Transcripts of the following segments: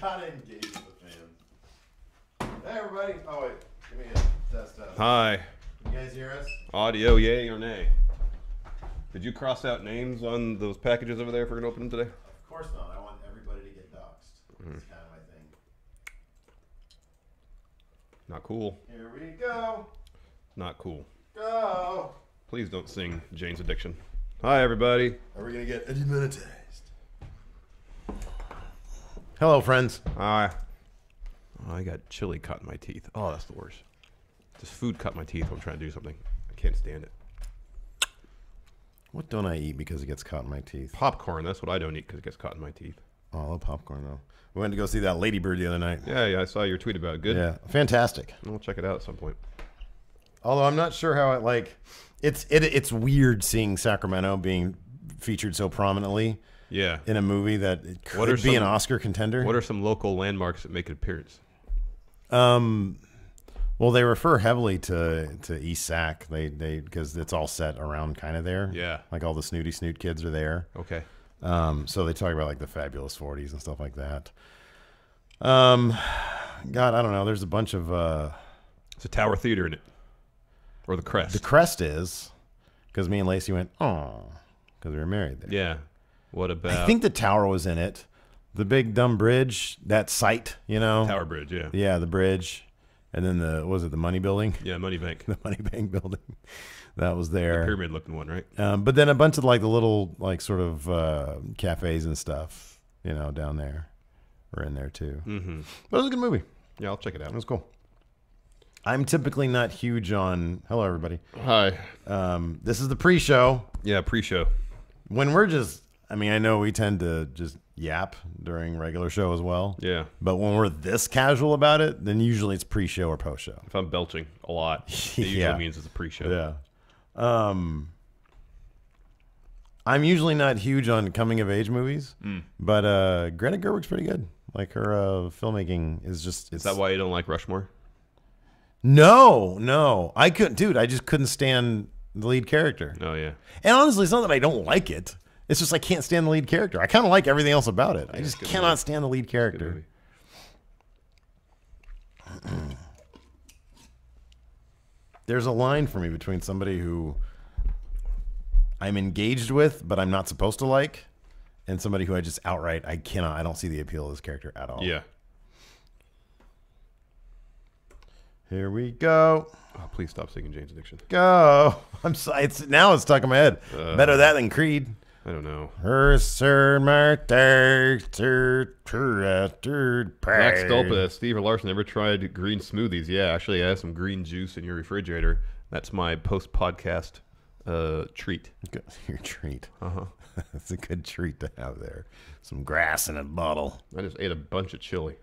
gotta engage with the fans. Hey, everybody. Oh, wait. Give me a test. Hi. You guys hear us? Audio, yay or nay? Did you cross out names on those packages over there if we're going to open them today? Of course not. I want everybody to get doxxed. That's kind of my thing. Not cool. Here we go. Not cool. Go. Please don't sing Jane's Addiction. Hi, everybody. Are we going to get demonetized? Hello, friends. Hi. Oh, I got chili caught in my teeth. Oh, that's the worst. Just food caught in my teeth when I'm trying to do something. I can't stand it. What don't I eat because it gets caught in my teeth? Popcorn. That's what I don't eat because it gets caught in my teeth. Oh, I love popcorn, though. We went to go see that Lady Bird the other night. Yeah, I saw your tweet about it. Good? Yeah, fantastic. We'll check it out at some point. Although I'm not sure how it, like... It's weird seeing Sacramento being featured so prominently. Yeah. In a movie that it could be an Oscar contender. What are some local landmarks that make an appearance? Well, they refer heavily to East Sac. They because it's all set around kind of there. Yeah. Like all the Snooty Snoot kids are there. Okay. So they talk about like the Fabulous 40s and stuff like that. God, I don't know. There's a bunch of it's a Tower Theater in it. Or the Crest. The Crest is because me and Lacey went, oh, because we were married there. Yeah. What about? I think the Tower was in it. The big dumb bridge, that site, you know. Tower Bridge, yeah. Yeah, the bridge. And then the Money Building? Yeah, Money Bank. The Money Bank building. That was there. The pyramid looking one, right? But then a bunch of like the little like sort of cafes and stuff, you know, down there were in there too. Mm-hmm. But it was a good movie. Yeah, I'll check it out. It was cool. I'm typically not huge on... Hello, everybody. Hi. This is the pre-show. Yeah, pre-show. When we're just... I mean, I know we tend to just yap during regular show as well. Yeah. But when we're this casual about it, then usually it's pre-show or post-show. If I'm belching a lot, it usually means it's a pre-show. Yeah. I'm usually not huge on coming-of-age movies, but Greta Gerwig's pretty good. Like, her filmmaking is just... Is that why you don't like Rushmore? No. I just couldn't stand the lead character. Oh, yeah. And honestly, it's not that I don't like it. It's just I can't stand the lead character. I kind of like everything else about it. I just cannot stand the lead character. There's a line for me between somebody who I'm engaged with, but I'm not supposed to like, and somebody who I just outright, I don't see the appeal of this character at all. Yeah. Here we go. Oh, please stop singing Jane's Addiction. Go. Now it's stuck in my head. Better that than Creed. I don't know. Max Stolpa, Steve or Larson ever tried green smoothies? Yeah, actually, I have some green juice in your refrigerator. That's my post-podcast treat. Your treat. Uh-huh. That's a good treat to have there. Some grass in a bottle. I just ate a bunch of chili.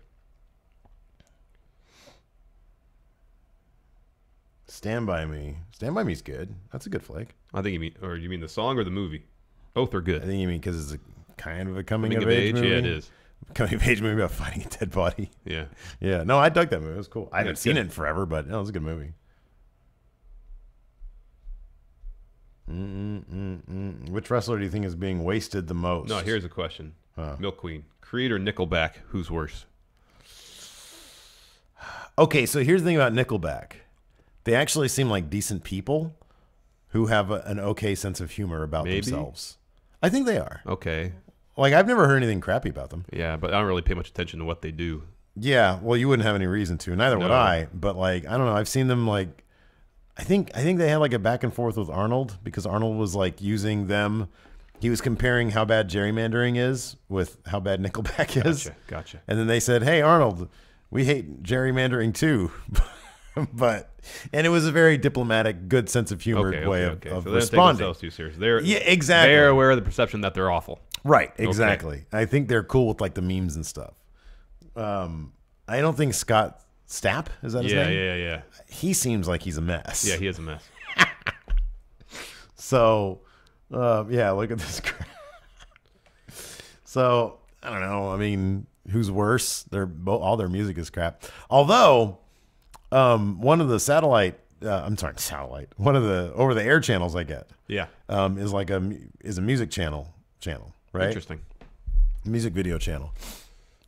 Stand By Me. Stand By Me's good. That's a good flick. I think you mean the song or the movie? Both are good. I think you mean because it's a kind of a coming of age movie. Yeah, it is. Coming of age movie about finding a dead body. Yeah. Yeah. No, I dug that movie. It was cool. I haven't seen it in forever, but it was a good movie. Which wrestler do you think is being wasted the most? No, here's a question. Milk Queen. Creed or Nickelback? Who's worse? Okay, so here's the thing about Nickelback. They actually seem like decent people who have an okay sense of humor about themselves. I think they are. Okay. Like, I've never heard anything crappy about them. Yeah, but I don't really pay much attention to what they do. Yeah, well, you wouldn't have any reason to. Neither would I. But, like, I don't know. I've seen them, like, I think they had, like, a back and forth with Arnold because Arnold was, like, using them. He was comparing how bad gerrymandering is with how bad Nickelback is. Gotcha. And then they said, hey, Arnold, we hate gerrymandering, too. And it was a very diplomatic, good sense of humor way of so responding. They don't take themselves too serious. Exactly. They're aware of the perception that they're awful. Right, exactly. Okay. I think they're cool with like the memes and stuff. I don't think Scott Stapp, is that his name? Yeah. He seems like he's a mess. Yeah, he is a mess. So, look at this crap. So, I don't know. I mean, who's worse? All their music is crap. Although... one of the one of the over-the-air channels I get, is a music channel, right? Interesting. Music video channel.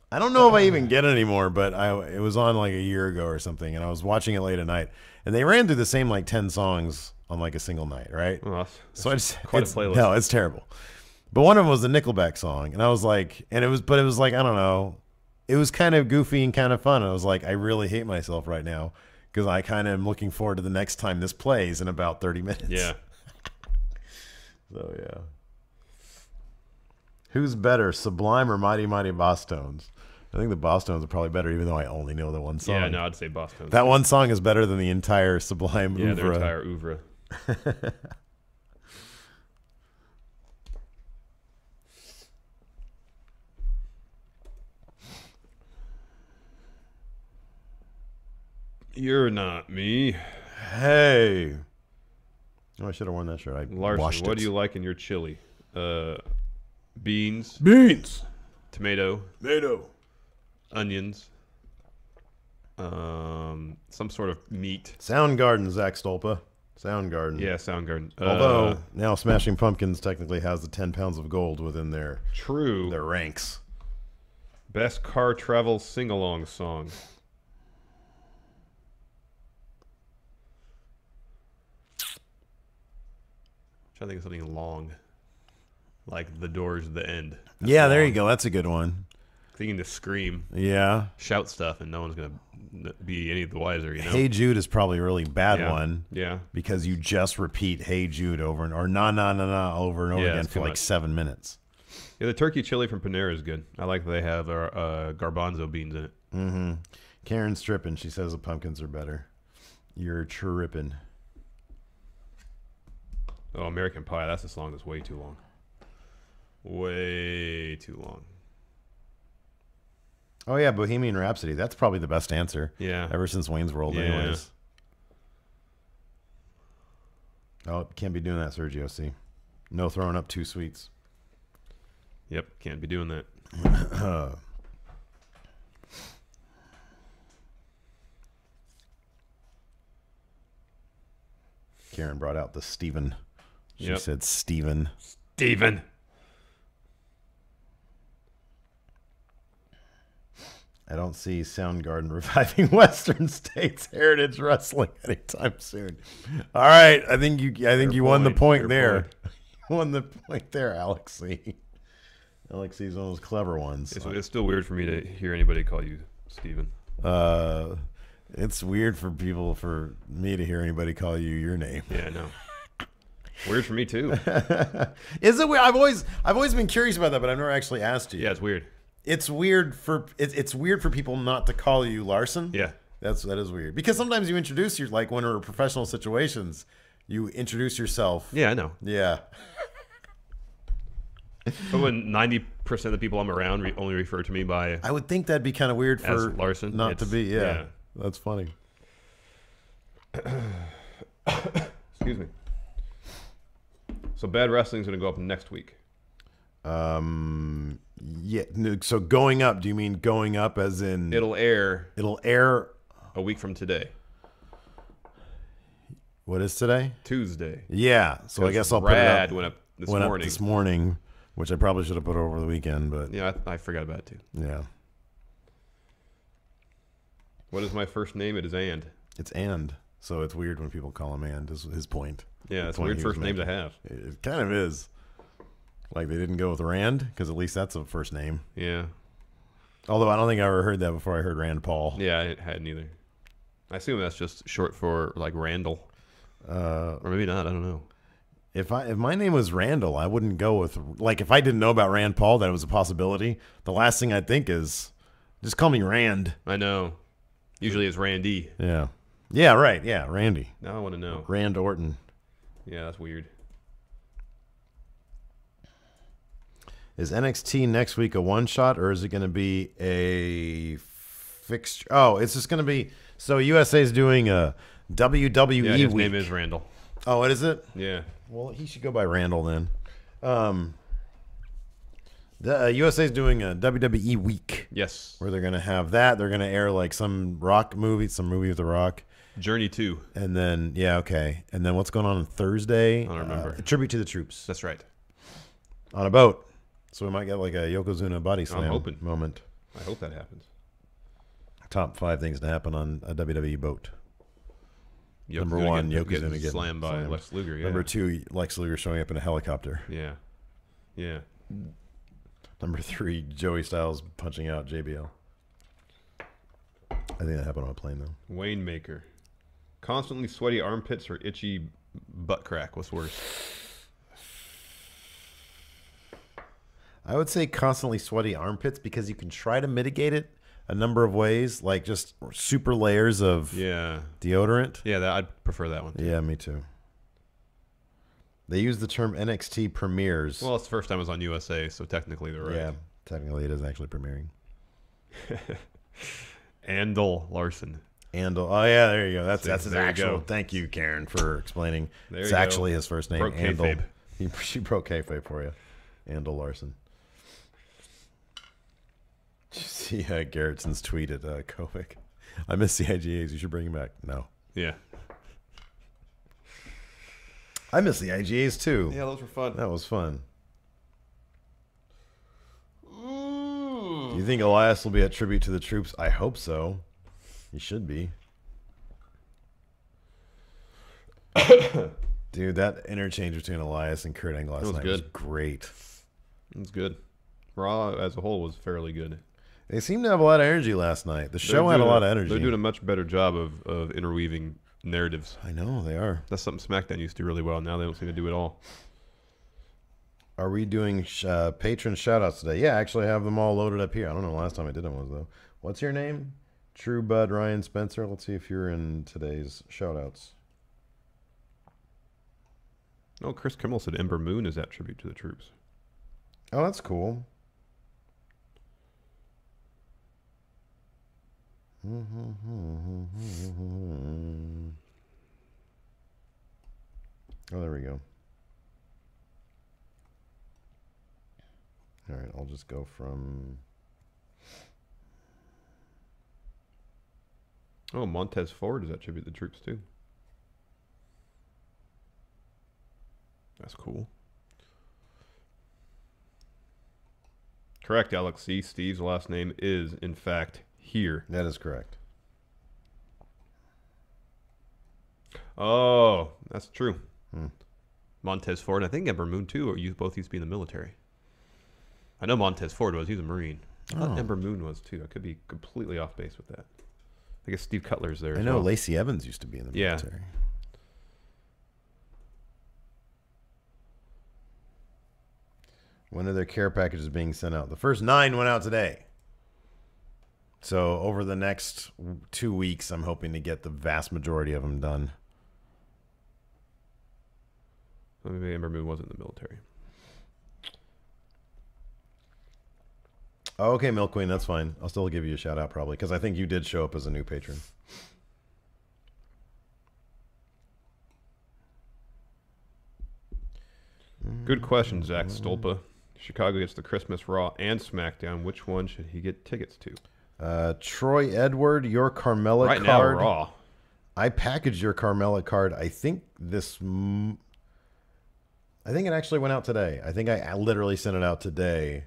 I don't know if I even get it anymore, but it was on like a year ago or something, and I was watching it late at night, and they ran through the same like 10 songs on like a single night, right? Well, so it's quite a playlist. No, it's terrible. But one of them was the Nickelback song, and I was like, it was like, I don't know, it was kind of goofy and kind of fun. I was like, I really hate myself right now because I kind of am looking forward to the next time this plays in about 30 minutes. Yeah. So yeah. Who's better, Sublime or Mighty Mighty Boss Tones? I think the Boss Tones are probably better, even though I only know the one song. Yeah, no, I'd say Boss Tones. That one song is better than the entire Sublime oeuvre. Yeah, their entire oeuvre. You're not me. Hey. Oh, I should have worn that shirt. I Larson, washed it. What do you like in your chili? Beans. Beans. Tomato. Tomato. Onions. Some sort of meat. Soundgarden, Zach Stolpa. Soundgarden. Yeah, Soundgarden. Although now Smashing Pumpkins technically has the 10 pounds of gold within their ranks. Best car travel sing-along song. I'm trying to think of something long. Like The Doors, The End. That's long. There you go. That's a good one. Thinking to scream. Yeah. Shout stuff, and no one's going to be any the wiser, you know? Hey Jude is probably a really bad one. Yeah. Because you just repeat Hey Jude over and or na na na na over and over again for like 7 minutes. Yeah, the turkey chili from Panera is good. I like that they have garbanzo beans in it. Mm-hmm. Karen's tripping. She says the pumpkins are better. You're tripping. Oh, American Pie. That's a song that's way too long. Way too long. Oh, yeah, Bohemian Rhapsody. That's probably the best answer. Yeah. Ever since Wayne's World, anyways. Oh, can't be doing that, Sergio, see? No throwing up 2 sweets. Yep, can't be doing that. Karen brought out the Steven. She said Steven. Steven. I don't see Soundgarden reviving Western States heritage wrestling anytime soon. All right, I think you won the point there. Won the point there, Alexi. Alexi's one of those clever ones. It's still weird for me to hear anybody call you Steven. It's weird for me to hear anybody call you your name. Yeah, I know. Weird for me too. Is it weird? I've always been curious about that, but I've never actually asked you. Yeah, it's weird. It's weird for people not to call you Larson. Yeah, that is weird because sometimes you introduce like when we're in professional situations, you introduce yourself. Yeah, I know. Yeah. But when 90% of the people I'm around only refer to me by, I would think that'd be kind of weird for Larson not to be. Yeah, that's funny. Excuse me. So Bad Wrestling's going to go up next week. Yeah. So going up, do you mean going up as in It'll air a week from today. What is today? Tuesday. Yeah. So I guess I'll put it up. Went up this morning, which I probably should have put over the weekend, but yeah, I forgot about it too. Yeah. What is my first name? It is And. It's And. So it's weird when people call him And. Is his point? Yeah, it's a weird first name to have. It kind of is. Like they didn't go with Rand because at least that's a first name. Yeah. Although I don't think I ever heard that before I heard Rand Paul. Yeah, I hadn't either. I assume that's just short for like Randall. Or maybe not. I don't know. If my name was Randall, I wouldn't go with like if I didn't know about Rand Paul that it was a possibility. The last thing I'd think is just call me Rand. I know. Usually it's Randy. Yeah. Yeah. Right. Yeah. Randy. Now I want to know. Rand Orton. Yeah, that's weird. Is NXT next week a one-shot, or is it going to be a fixture? Oh, it's just going to be... So USA's doing a WWE yeah, his week. name is Randall. Oh, what is it? Yeah. Well, he should go by Randall then. The USA's doing a WWE week. Yes. Where they're going to have that. They're going to air like some Rock movie, some movie with The Rock. Journey 2. And then, yeah, okay. And then what's going on Thursday? I don't remember. A tribute to the troops. That's right. On a boat. So we might get like a Yokozuna body slam I'm hoping. moment. I hope that happens. Top 5 things to happen on a WWE boat. Number 1, Yoko's going to get slammed by Lex Luger. Yeah. Number 2, Lex Luger showing up in a helicopter. Yeah. Yeah. Number 3, Joey Styles punching out JBL. I think that happened on a plane, though. Wayne Maker. Constantly sweaty armpits or itchy butt crack? What's worse? I would say constantly sweaty armpits because you can try to mitigate it a number of ways, like just super layers of deodorant. Yeah, I'd prefer that one too. Yeah, me too. They use the term NXT premieres. Well, it's the first time it was on USA, so technically they're right. Yeah, technically it is actually premiering. Andel Larson. Andel. Oh, yeah, there you go. That's his actual. Thank you, Karen, for explaining. It's actually his first name. Broke Andel. She broke kayfabe for you. Andel Larson. Did you see Garrettson's tweet at Kovic? I miss the IGAs. You should bring him back. No. Yeah. I miss the IGAs too. Yeah, those were fun. That was fun. Do you think Elias will be a tribute to the troops? I hope so. He should be. Dude, that interchange between Elias and Kurt Angle last night was great. It was good. Raw as a whole was fairly good. They seemed to have a lot of energy last night. The show had a lot of energy. They're doing a much better job of interweaving narratives. I know, they are. That's something SmackDown used to do really well. Now they don't seem to do it all. Are we doing patron shout-outs today? Yeah, I actually have them all loaded up here. I don't know the last time I did them was, though. What's your name? True Bud Ryan Spencer. Let's see if you're in today's shout-outs. Oh, Chris Kimmel said Ember Moon is that tribute to the troops. Oh, that's cool. Oh, there we go. All right, I'll just go from... Oh, Montez Ford is that tribute to the troops, too. That's cool. Correct, Alex C. Steve's last name is, in fact, here. That is correct. Oh, that's true. Montez Ford, I think Ember Moon, too, or you both used to be in the military. I know Montez Ford was. He's a Marine. I thought Ember Moon was, too. I could be completely off base with that. I guess Steve Cutler's there. I know Lacey Evans used to be in the military. When are their care packages being sent out? The first 9 went out today. So over the next 2 weeks, I'm hoping to get the vast majority of them done. Well, maybe Ember Moon wasn't in the military. Oh, okay, Milk Queen, that's fine. I'll still give you a shout out probably because I think you did show up as a new patron. Good question, Zach Stolpa. Chicago gets the Christmas Raw and SmackDown. Which one should he get tickets to? Troy Edward, your Carmella card. Right now, Raw. I packaged your Carmella card. I think I think it actually went out today. I think I literally sent it out today.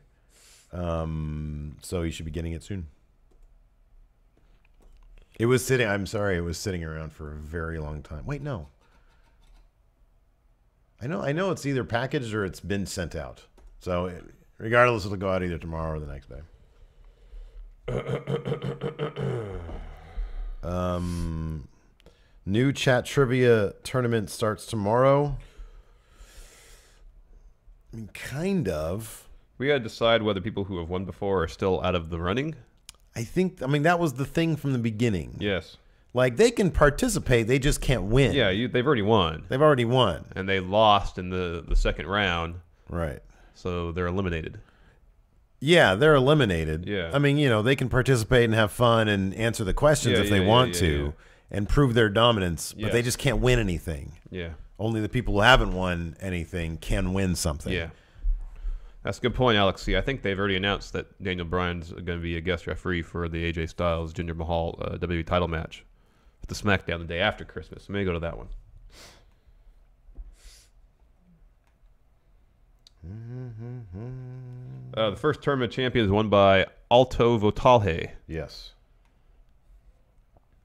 So you should be getting it soon. It was sitting. I'm sorry, it was sitting around for a very long time. Wait, no. I know it's either packaged or it's been sent out. So regardless, it'll go out either tomorrow or the next day. New chat trivia tournament starts tomorrow. I mean, kind of. We got to decide whether people who have won before are still out of the running. I mean, that was the thing from the beginning. Yes. Like, they can participate, they just can't win. Yeah, they've already won. They've already won. And they lost in the second round. Right. So they're eliminated. Yeah, they're eliminated. Yeah. I mean, they can participate and have fun and answer the questions if they want to and prove their dominance, but they just can't win anything. Yeah. Only the people who haven't won anything can win something. Yeah. That's a good point, Alex. See, I think they've already announced that Daniel Bryan's going to be a guest referee for the AJ Styles Jinder Mahal WWE title match at the SmackDown the day after Christmas. So maybe go to that one. The first Tournament of Champions won by Alto Votalhe. Yes.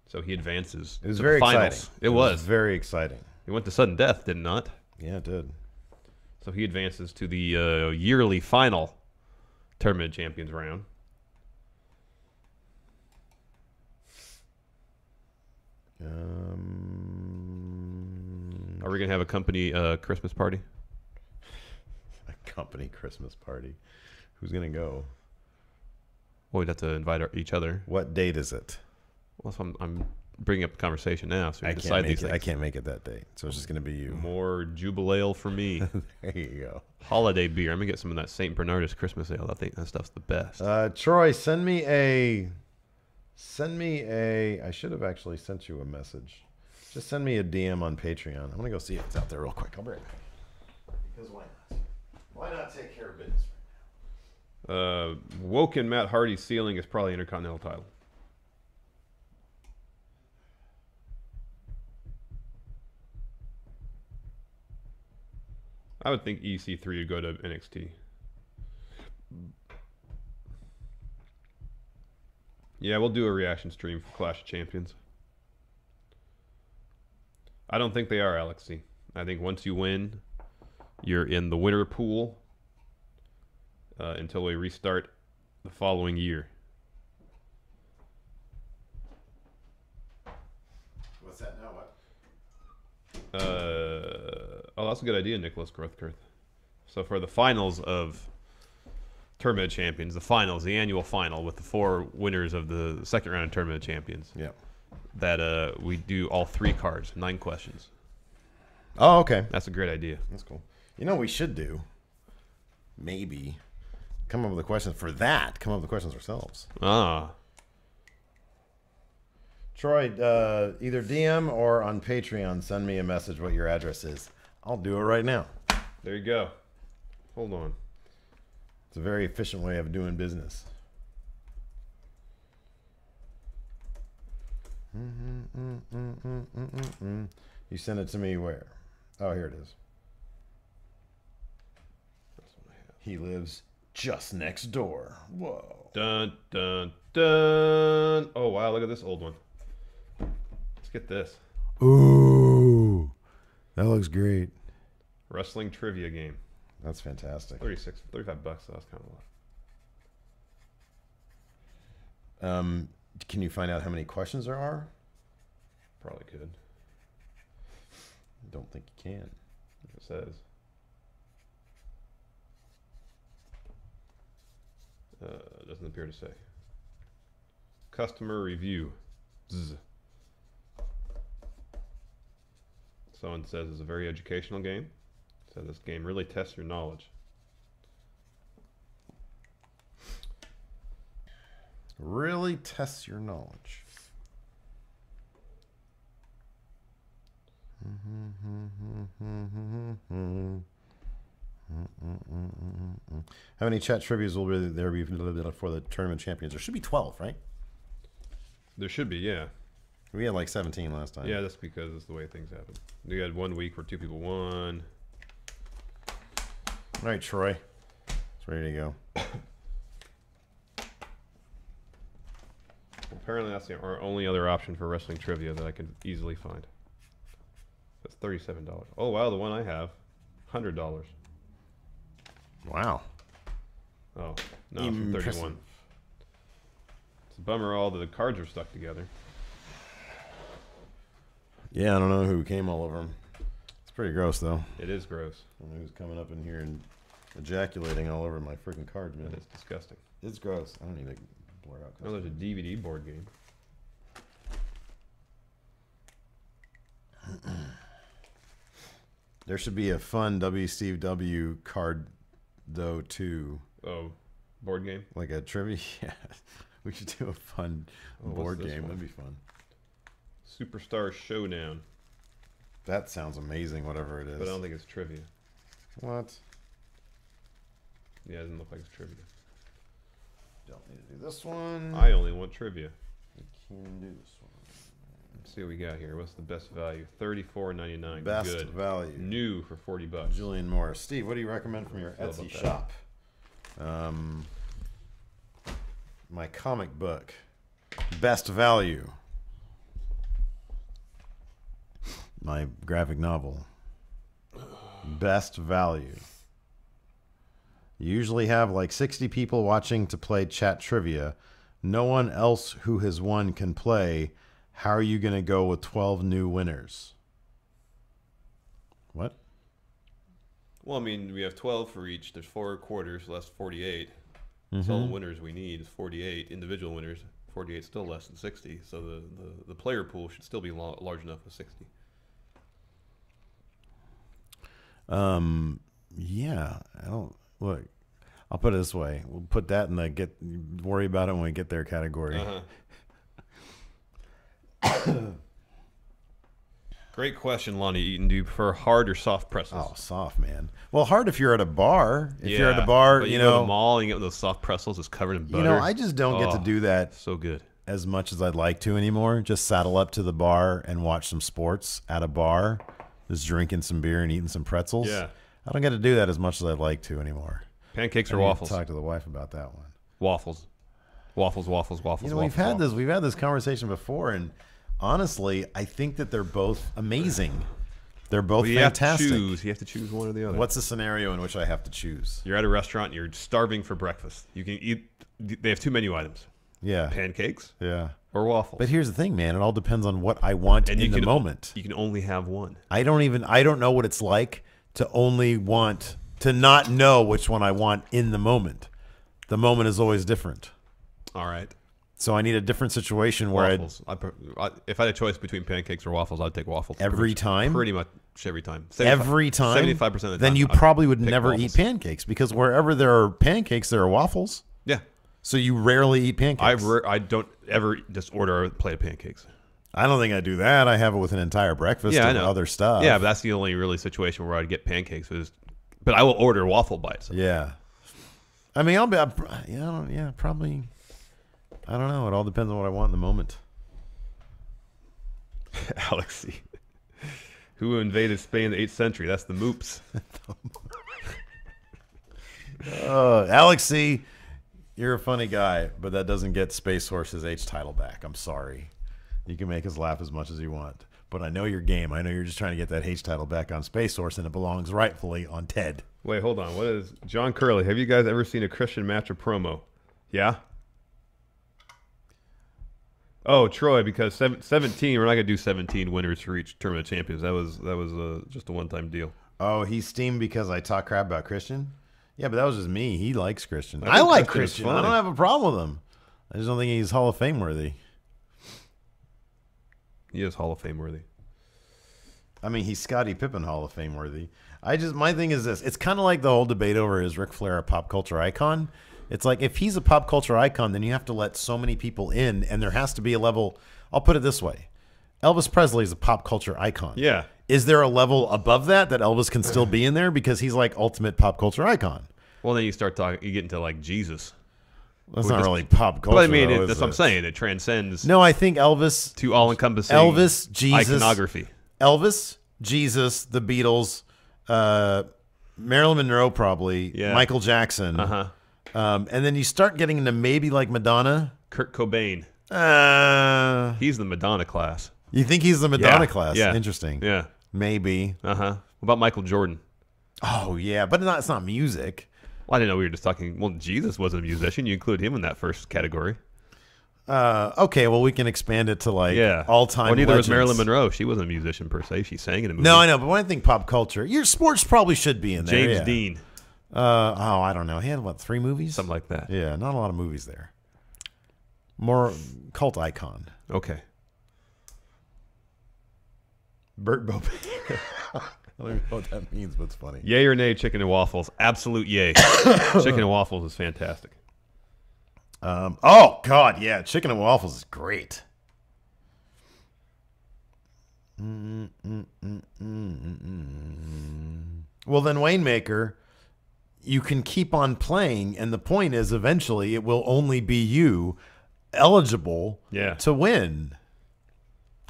So he advances. It was very exciting. It was very exciting. He went to sudden death, did not? Yeah, it did. So he advances to the yearly final Tournament of Champions round. Are we going to have a company Christmas party? A company Christmas party? Who's going to go? Well, we'd have to invite each other. What date is it? Well, so I'm bringing up the conversation now, so we I decide these things. things. I can't make it that date, so it's just going to be you. More Jubilee for me. There you go. Holiday beer. I'm going to get some of that St. Bernardus Christmas ale. I think that stuff's the best. Troy, send me a... I should have actually sent you a message. Just send me a DM on Patreon. I'm going to go see if it's out there real quick. I'll be right back. Because why not? Why not take care of business right now? Woken Matt Hardy's ceiling is probably Intercontinental title. I would think EC3 would go to NXT. Yeah, we'll do a reaction stream for Clash of Champions. I don't think they are, Alexi. I think once you win, you're in the winner pool until we restart the following year. What's that now? What? Oh, that's a good idea, Nicholas Grothkirth. So for the finals of Tournament of Champions, the annual final with the 4 winners of the second round of Tournament of Champions. Yeah. That we do all 3 cards, 9 questions. Oh, okay. That's a great idea. That's cool. You know what we should do? Maybe come up with the questions for that. Come up with the questions ourselves. Ah. Troy, either DM or on Patreon, send me a message what your address is. I'll do it right now. There you go. Hold on. It's a very efficient way of doing business. You sent it to me where? Oh, here it is. He lives just next door. Whoa. Dun, dun, dun. Oh, wow. Look at this old one. Let's get this. Ooh. That looks great. Wrestling trivia game. That's fantastic. $35. So that's kind of low. Can you find out how many questions there are? Probably could. Don't think you can. It says. Doesn't appear to say. Customer review. Zzz. Someone says it's a very educational game. So this game really tests your knowledge. Really tests your knowledge. How many chat trivias will there be for the Tournament Champions? There should be 12, right? There should be, yeah. We had like 17 last time. Yeah, that's because it's the way things happen. We had 1 week where 2 people won. All right, Troy. It's ready to go. Apparently that's our only other option for wrestling trivia that I can easily find. That's $37. Oh, wow, the one I have, $100. Wow. Oh, no, it's from 31. It's a bummer all the cards are stuck together. Yeah, I don't know who came all over them. It's pretty gross, though. It is gross. I don't know who's coming up in here and ejaculating all over my freaking cards, man. That is disgusting. It's gross. I don't need to blur out. Oh, there's a DVD board game. There should be a fun WCW card, though, too. Oh, board game? Like a trivia? Yeah. We should do a fun board game. That'd be fun. Superstar Showdown. That sounds amazing, whatever it is. But I don't think it's trivia. What? Yeah, it doesn't look like it's trivia. Don't need to do this one. I only want trivia. We can do this one. Let's see what we got here. What's the best value? $34.99. Best Good. value. New for $40. Julian Morris. Steve, what do you recommend from your Etsy shop? my comic book. Best value. My graphic novel. Best value. You usually have like 60 people watching to play chat trivia. No one else who has won can play. How are you going to go with 12 new winners? What? Well, I mean, we have 12 for each. There's 4 quarters, so that's 48. So all the winners we need is 48. Individual winners, 48 is still less than 60. So the player pool should still be large enough with 60. Yeah. I don't look. I'll put it this way. We'll put that in the worry about it when we get there category. Great question, Lonnie Eaton. Do you prefer hard or soft pretzels? Oh, soft, man. Well, hard if you're at a bar. If you're at a bar, but you know, go to the mall and you get those soft pretzels that's covered in butter. You know, I just don't get to do that. So good. As much as I'd like to anymore. Just saddle up to the bar and watch some sports at a bar, just drinking some beer and eating some pretzels. Yeah. I don't get to do that as much as I'd like to anymore. Pancakes or waffles? Talk to the wife about that one. Waffles. Waffles. You know, we've had this conversation before, and honestly, I think that they're both amazing. They're both fantastic. You have to choose one or the other. What's the scenario in which I have to choose? You're at a restaurant and you're starving for breakfast. You can eat. They have 2 menu items. Yeah. Pancakes. Yeah. Or waffles. But here's the thing, man. It all depends on what I want in the moment. You can only have one. I don't know what it's like to not know which one I want in the moment. The moment is always different. All right. So I need a different situation where waffles. If I had a choice between pancakes or waffles, I'd take waffles. Every time? Pretty much every time. Every time? 75% of the time. Then you probably would never eat pancakes, because wherever there are pancakes, there are waffles. Yeah. So you rarely eat pancakes. I don't ever just order a plate of pancakes. I don't think I do that. I have it with an entire breakfast of other stuff. Yeah, but that's the only really situation where I'd get pancakes. But I will order a waffle by itself. Yeah. I mean, probably. I don't know. It all depends on what I want in the moment. Alexi. Who invaded Spain in the 8th century? That's the Moops. Alexi, you're a funny guy, but that doesn't get Space Horse's H title back. I'm sorry. You can make us laugh as much as you want. But I know your game. I know you're just trying to get that H title back on Space Horse, and it belongs rightfully on Ted. Wait, hold on. What is John Curley? Have you guys ever seen a Christian match or promo? Yeah? Oh, Troy, because 17, we're not going to do 17 winners for each Tournament of Champions. That was just a one-time deal. Oh, he's steamed because I talk crap about Christian? Yeah, but that was just me. He likes Christian. I like Christian. I don't have a problem with him. I just don't think he's Hall of Fame worthy. He is Hall of Fame worthy. I mean, he's Scottie Pippen Hall of Fame worthy. My thing is this. It's kind of like the whole debate over is Ric Flair a pop culture icon? It's like, if he's a pop culture icon, then you have to let so many people in, and there has to be a level. I'll put it this way. Elvis Presley is a pop culture icon. Yeah. Is there a level above that Elvis can still be in there because he's like ultimate pop culture icon? Well, then you start talking, you get into like Jesus. That's not really pop culture. But I mean, that's what I'm saying. It transcends. No, I think Elvis. To all-encompassing Elvis, Jesus. Iconography. Elvis, Jesus, the Beatles, Marilyn Monroe probably, Michael Jackson. Uh-huh. And then you start getting into maybe like Madonna. Kurt Cobain. He's the Madonna class. You think he's the Madonna class? Yeah. Interesting. Yeah. Maybe. Uh-huh. What about Michael Jordan? Oh, yeah. But it's not music. Well, I didn't know we were just talking. Well, Jesus wasn't a musician. You include him in that first category. Okay, well, we can expand it to like all-time Well, neither legends. was Marilyn Monroe. She wasn't a musician per se. She sang in a movie. No, I know. But when I think pop culture, your sports probably should be in there. James Dean. I don't know. He had, 3 movies? Something like that. Yeah, not a lot of movies there. More cult icon. Okay. Burt Bopay. I don't even know what that means, but it's funny. Yay or nay, chicken and waffles? Absolute yay. Chicken and waffles is fantastic. Oh, God, yeah. Chicken and waffles is great. Well, then, Waymaker, you can keep on playing, and the point is eventually it will only be you eligible to win.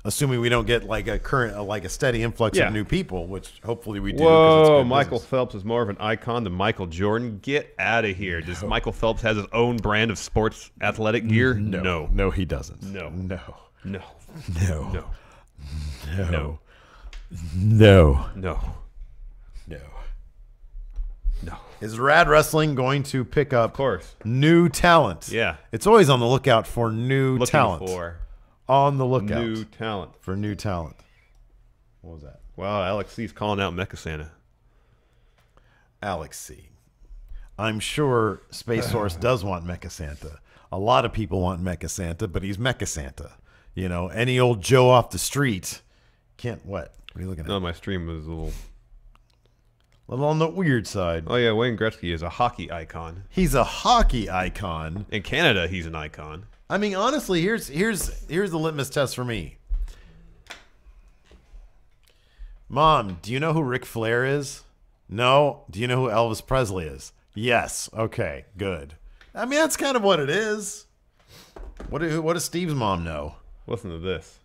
assuming we don't get like a steady influx of new people, which hopefully we do. Whoa, Michael Phelps is more of an icon than Michael Jordan. Get out of here. Does Michael Phelps has his own brand of sports athletic gear? No, he doesn't. No. Is Rad Wrestling going to pick up, of course, new talent? Yeah. It's always on the lookout for new talent. On the lookout. New talent. For new talent. What was that? Wow, Alex C's calling out Mecha Santa. Alex C. I'm sure Space Source does want Mecha Santa. A lot of people want Mecha Santa, but he's Mecha Santa. You know, any old Joe off the street can't. What are you looking at? No, my stream was a little on the weird side. Oh yeah, Wayne Gretzky is a hockey icon. He's a hockey icon. In Canada, he's an icon. I mean, honestly, here's the litmus test for me. Mom, do you know who Ric Flair is? No. Do you know who Elvis Presley is? Yes. Okay, good. I mean, that's kind of what it is. What does Steve's mom know? Listen to this.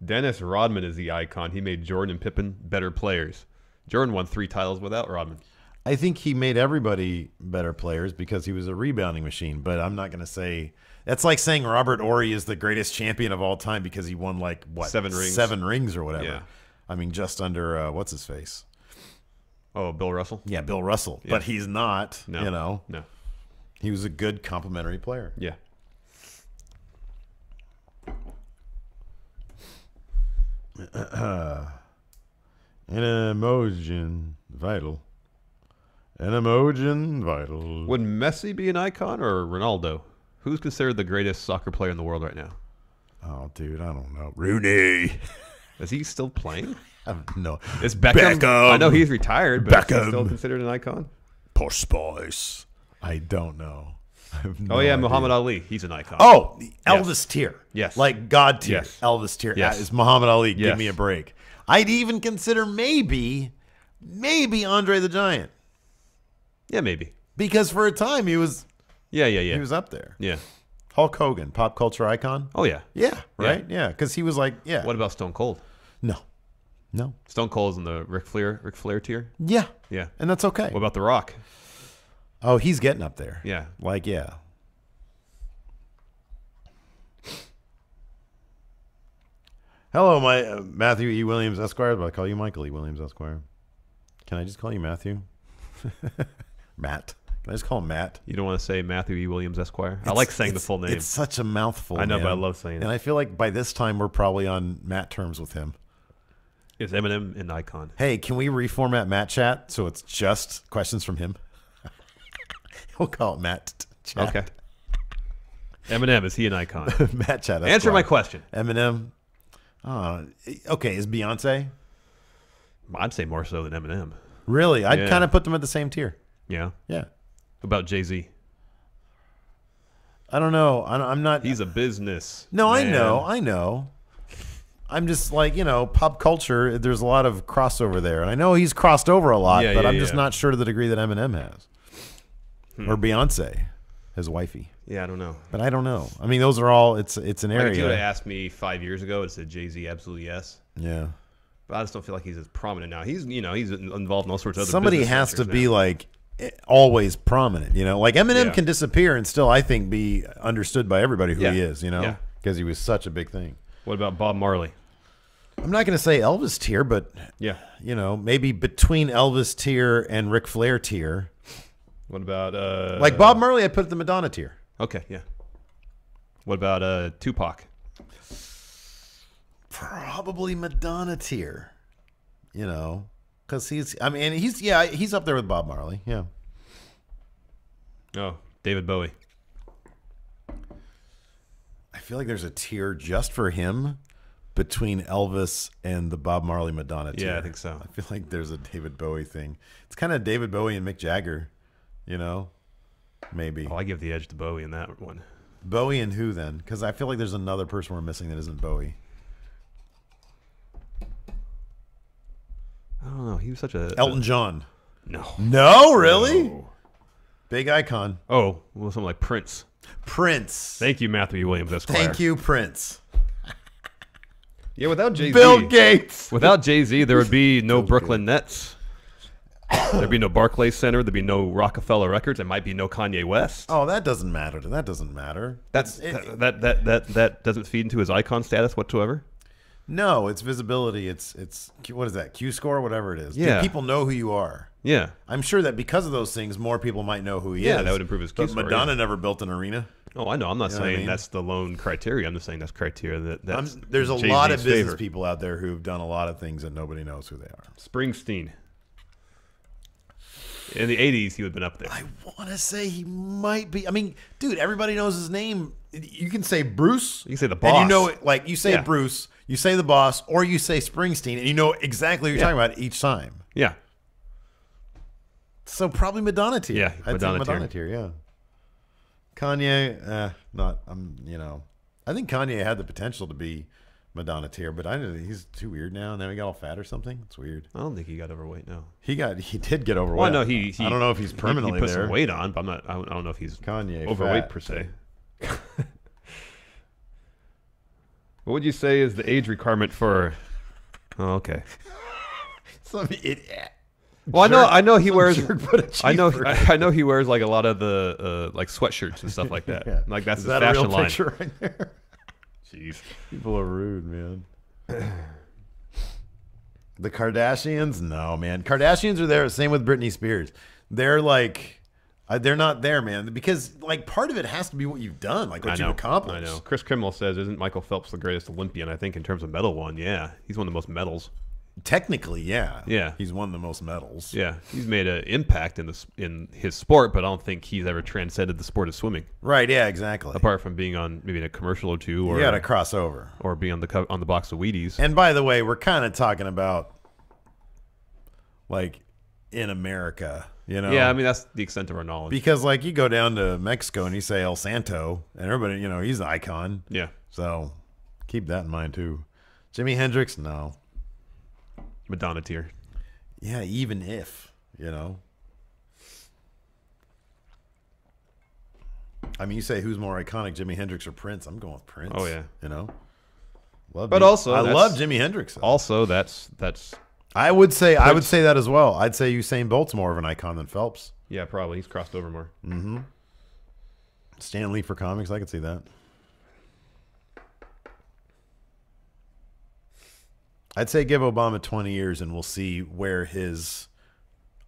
Dennis Rodman is the icon. He made Jordan and Pippen better players. Jordan won 3 titles without Rodman. I think he made everybody better players because he was a rebounding machine. But I'm not going to say that's like saying Robert Horry is the greatest champion of all time because he won like what 7 rings, 7 rings or whatever. Yeah. I mean, just under what's his face? Oh, Bill Russell. Yeah, Bill Russell. Yeah. But he's not. No. You know. No. He was a good complimentary player. Yeah. An emotion vital. An emotion vital. Would Messi be an icon or Ronaldo? Who's considered the greatest soccer player in the world right now? Oh, dude, I don't know. Rooney. Is he still playing? No. It's Beckham. I know he's retired, but is he still considered an icon? Posh Spice. I don't know. No idea. Muhammad Ali. He's an icon. Oh, Elvis tier. Yes. Like God tier. Yes. Elvis tier. Yes. Is Muhammad Ali. Yes. Give me a break. I'd even consider maybe Andre the Giant. Yeah, maybe. Because for a time he was. Yeah. He was up there. Yeah. Hulk Hogan, pop culture icon. Oh yeah. Yeah. Right. Yeah. Because he was like, yeah. What about Stone Cold? No. Stone Cold's in the Ric Flair tier. Yeah. Yeah. And that's okay. What about The Rock? Oh, he's getting up there. Yeah. Like, yeah. Hello, my Matthew E. Williams, Esquire. But I call you Michael E. Williams, Esquire. Can I just call you Matthew? Matt. Can I just call him Matt? You don't want to say Matthew E. Williams, Esquire? I like saying the full name. It's such a mouthful. I know, man. but I love saying it. And I feel like by this time we're probably on Matt terms with him. Is Eminem an icon? Hey, can we reformat Matt Chat so it's just questions from him? We'll call it Matt Chat. Okay. Eminem, is he an icon? Matt Chat. Answer my question. Eminem. Okay, is Beyonce? I'd say more so than Eminem. Really? I'd kind of put them at the same tier. Yeah? Yeah. What about Jay-Z? I don't know. I'm not. He's a business. No, man. I know. I'm just like, pop culture, there's a lot of crossover there. And I know he's crossed over a lot, but I'm just not sure to the degree that Eminem has. Or Beyonce, his wifey. Yeah, I don't know. But I don't know. I mean, those are all, it's an area. If you would have asked me 5 years ago, it said Jay-Z, absolutely yes. Yeah. But I just don't feel like he's as prominent now. He's involved in all sorts of other Somebody has to be like always prominent, Like Eminem can disappear and still, I think, be understood by everybody who he is, Because he was such a big thing. What about Bob Marley? I'm not going to say Elvis tier, but maybe between Elvis tier and Ric Flair tier. What about like Bob Marley? I put at the Madonna tier. Okay, yeah. What about Tupac? Probably Madonna tier. Because he's up there with Bob Marley. Yeah. Oh, David Bowie. I feel like there's a tier just for him between Elvis and the Bob Marley Madonna tier. Yeah, I think so. I feel like there's a David Bowie thing. It's kind of David Bowie and Mick Jagger, maybe. Oh, I give the edge to Bowie in that one. Bowie and who then? Because I feel like there's another person we're missing that isn't Bowie. I don't know. He was such a... Elton John. No. No, really? No. Big icon. Oh, well, something like Prince. Prince. Thank you, Matthew Williams, Esquire. Thank you, Prince. Yeah, without Jay-Z. Bill Gates. Without Jay-Z, there would be no Brooklyn Nets. There'd be no Barclays Center. There'd be no Rockefeller Records. There might be no Kanye West. Oh, that doesn't matter. That doesn't matter. That doesn't feed into his icon status whatsoever. No, it's visibility. It's what is that? Q score, whatever it is. Yeah, people know who you are. Yeah, I'm sure that because of those things, more people might know who he is. Yeah, that would improve his Q score. But Madonna never built an arena. Oh, I know. I'm not saying that's the lone criteria. I'm just saying that's criteria that's there's a Jay-Z's lot of business favor. people out there who've done a lot of things that nobody knows who they are. Springsteen. In the 80s, he would have been up there. I want to say he might be. I mean, dude, everybody knows his name. You can say Bruce. You can say the boss. And you know it, like you say Bruce, you say the boss, or you say Springsteen, and you know exactly what you're talking about each time. Yeah. So probably Madonna tier. Yeah, I'd say Madonna tier, yeah. Kanye, not. I think Kanye had the potential to be Madonna tier, but I know he's too weird now. And then he got all fat or something. It's weird. I don't think he got overweight. No, he did get overweight. Well, no, he I don't know if he's permanently he put there. some weight on, but I'm not. I don't know if he's Kanye overweight fat. per se. What would you say is the age requirement for? Oh, okay. Well, I know he wears. I know he wears like a lot of the like sweatshirts and stuff like that. Like that's his fashion a real line. picture right there? Jeez, people are rude, man. The Kardashians, no, man. Kardashians are there. Same with Britney Spears. They're like, they're not there, man. Because like part of it has to be what you've done, like what you've accomplished. I know. Chris Kimmel says, "Isn't Michael Phelps the greatest Olympian?" I think in terms of medal won, yeah, he's one of the most medals. Technically, yeah. Yeah. He's won the most medals. Yeah. He's made an impact in his sport, but I don't think he's ever transcended the sport of swimming. Right, yeah, exactly. Apart from being on maybe in a commercial or two. Or, you got to cross over. Or be on the box of Wheaties. And by the way, we're kind of talking about, like, in America, you know? Yeah, I mean, that's the extent of our knowledge. Because, like, you go down to Mexico and you say El Santo, and everybody, you know, he's an icon. Yeah. So keep that in mind, too. Jimi Hendrix, no. Madonna tier. Yeah, even if, you know. I mean, you say who's more iconic, Jimi Hendrix or Prince? I'm going with Prince. Oh, yeah. You know? I love Jimi Hendrix. Though. Also, that's I would say that as well. I'd say Usain Bolt's more of an icon than Phelps. Yeah, probably. He's crossed over more. Mm-hmm. Stan Lee for comics, I could see that. I'd say give Obama 20 years and we'll see where his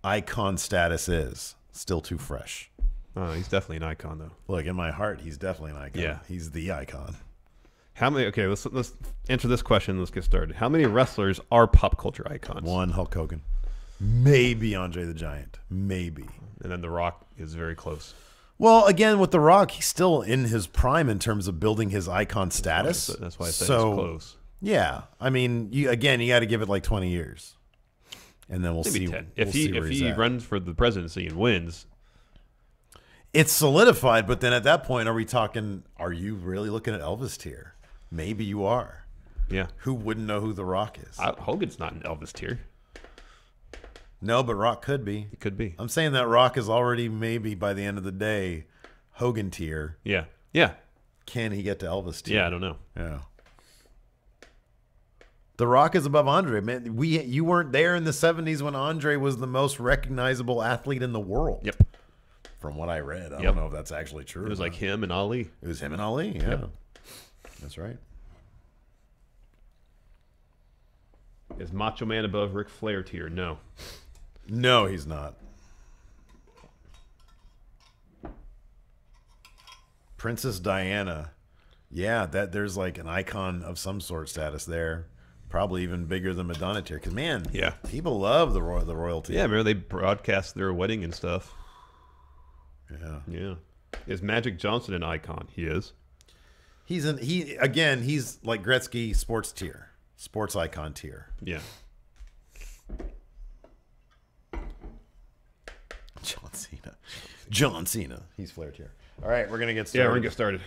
icon status is. Still too fresh. Oh, he's definitely an icon, though. Look, in my heart, he's definitely an icon. Yeah. He's the icon. How many? Okay, let's answer this question. Let's get started. How many wrestlers are pop culture icons? One, Hulk Hogan. Maybe Andre the Giant. Maybe. And then The Rock is very close. Well, again, with The Rock, he's still in his prime in terms of building his icon status. That's why I said it's close. Yeah, I mean, you got to give it like 20 years, and then we'll maybe see. 10. If he runs for the presidency and wins, it's solidified. But then at that point, are we talking? Are you really looking at Elvis tier? Maybe you are. Yeah. Who wouldn't know who The Rock is? Hogan's not an Elvis tier. No, but Rock could be. It could be. I'm saying that Rock is already maybe by the end of the day Hogan tier. Yeah. Yeah. Can he get to Elvis tier? Yeah, I don't know. Yeah. The Rock is above Andre. Man, you weren't there in the 70s when Andre was the most recognizable athlete in the world. Yep. From what I read. I don't know if that's actually true. It was like him and Ali. It was him and Ali, yeah. Yep. That's right. Is Macho Man above Ric Flair tier? No. No, he's not. Princess Diana. Yeah, there's like an icon of some sort status there. Probably even bigger than Madonna tier. Because, man, people love the royalty. Yeah, remember they broadcast their wedding and stuff. Yeah. Yeah. Is Magic Johnson an icon? He is. He's like Gretzky sports tier. Sports icon tier. Yeah. John Cena. He's Flair tier. All right, we're going to get started. Yeah, we're going to get started.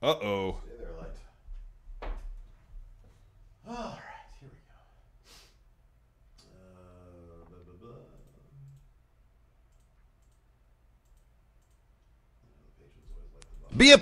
Uh-oh. All right, here we go. Be a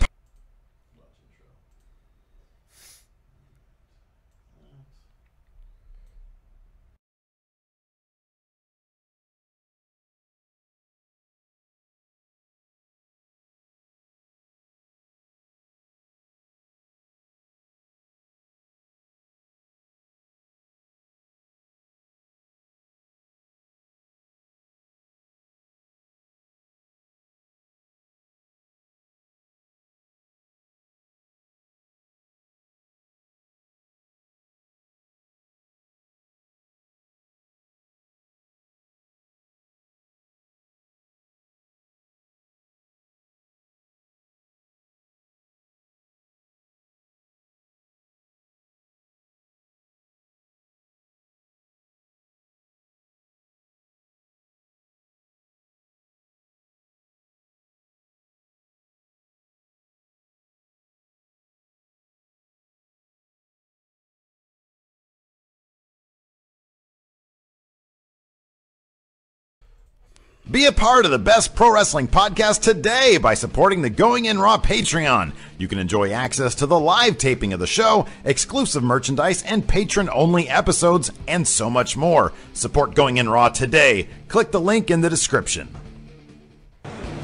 Be a part of the best pro wrestling podcast today by supporting the Going In Raw Patreon. You can enjoy access to the live taping of the show, exclusive merchandise, and patron-only episodes, and so much more. Support Going In Raw today. Click the link in the description.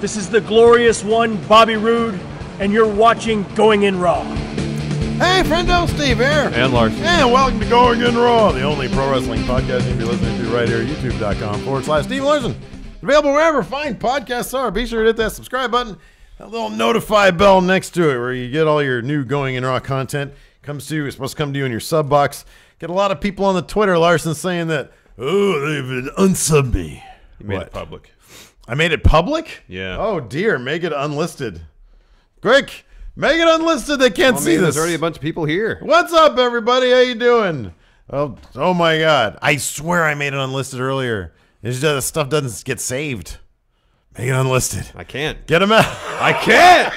This is the glorious one, Bobby Roode, and you're watching Going In Raw. Hey, friendo, Steve here. And Lars. And welcome to Going In Raw, the only pro wrestling podcast you'll be listening to right here at youtube.com/Steve Larson. Available wherever fine podcasts are. Be sure to hit that subscribe button, that little notify bell next to it where you get all your new Going In Raw content. It's supposed to come to you in your sub box. Get a lot of people on the Twitter, Larson, saying that, oh, they've unsubbed me. You made it public. I made it public? Yeah. Oh, dear. Make it unlisted. Quick. Make it unlisted. They can't see this. There's already a bunch of people here. What's up, everybody? How you doing? Oh my God. I swear I made it unlisted earlier. It's just that stuff doesn't get saved. Make it unlisted. I can't. Get them out. I can't.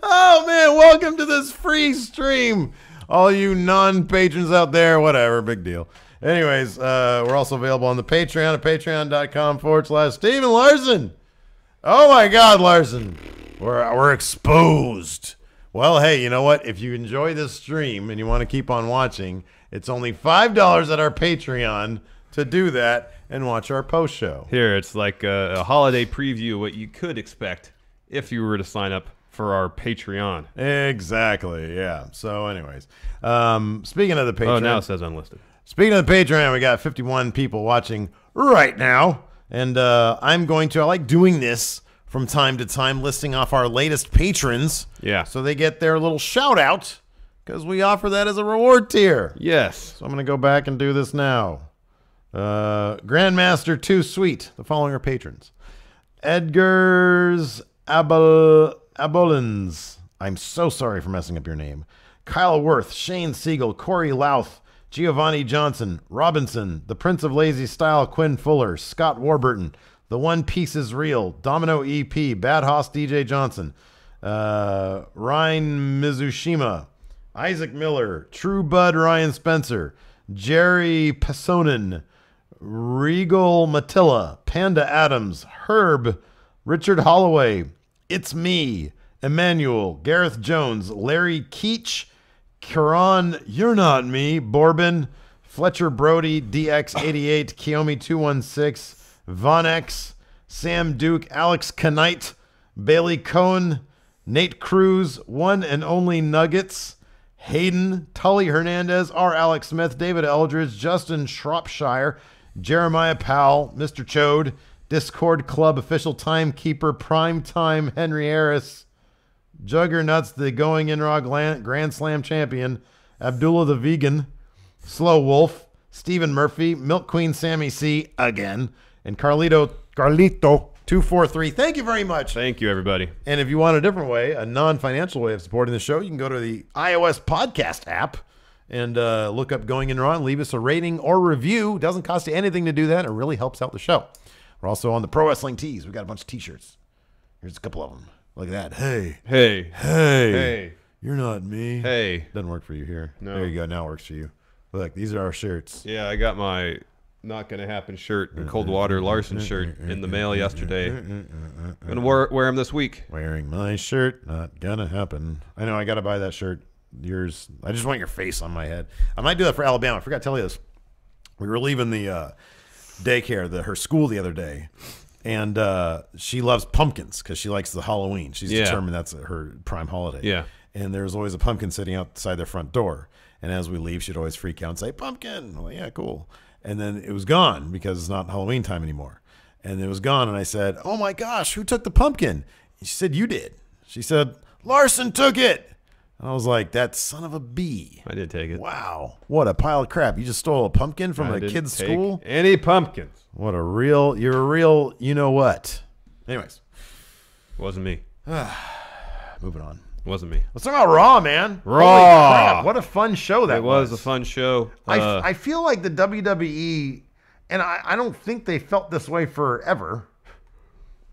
Oh, man. Welcome to this free stream. All you non-patrons out there, whatever. Big deal. Anyways, we're also available on the Patreon at patreon.com/Steven Larson. Oh, my God, Larson. We're exposed. Well, hey, you know what? If you enjoy this stream and you want to keep on watching, it's only $5 at our Patreon to do that and watch our post show. Here, it's like a holiday preview of what you could expect if you were to sign up for our Patreon. Exactly, yeah. So anyways, speaking of the Patreon. Oh, now it says unlisted. Speaking of the Patreon, we got 51 people watching right now. And I like doing this from time to time, listing off our latest patrons. Yeah. So they get their little shout out because we offer that as a reward tier. Yes. So I'm going to go back and do this now. Grandmaster Too Sweet. The following are patrons: Edgar's Abolins. I'm so sorry for messing up your name. Kyle Worth, Shane Siegel, Corey Louth, Giovanni Johnson, Robinson, the Prince of Lazy Style, Quinn Fuller, Scott Warburton, The One Piece is Real, Domino EP, Bad Hoss DJ Johnson, Ryan Mizushima, Isaac Miller, True Bud Ryan Spencer, Jerry Passonen, Regal Matilla, Panda Adams, Herb, Richard Holloway, It's Me, Emmanuel, Gareth Jones, Larry Keach, Karan, You're Not Me, Borbin, Fletcher Brody, DX88, Kiyomi216, Von X, Sam Duke, Alex Knight, Bailey Cohn, Nate Cruz, One and Only Nuggets, Hayden, Tully Hernandez, R. Alex Smith, David Eldridge, Justin Shropshire, Jeremiah Powell, Mr. Chode, Discord Club Official Timekeeper, Prime Time, Henry Harris, Juggernauts, the Going In Raw Grand Slam Champion, Abdullah the Vegan, Slow Wolf, Stephen Murphy, Milk Queen Sammy C. again, and Carlito 243. Thank you very much. Thank you, everybody. And if you want a different way, a non-financial way of supporting the show, you can go to the iOS podcast app and look up Going In Raw and leave us a rating or review. Doesn't cost you anything to do that. It really helps out the show. We're also on the Pro Wrestling Tees. We got a bunch of t-shirts. Here's a couple of them. Look at that. Hey. Hey. Hey. Hey. You're not me. Hey. Doesn't work for you here. No. There you go. Now it works for you. Look, these are our shirts. Yeah, I got my not going to happen shirt and cold water Larson shirt in the mail yesterday. I'm going to wear them this week. Wearing my shirt, not going to happen. I know, I got to buy that shirt. Yours. I just want your face on my head. I might do that for Alabama. I forgot to tell you this. We were leaving the daycare, her school the other day, and she loves pumpkins because she likes the Halloween. She's determined that's her prime holiday. Yeah. And there's always a pumpkin sitting outside their front door. And as we leave, she'd always freak out and say, "Pumpkin." I'm like, yeah, cool. And then it was gone because it's not Halloween time anymore. And it was gone. And I said, "Oh my gosh, who took the pumpkin?" And she said, "You did." She said, "Larson took it." And I was like, that son of a bee. I did take it. Wow. What a pile of crap. You just stole a pumpkin from a kid's school? Any pumpkins. You're a real, you know what. Anyways. Wasn't me. Moving on. Wasn't me. Let's talk about Raw, man. Raw. Holy crap, what a fun show that was. It was a fun show. I feel like the WWE, and I don't think they felt this way forever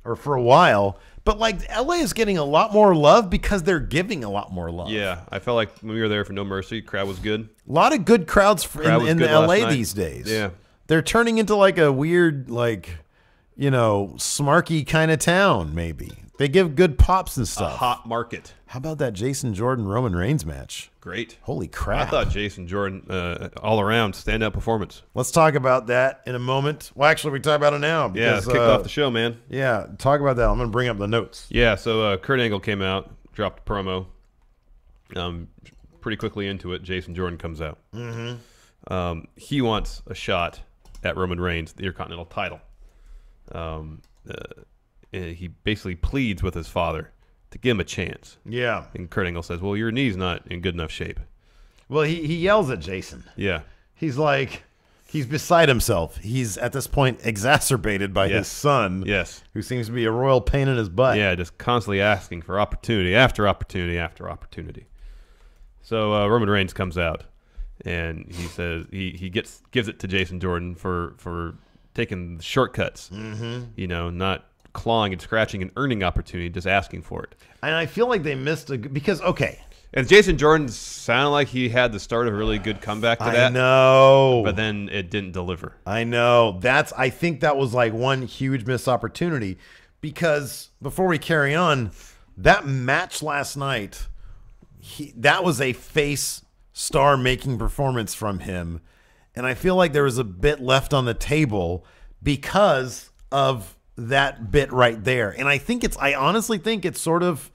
or for a while, but like LA is getting a lot more love because they're giving a lot more love. Yeah, I felt like when we were there for No Mercy, crowd was good. A lot of good crowds in the LA these days. Yeah. They're turning into like a weird, like, you know, smarky kind of town, maybe. They give good pops and stuff. A hot market. How about that Jason Jordan-Roman Reigns match? Great. Holy crap. I thought Jason Jordan, all around, stand-up performance. Let's talk about that in a moment. Well, actually, we can talk about it now. Because, let's kick off the show, man. Yeah, talk about that. I'm going to bring up the notes. Yeah, so Kurt Angle came out, dropped a promo. Pretty quickly into it, Jason Jordan comes out. Mm-hmm. He wants a shot at Roman Reigns, the Intercontinental title. He basically pleads with his father to give him a chance. Yeah. And Kurt Angle says, well, your knee's not in good enough shape. Well, he yells at Jason. Yeah. He's like, he's beside himself. He's, at this point, exacerbated by his son. Yes. Who seems to be a royal pain in his butt. Yeah, just constantly asking for opportunity after opportunity after opportunity. So Roman Reigns comes out, and he says he gives it to Jason Jordan for taking the shortcuts. Mm-hmm. You know, not clawing and scratching and earning opportunity, just asking for it. And I feel like they missed because, okay. And Jason Jordan sounded like he had the start of a really good comeback to that. I know. But then it didn't deliver. I know. I think that was like one huge missed opportunity because before we carry on, that match last night, that was a face star-making performance from him. And I feel like there was a bit left on the table because of that bit right there. And I honestly think it's sort of,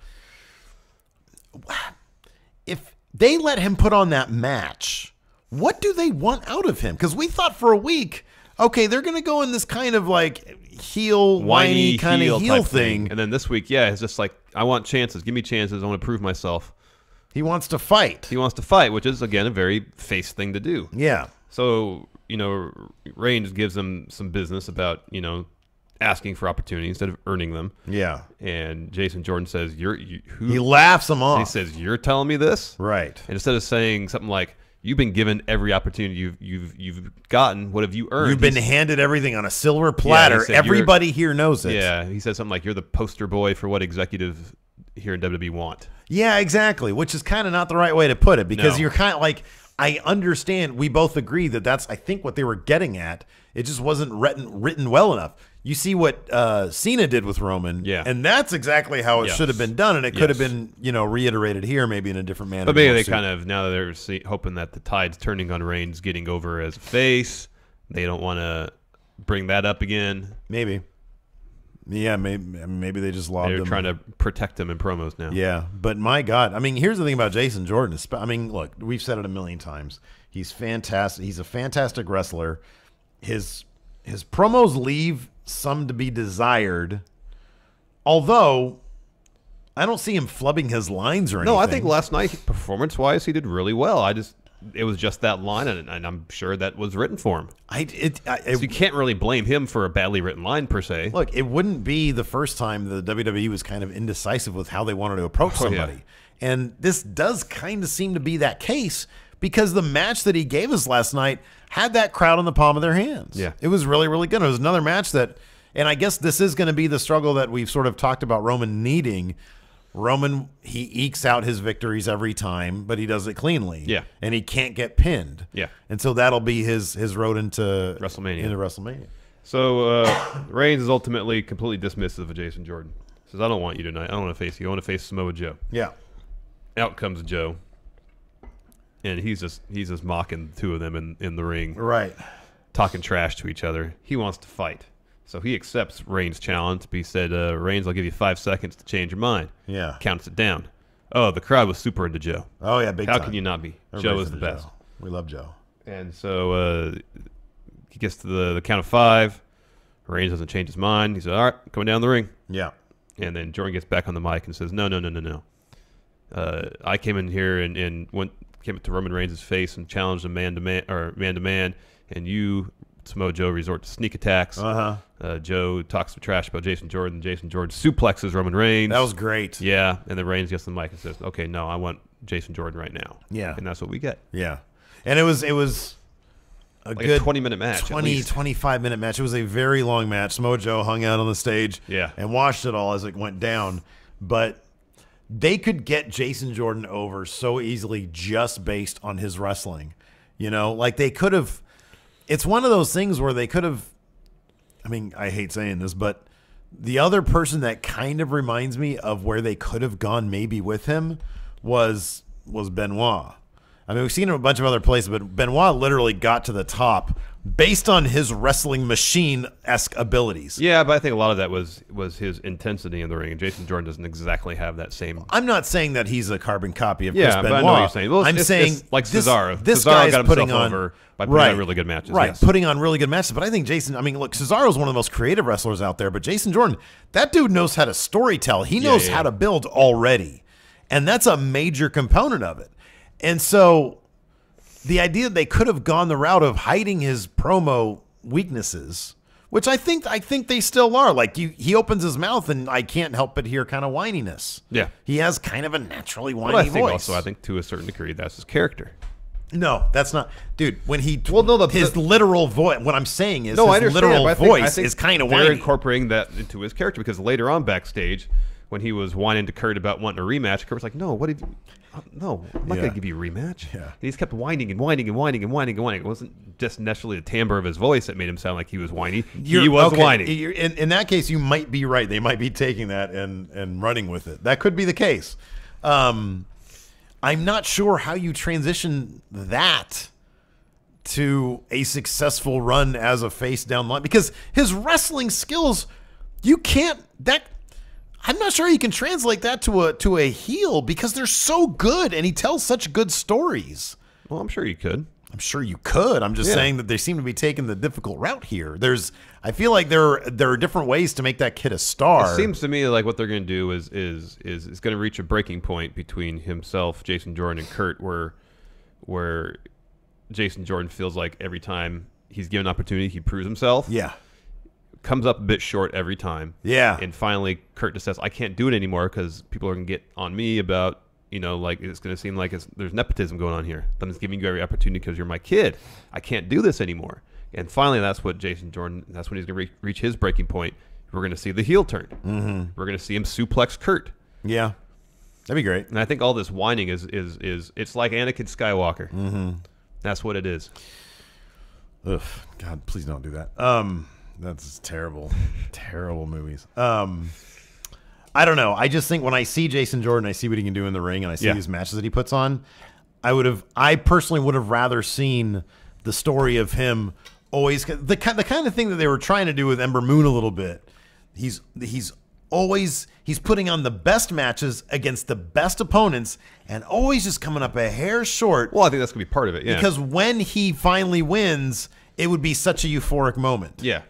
if they let him put on that match, what do they want out of him? Because we thought for a week, okay, they're going to go in this kind of like whiny kind of heel thing. And then this week, it's just like, I want chances. Give me chances. I want to prove myself. He wants to fight. He wants to fight, which is, again, a very face thing to do. Yeah. So, you know, Reigns gives them some business about, you know, asking for opportunity instead of earning them. Yeah. And Jason Jordan says, who? He laughs him off. He says, "You're telling me this?" Right. And instead of saying something like, "You've been given every opportunity you've gotten. What have you earned?" You've been handed everything on a silver platter. Everybody here knows it. Yeah. He said something like, "You're the poster boy for what executives here in WWE want." Yeah, exactly. Which is kind of not the right way to put it because you're kind of like, I understand. We both agree that that's, I think, what they were getting at. It just wasn't written well enough. You see what Cena did with Roman, and that's exactly how it should have been done, and it could have been, you know, reiterated here, maybe in a different manner. But maybe they kind of, now that they're hoping that the tide's turning on Reigns getting over as a face, they don't want to bring that up again. Maybe. Yeah, maybe they just lobbed him. They're trying to protect him in promos now. Yeah, but my God. I mean, here's the thing about Jason Jordan. I mean, look, we've said it a million times. He's fantastic. He's a fantastic wrestler. His promos leave some to be desired, although I don't see him flubbing his lines or anything. No, I think last night, performance-wise, he did really well. It was just that line, and I'm sure that was written for him. So you can't really blame him for a badly written line, per se. Look, it wouldn't be the first time the WWE was kind of indecisive with how they wanted to approach somebody. Yeah. And this does kind of seem to be that case because the match that he gave us last night had that crowd in the palm of their hands. Yeah. It was really, really good. It was another match that, and I guess this is going to be the struggle that we've sort of talked about Roman needing. Roman, he ekes out his victories every time, but he does it cleanly. Yeah. And he can't get pinned. Yeah. And so that'll be his road into WrestleMania. So Reigns is ultimately completely dismissive of Jason Jordan. Says, I don't want you tonight. I don't want to face you. I want to face Samoa Joe. Yeah. Out comes Joe. And he's just mocking the two of them in the ring. Right. Talking trash to each other. He wants to fight. So he accepts Reigns' challenge. He said, Reigns, I'll give you 5 seconds to change your mind. Yeah. Counts it down. Oh, the crowd was super into Joe. Oh, yeah, big time. How can you not be? Joe is the best. Joe. We love Joe. And so he gets to the count of 5. Reigns doesn't change his mind. He said, all right, coming down the ring. Yeah. And then Jordan gets back on the mic and says, no. I came in here and came up to Roman Reigns' face and challenged him man to man, and you, Samoa Joe, resort to sneak attacks. Joe talks some trash about Jason Jordan. Jason Jordan suplexes Roman Reigns. That was great. Yeah, and then Reigns gets the mic and says, okay, no, I want Jason Jordan right now. Yeah. And that's what we get. Yeah. And it was a good 20-minute match. 25-minute match. It was a very long match. Samoa Joe hung out on the stage and watched it all as it went down. But they could get Jason Jordan over so easily just based on his wrestling. You know, like they could have. It's one of those things where they could have. I mean, I hate saying this, but the other person that kind of reminds me of where they could have gone maybe with him was Benoit. I mean, we've seen him a bunch of other places, but Benoit literally got to the top based on his wrestling machine-esque abilities. Yeah, but I think a lot of that was his intensity in the ring, and Jason Jordan doesn't exactly have that same. I'm not saying that he's a carbon copy of Chris Benoit. But I know what you're saying. Well, I'm saying it's like Cesaro. This Cesaro guy's got putting himself on over by putting on really good matches. Right, yes. putting on really good matches. But I think Jason. I mean, look, Cesaro's one of the most creative wrestlers out there. But Jason Jordan, that dude knows how to storytell. He knows how to build already, and that's a major component of it. And so, the idea that they could have gone the route of hiding his promo weaknesses, which I think they still are. Like he opens his mouth and I can't help but hear kind of whininess. Yeah, he has kind of a naturally whiny voice. voice. I think to a certain degree that's his character. No, that's not, dude. When he his literal voice. What I'm saying is his literal voice is kind of whiny. They're incorporating that into his character because later on backstage, when he was whining to Kurt about wanting a rematch, Kurt was like, "No, what did you?" No, I'm not going to give you a rematch. Yeah. And he just kept whining and whining and whining and whining and whining. It wasn't just necessarily the timbre of his voice that made him sound like he was whiny. He was whining. In that case, you might be right. They might be taking that and running with it. That could be the case. I'm not sure how you transition that to a successful run as a face down the line, because his wrestling skills, you can't. I'm not sure you can translate that to a heel because they're so good and he tells such good stories. Well, I'm sure you could. I'm sure you could. I'm just saying that they seem to be taking the difficult route here. I feel like there are different ways to make that kid a star. It seems to me like what they're going to do is going to reach a breaking point between himself, Jason Jordan, and Kurt, where Jason Jordan feels like every time he's given an opportunity, he proves himself. Yeah. Comes up a bit short every time. Yeah. And finally, Kurt just says, I can't do it anymore because people are going to get on me about, like it's going to seem like there's nepotism going on here. I'm just giving you every opportunity because you're my kid. I can't do this anymore. And finally, that's what Jason Jordan, that's when he's going to reach his breaking point. We're going to see the heel turn. Mm-hmm. We're going to see him suplex Kurt. Yeah. That'd be great. And I think all this whining is it's like Anakin Skywalker. Mm-hmm. That's what it is. Ugh, God, please don't do that. That's terrible, terrible movies. I don't know. I just think when I see Jason Jordan, I see what he can do in the ring, and I see these matches that he puts on. I personally would have rather seen the story of him always the kind of thing that they were trying to do with Ember Moon a little bit. He's putting on the best matches against the best opponents, and always just coming up a hair short. Well, I think that's gonna be part of it. Yeah. Because when he finally wins, it would be such a euphoric moment. Yeah.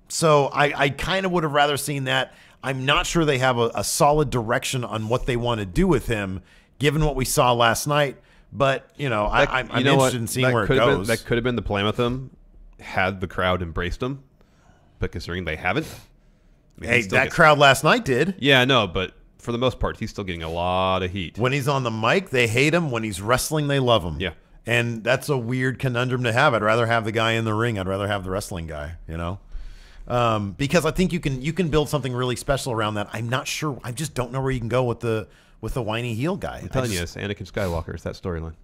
So I kind of would have rather seen that. I'm not sure they have a solid direction on what they want to do with him, given what we saw last night. But, I'm interested in seeing where it goes. That could have been the plan with him had the crowd embraced him. But considering they haven't. That crowd last night did. Yeah, I know. But for the most part, he's still getting a lot of heat. When he's on the mic, they hate him. When he's wrestling, they love him. Yeah. And that's a weird conundrum to have. I'd rather have the guy in the ring. I'd rather have the wrestling guy, because I think you can build something really special around that. I'm not sure. I just don't know where you can go with the whiny heel guy. I'm telling you, it's Anakin Skywalker. It's that storyline.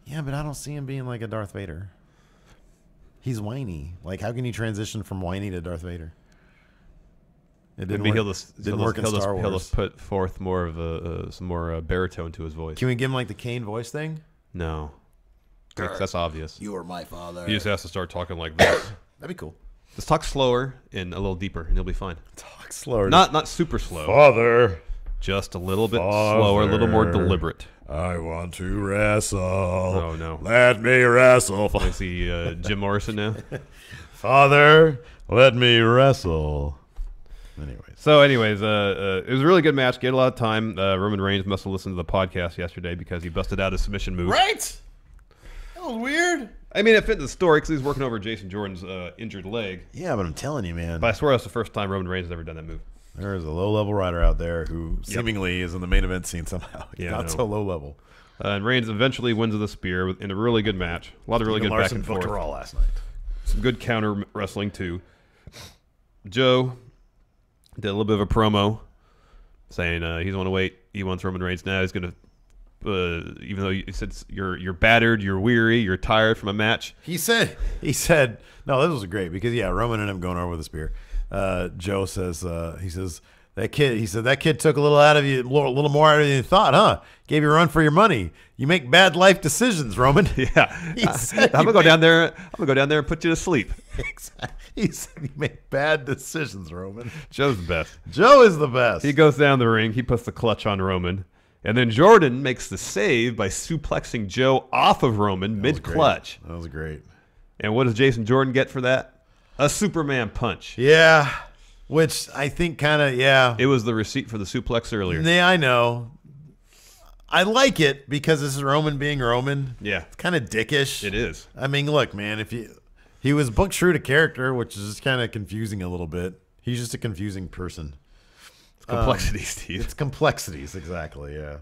Yeah, but I don't see him being like a Darth Vader. He's whiny. Like, how can you transition from whiny to Darth Vader? It didn't work. He'll just put forth more of some more baritone to his voice. Can we give him like the Kane voice thing? No, that's obvious. You are my father. He just has to start talking like this. That'd be cool. Let's talk slower and a little deeper, and he'll be fine. Talk slower. Not super slow. Father. Just a little bit slower, a little more deliberate. I want to wrestle. Oh, no. Let me wrestle. I see Jim Morrison now. Father, let me wrestle. Anyways, it was a really good match. Get a lot of time. Roman Reigns must have listened to the podcast yesterday because he busted out his submission move. Right? That was weird. I mean, it fit the story because he was working over Jason Jordan's injured leg. Yeah, but I'm telling you, man. But I swear that's the first time Roman Reigns has ever done that move. There is a low-level rider out there who seemingly is in the main event scene somehow. Yeah, not so low-level. And Reigns eventually wins with the spear in a really good match. A lot of really good back and forth. Raw last night. Some good counter wrestling, too. Joe did a little bit of a promo saying he's going to wait. He wants Roman Reigns now. He's going to, even though he said you're battered, you're weary, you're tired from a match. He said, no, this was great because, Roman ended up going over with the spear. Joe says, that kid took a little out of you, a little more out of you than you thought, huh? Gave you a run for your money. You make bad life decisions, Roman. Yeah. He said, I'm gonna go down there and put you to sleep. Exactly. He said you make bad decisions, Roman. Joe's the best. Joe is the best. He goes down the ring. He puts the clutch on Roman. And then Jordan makes the save by suplexing Joe off of Roman mid-clutch. That was great. And what does Jason Jordan get for that? A Superman punch. Yeah. Which I think kind of, It was the receipt for the suplex earlier. Yeah, I know. I like it because this is Roman being Roman. Yeah. It's kind of dickish. It is. I mean, look, man, he was booked true to character, which is just kind of confusing a little bit. He's just a confusing person. It's complexities, Steve. It's complexities, exactly, yeah.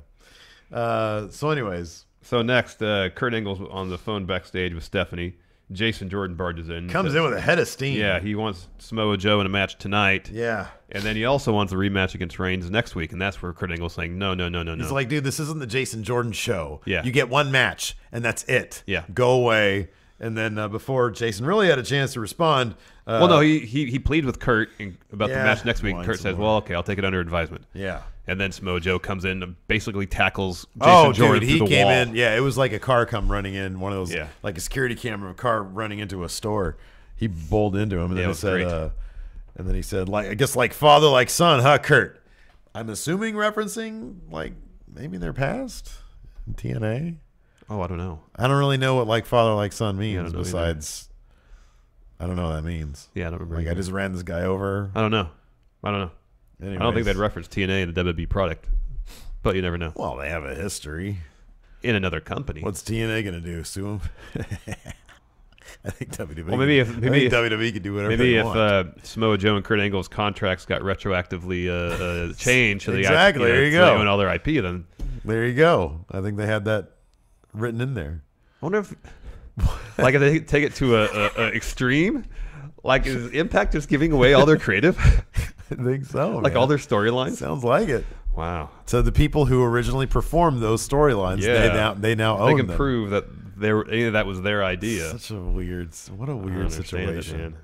So anyways. So next, Kurt Angle's on the phone backstage with Stephanie. Jason Jordan barges in. Comes in with a head of steam. Yeah, he wants Samoa Joe in a match tonight. Yeah. And then he also wants a rematch against Reigns next week, and that's where Kurt Angle's saying, no. He's like, dude, this isn't the Jason Jordan show. Yeah. You get one match, and that's it. Yeah. Go away. And then before Jason really had a chance to respond. Well, no, he pleaded with Kurt about the match next week. And Kurt says, well, okay, I'll take it under advisement. Yeah. And then Samoa Joe comes in and basically tackles Jason Jordan through the wall. He came in. Yeah, it was like a car come running in, one of those, like a security camera car running into a store. He bowled into him, and then he said, like, I guess like father, like son, huh, Kurt? I'm assuming referencing like maybe their past in TNA. Oh, I don't know. I don't really know what like father, like son means. Besides, I don't know what that means. Yeah, I don't remember. Like, I just ran this guy over. I don't know. Anyways. I don't think they'd reference TNA in the WWE product, but you never know. Well, they have a history in another company. What's TNA going to do? Sue them? I think WWE. Well, maybe if WWE could do whatever. Maybe if Samoa Joe and Kurt Angle's contracts got retroactively changed, so exactly. There you go. They own all their IP. Then there you go. I think they had that written in there. I wonder if, like, if they take it to a extreme. Like, is Impact just giving away all their creative? I think so. Like, all their storylines? Sounds like it. Wow. So the people who originally performed those storylines, they now own them. They can prove that that was their idea. What a weird situation. Man.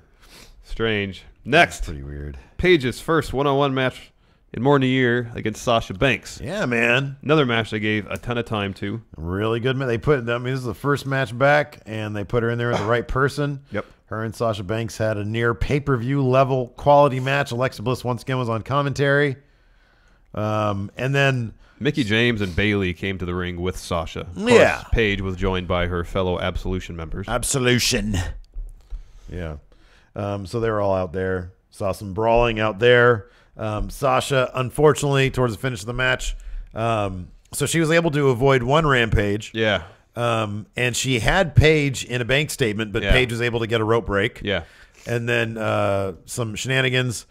Strange. Next. That's pretty weird. Paige's first one-on-one match in more than a year against Sasha Banks. Yeah, man. Another match they gave a ton of time to. Really good. This is the first match back, and they put her in there with the right person. Yep. Her and Sasha Banks had a near pay-per-view level quality match. Alexa Bliss once again was on commentary. And then Mickie James and Bayley came to the ring with Sasha. Of course, Paige was joined by her fellow Absolution members. Absolution. Yeah. So they were all out there. Saw some brawling out there. Sasha, unfortunately, towards the finish of the match, so she was able to avoid one rampage. Yeah. And she had Paige in a bank statement, but Paige was able to get a rope break. Yeah. And then some shenanigans.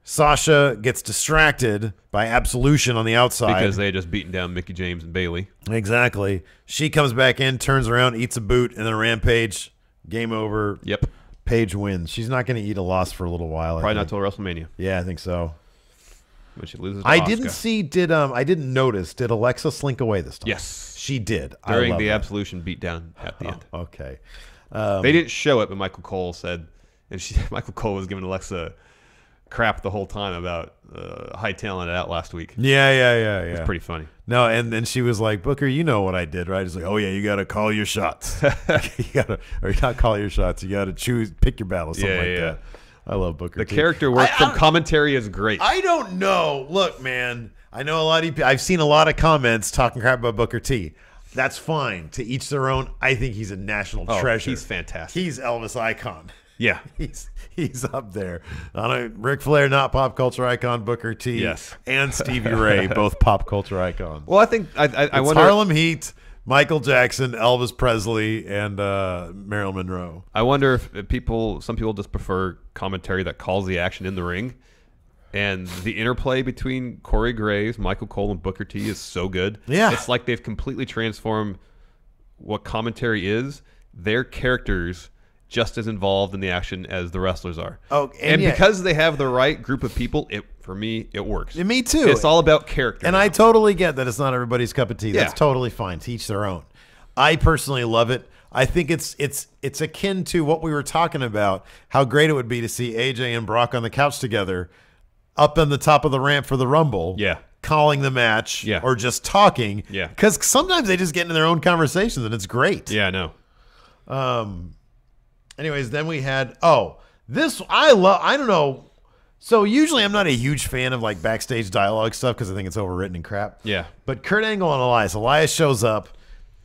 Sasha gets distracted by Absolution on the outside. Because they had just beaten down Mickie James and Bayley. Exactly. She comes back in, turns around, eats a boot, and then a rampage. Game over. Yep. Paige wins. She's not going to eat a loss for a little while. Probably not till WrestleMania. Yeah, I think so. When she loses to I Asuka. didn't see. I didn't notice. Did Alexa slink away this time? Yes, she did during the Absolution beatdown at the end. Okay. They didn't show it, but Michael Cole said, and Michael Cole was giving Alexa crap the whole time about hightailing it out last week. Yeah. It was pretty funny. No, and then she was like, Booker, you know what I did, right? He's like, oh yeah, you got to call your shots. Or not call your shots. You got to pick your battles. Something like that. I love Booker. The character work from commentary is great. I don't know. Look, man, I know a lot of I've seen a lot of comments talking crap about Booker T. That's fine. To each their own. I think he's a national treasure. He's fantastic. He's Elvis icon. Yeah. He's up there. Ric Flair, not pop culture icon, Booker T. Yes. And Stevie Ray, both pop culture icons. Well, I think I wonder. Harlem Heat, Michael Jackson, Elvis Presley, and Marilyn Monroe. I wonder if some people just prefer commentary that calls the action in the ring. And the interplay between Corey Graves, Michael Cole, and Booker T is so good. Yeah. It's like they've completely transformed what commentary is. Their characters just as involved in the action as the wrestlers are. Oh, and because they have the right group of people, for me, it works. Me too. It's all about character. And I totally get that it's not everybody's cup of tea. That's totally fine. To each their own. I personally love it. I think it's akin to what we were talking about, how great it would be to see AJ and Brock on the couch together up on the top of the ramp for the Rumble. Yeah. Calling the match or just talking. Yeah. Because sometimes they just get into their own conversations and it's great. Yeah, I know. Anyways, then we had this I don't know. So usually I'm not a huge fan of like backstage dialogue stuff because I think it's overwritten and crap. Yeah. But Kurt Angle and Elias shows up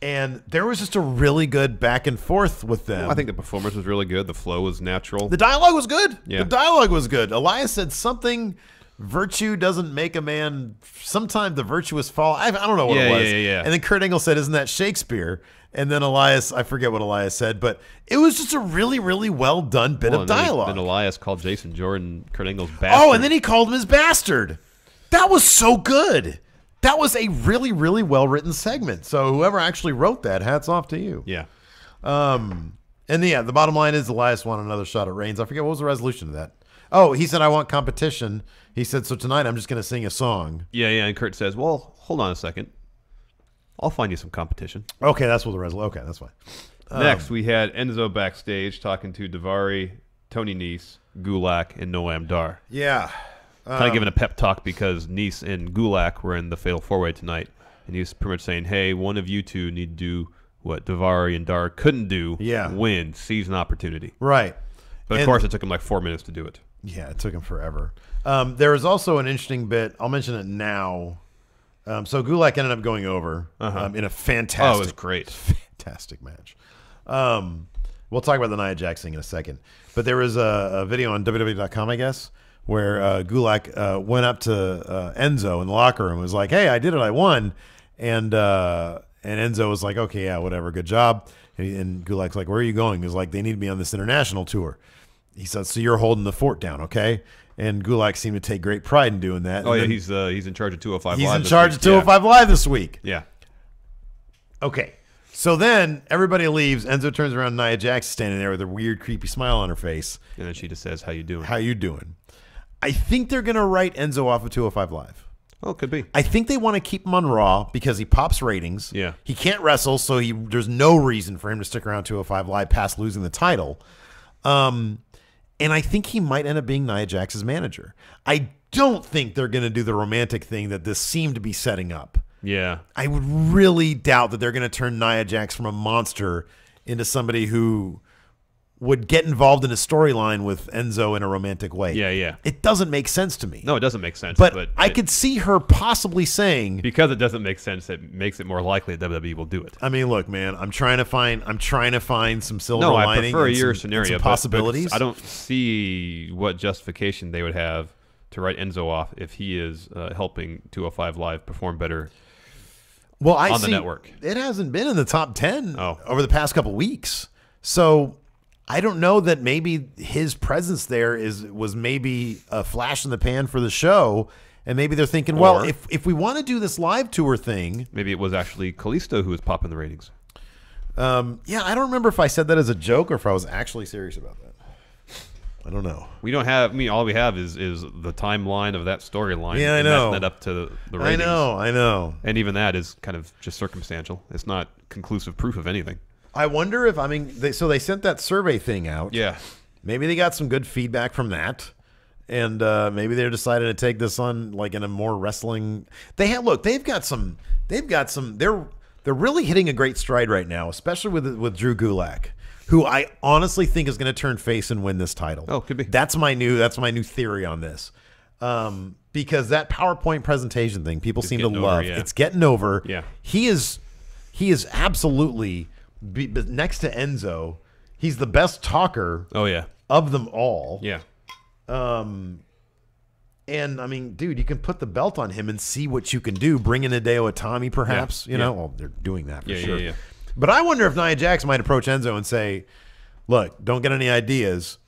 and there was just a really good back and forth with them. Well, I think the performance was really good. The flow was natural. The dialogue was good. Yeah. The dialogue was good. Elias said something, virtue doesn't make a man, sometimes the virtuous fall. I don't know what it was. Yeah. And then Kurt Angle said, isn't that Shakespeare? And then Elias, I forget what Elias said, but it was just a really, really well done bit of dialogue. Then Elias called Jason Jordan Kurt Angle's bastard. Oh, and then he called him his bastard. That was so good. That was a really, really well written segment. So whoever actually wrote that, hats off to you. Yeah. And the bottom line is Elias won another shot at Reigns. I forget what was the resolution of that. Oh, he said, I want competition. He said, so tonight I'm just going to sing a song. Yeah. And Kurt says, well, hold on a second. I'll find you some competition. Okay, that's what the resolution. Okay, that's fine. Next, we had Enzo backstage talking to Daivari, Tony Nese, Gulak, and Noam Dar. Yeah. Kind of giving a pep talk because Nese and Gulak were in the Fatal 4-Way tonight. And he was pretty much saying, hey, one of you two need to do what Daivari and Dar couldn't do. Yeah. Win. Seize an opportunity. Right. But of course, it took him like 4 minutes to do it. Yeah, it took him forever. There was also an interesting bit. I'll mention it now. So Gulak ended up going over in a fantastic. Oh, it was great. Fantastic match. We'll talk about the Nia Jax thing in a second. But there was a video on WWE.com, I guess, where Gulak went up to Enzo in the locker room and was like, hey, I did it. I won. And Enzo was like, okay, yeah, whatever. Good job. And Gulak's like, where are you going? He was like, they need me on this international tour. He said, so you're holding the fort down, okay? And Gulak seemed to take great pride in doing that. Oh, yeah, he's in charge of 205 Live. He's in charge of 205 Live this week. Yeah. Okay. So then everybody leaves. Enzo turns around. Nia Jax is standing there with a weird, creepy smile on her face. And then she just says, how you doing? How you doing? I think they're going to write Enzo off of 205 Live. Oh, could be. I think they want to keep him on Raw because he pops ratings. Yeah. He can't wrestle, so there's no reason for him to stick around 205 Live past losing the title. And I think he might end up being Nia Jax's manager. I don't think they're going to do the romantic thing that this seemed to be setting up. Yeah. I would really doubt that they're going to turn Nia Jax from a monster into somebody who would get involved in a storyline with Enzo in a romantic way. Yeah. It doesn't make sense to me. No, it doesn't make sense. But I could see her possibly saying, because it doesn't make sense, it makes it more likely that WWE will do it. I mean, look, man, I'm trying to find some silver lining. lining. I prefer your scenario. Some possibilities. I don't see what justification they would have to write Enzo off if he is helping 205 Live perform better. Well, on the network. It hasn't been in the top 10 over the past couple weeks. So I don't know that maybe his presence there was maybe a flash in the pan for the show. And maybe they're thinking, well, if we want to do this live tour thing. Maybe it was actually Kalisto who was popping the ratings. Yeah, I don't remember if I said that as a joke or if I was actually serious about that. I don't know. We don't have. I mean, all we have is the timeline of that storyline. Yeah, I know. That up to the ratings. I know. And even that is kind of just circumstantial. It's not conclusive proof of anything. I wonder if so they sent that survey thing out. Yeah. Maybe they got some good feedback from that, and maybe they're decided to take this on like in a more wrestling. They've got some. They're really hitting a great stride right now, especially with Drew Gulak, who I honestly think is going to turn face and win this title. Oh, could be. That's my new theory on this, because that PowerPoint presentation thing people seem to love. Yeah. It's getting over. Yeah, he is absolutely next to Enzo. He's the best talker. Oh yeah, of them all. Yeah. And I mean, dude, you can put the belt on him and see what you can do. Bring in Hideo Itami, perhaps. You know, well, they're doing that for sure. Yeah. But I wonder if Nia Jax might approach Enzo and say, "Look, don't get any ideas.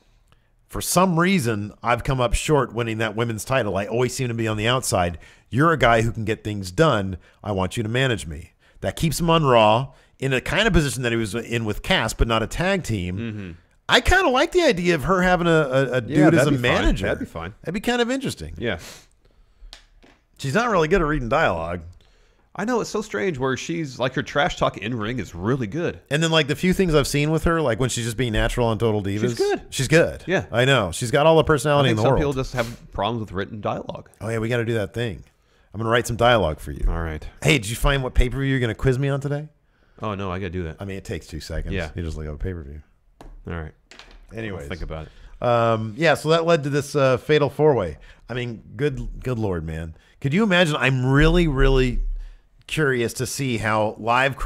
For some reason, I've come up short winning that women's title. I always seem to be on the outside. You're a guy who can get things done. I want you to manage me." That keeps him on Raw in a kind of position that he was in with Cass, but not a tag team. Mm-hmm. I kind of like the idea of her having a dude as a manager. That'd be fine. That'd be kind of interesting. Yeah. She's not really good at reading dialogue. I know, it's so strange where she's like, her trash talk in ring is really good. And then like the few things I've seen with her, like when she's just being natural on Total Divas. She's good. She's good. Yeah. I know. She's got all the personality in the world. Some people just have problems with written dialogue. Oh yeah, we got to do that thing. I'm going to write some dialogue for you. All right. Hey, did you find what pay-per-view you're going to quiz me on today? Oh no, I got to do that. I mean, it takes 2 seconds. Yeah. You just look up a pay-per-view. All right. Anyways. Think about it. Yeah, so that led to this fatal 4-way. I mean, good Lord, man. Could you imagine? I'm really, really curious to see how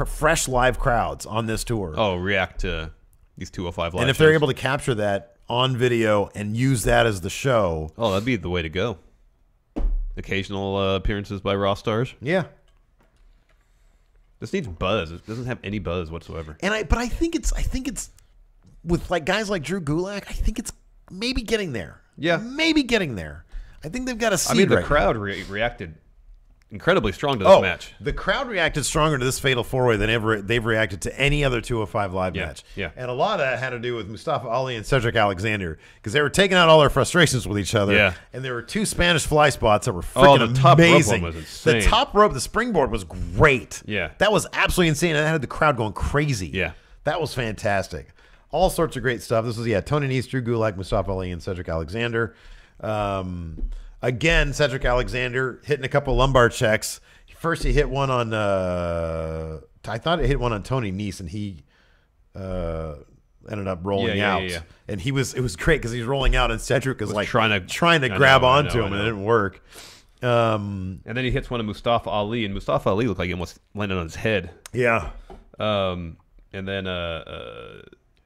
fresh live crowds on this tour react to these 205 live and if shows. they're able to capture that on video and use that as the show. Oh, that'd be the way to go. Occasional appearances by Raw stars. Yeah. This needs buzz. It doesn't have any buzz whatsoever. But I think it's with like guys like Drew Gulak, I think it's maybe getting there. Yeah. Maybe getting there. I think they've got a seed. I mean, the right crowd reacted incredibly strong to this match. The crowd reacted stronger to this fatal 4-way than they've reacted to any other 205 live match. Yeah. And a lot of that had to do with Mustafa Ali and Cedric Alexander because they were taking out all their frustrations with each other. Yeah. And there were 2 Spanish fly spots that were freaking the top amazing. rope one was insane. The top rope, the springboard was great. Yeah. That was absolutely insane. And that had the crowd going crazy. Yeah. That was fantastic. All sorts of great stuff. This was, Tony Nese, Drew Gulak, Mustafa Ali, and Cedric Alexander. Again, Cedric Alexander hitting a couple lumbar checks. First, he hit one on. I thought it hit one on Tony Nese, and he ended up rolling out. Yeah. And it was great because he's rolling out, and Cedric was like trying to I grab know, onto him, and it didn't work. And then he hits one of Mustafa Ali, and Mustafa Ali looked like he almost landed on his head. Yeah. And then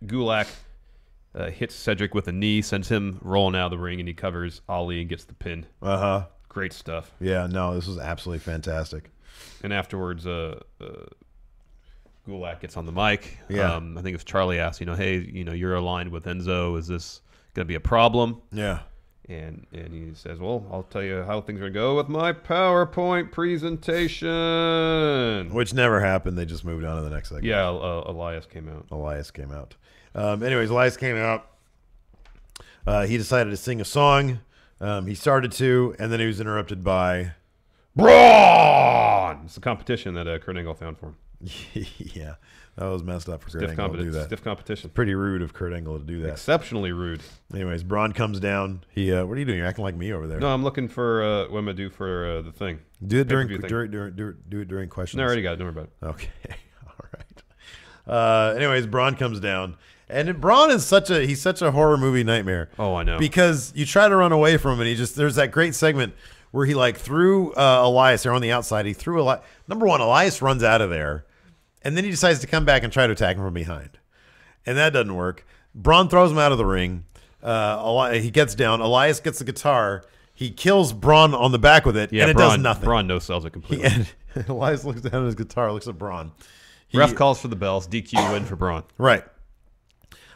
Gulak hits Cedric with a knee, sends him rolling out of the ring, and he covers Ali and gets the pin. Uh-huh. Great stuff. Yeah, no, this was absolutely fantastic. And afterwards, Gulak gets on the mic. Yeah. I think if Charlie asked, hey, you're aligned with Enzo. Is this going to be a problem? Yeah. And he says, well, I'll tell you how things are going to go with my PowerPoint presentation. Which never happened. They just moved on to the next segment. Yeah, Elias came out. Anyways, Elias came out. He decided to sing a song. He started to, and then he was interrupted by Braun. It's the competition that Kurt Angle found for him. Yeah, that was messed up for Kurt Angle to do that. Stiff competition. Pretty rude of Kurt Angle to do that. Exceptionally rude. Anyways, Braun comes down. He, what are you doing? You're acting like me over there. No, I'm looking for what I'm gonna do for the thing. Do it during questions. No, I already got it. Don't worry about it. Okay, all right. Anyways, Braun comes down. And Braun is he's such a horror movie nightmare. Oh, I know. Because you try to run away from him, and there's that great segment where he like threw Elias there on the outside. He threw number one, Elias runs out of there, and then he decides to come back and try to attack him from behind, and that doesn't work. Braun throws him out of the ring. He gets down. Elias gets the guitar. He kills Braun on the back with it, and it does nothing. Braun no-sells it completely. Elias looks down at his guitar, looks at Braun. Ref calls for the bells. DQ win for Braun. Right.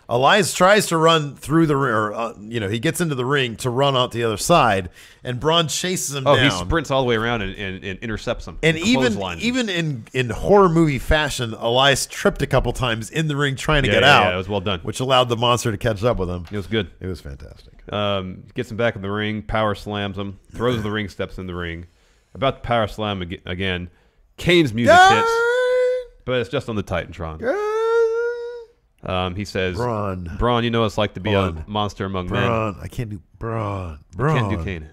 Elias tries to run through the ring, or he gets into the ring to run out the other side, and Braun chases him down. He sprints all the way around and intercepts him. And even in horror movie fashion, Elias tripped a couple times in the ring trying to get out. Yeah, it was well done. Which allowed the monster to catch up with him. It was good. It was fantastic. Gets him back in the ring, power slams him, throws the ring steps in the ring. About to power slam again. Kane's music hits, but it's just on the Titantron. He says, Braun, you know what it's like to be a monster among men. I can't do Braun. You can't do Kane.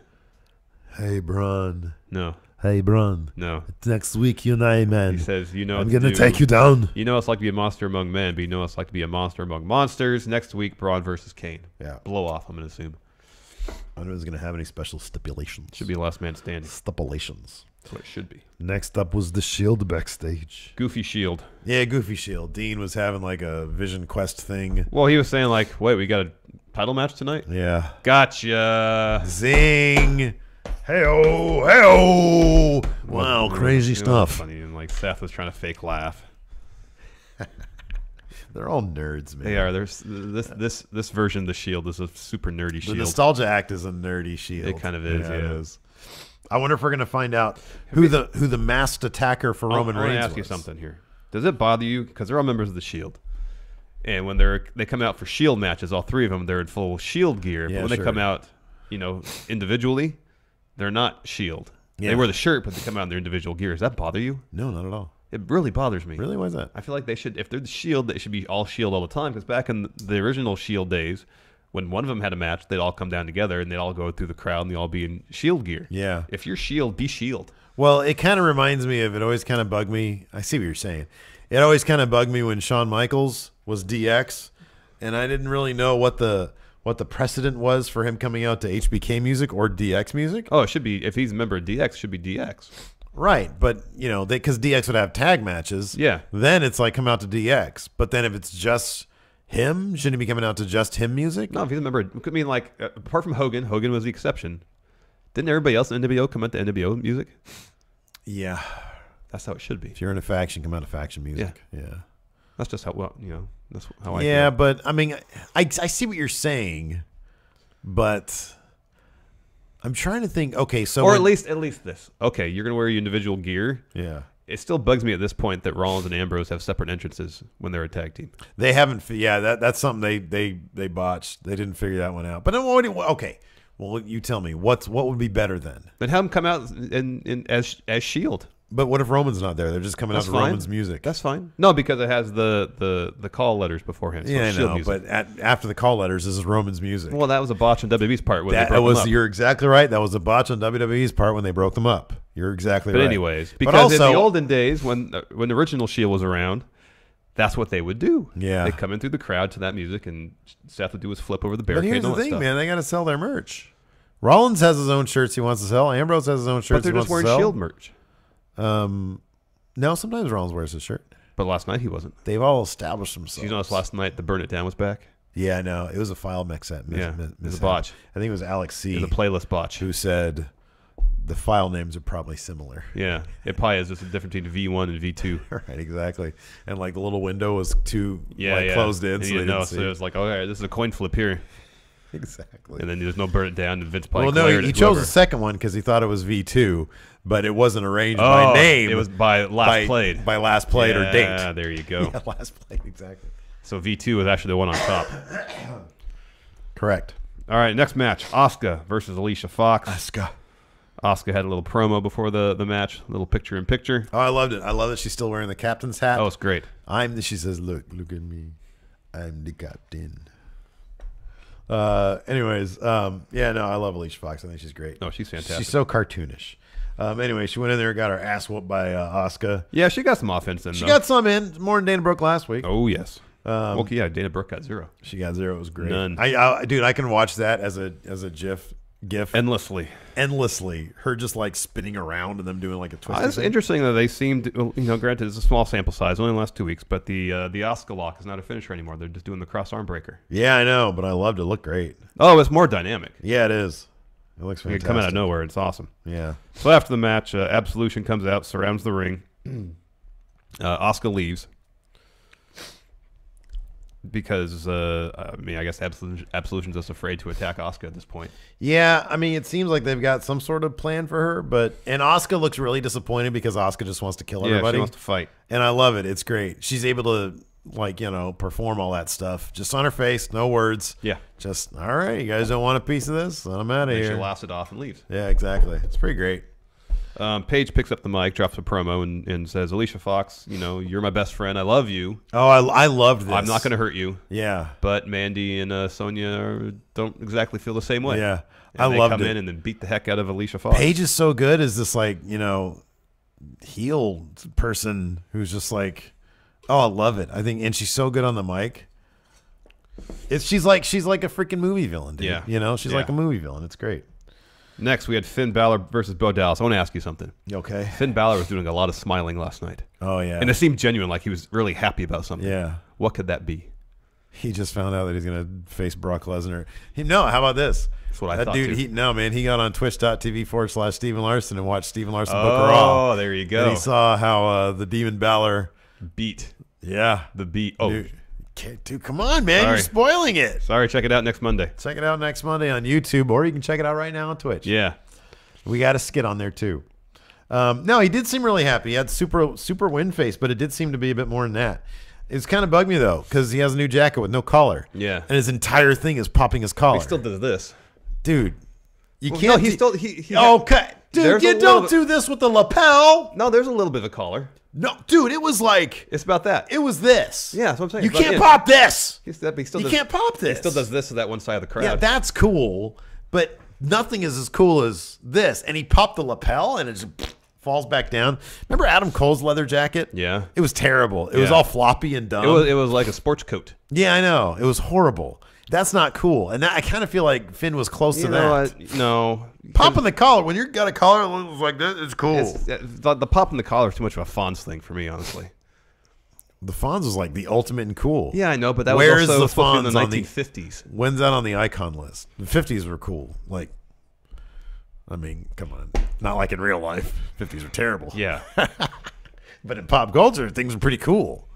Hey, Braun. No. Hey, Braun. No. Next week, you and I, man. He says, I'm going to take you down. You know what it's like to be a monster among men, but you know what it's like to be a monster among monsters. Next week, Braun versus Kane. Yeah. Blow off, I'm going to assume. I don't know if it's going to have any special stipulations. Should be last man standing. Stipulations. That's what it should be. Next up was the Shield backstage. Goofy Shield. Yeah, Goofy Shield. Dean was having like a Vision Quest thing. Well, he was saying like, wait, we got a title match tonight? Yeah. Gotcha. Zing. Hey-oh. Hey-oh. Wow, crazy stuff. Funny. And like Seth was trying to fake laugh. They're all nerds, man. They are. There's this version of the Shield is a super nerdy Shield. The Nostalgia Act is a nerdy Shield. It kind of is. Yeah. It is. I wonder if we're going to find out who the masked attacker for Roman Reigns was. I want to ask you something here. Does it bother you? Because they're all members of the Shield. And when they come out for Shield matches, all three of them, they're in full Shield gear. Yeah, but when they come out, individually, they're not Shield. Yeah. They wear the shirt, but they come out in their individual gear. Does that bother you? No, not at all. It really bothers me. Really? Why is that? I feel like they should, if they're the Shield, they should be all Shield all the time. Because back in the original Shield days, when one of them had a match, they'd all come down together and they'd all go through the crowd and they'd all be in Shield gear. Yeah. If you're Shield, be Shield. Well, it kind of reminds me of, it always kind of bugged me. I see what you're saying. It always kind of bugged me when Shawn Michaels was DX, and I didn't really know what the precedent was for him coming out to HBK music or DX music. Oh, it should be, if he's a member of DX, it should be DX. Right, but because DX would have tag matches. Yeah. Then it's like come out to DX. But then if it's just him, shouldn't he be coming out to just him music? No, if he's a member, it could mean like apart from Hogan was the exception. Didn't everybody else in NWO come out to NWO music? Yeah, that's how it should be. If you're in a faction, come out to faction music. Yeah. That's just how that's how I. Yeah, feel. but I mean, I see what you're saying, but I'm trying to think. Okay, so at least this. Okay, you're gonna wear your individual gear. Yeah. It still bugs me at this point that Rollins and Ambrose have separate entrances when they're a tag team. They haven't. Yeah, that's something they botched. They didn't figure that one out. But okay, well, you tell me what would be better then? Then have them come out as Shield. But what if Roman's not there? They're just coming out to Roman's music. That's fine. No, because it has the call letters beforehand. So yeah, I know. Music. But after the call letters, this is Roman's music. Well, that was a botch on WWE's part when they broke them up. You're exactly right. That was a botch on WWE's part when they broke them up. You're exactly right. But anyways, because in the olden days when the original Shield was around, that's what they would do. Yeah, they'd come in through the crowd to that music, and Seth would do his flip over the barricade. But here's the thing, man. They got to sell their merch. Rollins has his own shirts he wants to sell. Ambrose has his own shirts he wants to sell. But they're just wearing Shield merch. No, sometimes Rollins wears his shirt. But last night he wasn't. They've all established themselves. You noticed last night the Burn It Down was back? Yeah, I know. It was a file mix-up. It was a botch. I think it was Alex C. It was a playlist botch. Who said the file names are probably similar. Yeah. It probably is just a difference between V1 and V2. Right, exactly. And like the little window was too closed in. And so, so it was like, okay, this is a coin flip here. Exactly. And then there's no Burn It Down, and Vince probably he chose the second one because he thought it was V2, but it wasn't arranged by name. It was by last played. By last played or date. Yeah, there you go. Yeah, last played, exactly. So V2 was actually the one on top. Correct. All right, next match, Asuka versus Alicia Fox. Asuka had a little promo before the match, a little picture-in-picture. Oh, I loved it. I love that she's still wearing the captain's hat. Oh, it's great. She says, look at me. I'm the captain. Anyways, I love Alicia Fox. I think she's great. Oh, she's fantastic. She's so cartoonish. Anyway, she went in there and got her ass whooped by Asuka. Yeah, she got some offense in. She got some in, more than Dana Brooke last week. Oh yes. Dana Brooke got 0. She got 0. It was great. None. I can watch that as a GIF endlessly. Her just like spinning around and them doing like a twist. It's interesting that they seemed, granted it's a small sample size, only the last 2 weeks, but the Asuka lock is not a finisher anymore. They're just doing the cross arm breaker. Yeah, I know, but I loved it. It looked great. Oh, it's more dynamic. Yeah, it is. It looks fantastic. It come out of nowhere. It's awesome. Yeah. So after the match, Absolution comes out, surrounds the ring. Asuka leaves. because I mean, I guess Absolution's just afraid to attack Asuka at this point. Yeah, I mean, it seems like they've got some sort of plan for her, and Asuka looks really disappointed because Asuka just wants to kill everybody. She wants to fight, and I love it. It's great. She's able to perform all that stuff just on her face, no words. Yeah, just all right. You guys don't want a piece of this? I'm out of here. She laughs it off and leaves. Yeah, exactly. It's pretty great. Paige picks up the mic, drops a promo, and says, Alicia Fox, you're my best friend. I love you. Oh, I loved this. I'm not going to hurt you. Yeah. But Mandy and Sonya don't exactly feel the same way. Yeah. And I loved it. They come in and then beat the heck out of Alicia Fox. Paige is so good as this, heel person who's just like, oh, I love it. I think, and she's so good on the mic. She's like a freaking movie villain, dude. Yeah. She's like a movie villain. It's great. Next, we had Finn Balor versus Bo Dallas. I want to ask you something. Okay. Finn Balor was doing a lot of smiling last night. Oh, yeah. And it seemed genuine, like he was really happy about something. Yeah. What could that be? He just found out that he's going to face Brock Lesnar. No, how about this? That's what I thought, dude, too. He got on twitch.tv/Stephen Larson and watched Stephen Larson book her off. Oh, there you go. And he saw how the Demon Balor beat. Yeah. The beat. Oh. Dude, come on, man. Sorry. You're spoiling it. Sorry, check it out next Monday. Check it out next Monday on YouTube, or you can check it out right now on Twitch. Yeah. We got a skit on there, too. No, he did seem really happy. He had super win face, but it did seem to be a bit more than that. It's kind of bugged me, though, because he has a new jacket with no collar. Yeah. And his entire thing is popping his collar. He still does this. Dude, you can't. No, he still. He okay. Dude, you don't do this with the lapel. No, there's a little bit of a collar. No, dude, it was like. It's about that. It was this. Yeah, that's what I'm saying. You can't pop this. You can't pop this. He still does this to that one side of the crowd. Yeah, that's cool, but nothing is as cool as this. And he popped the lapel, and it just falls back down. Remember Adam Cole's leather jacket? Yeah. It was terrible. It was all floppy and dumb. It was like a sports coat. Yeah, I know. It was horrible. That's not cool. And I kind of feel like Finn was close to that. No. Popping the collar. When you've got a collar that looks like that, it's cool. The popping the collar is too much of a Fonz thing for me, honestly. The Fonz was like the ultimate and cool. Yeah, I know, but that was also supposed to be in the 1950s. When's that on the icon list? The 50s were cool. I mean, come on. Not like in real life. 50s were terrible. Yeah. But in pop culture, things were pretty cool.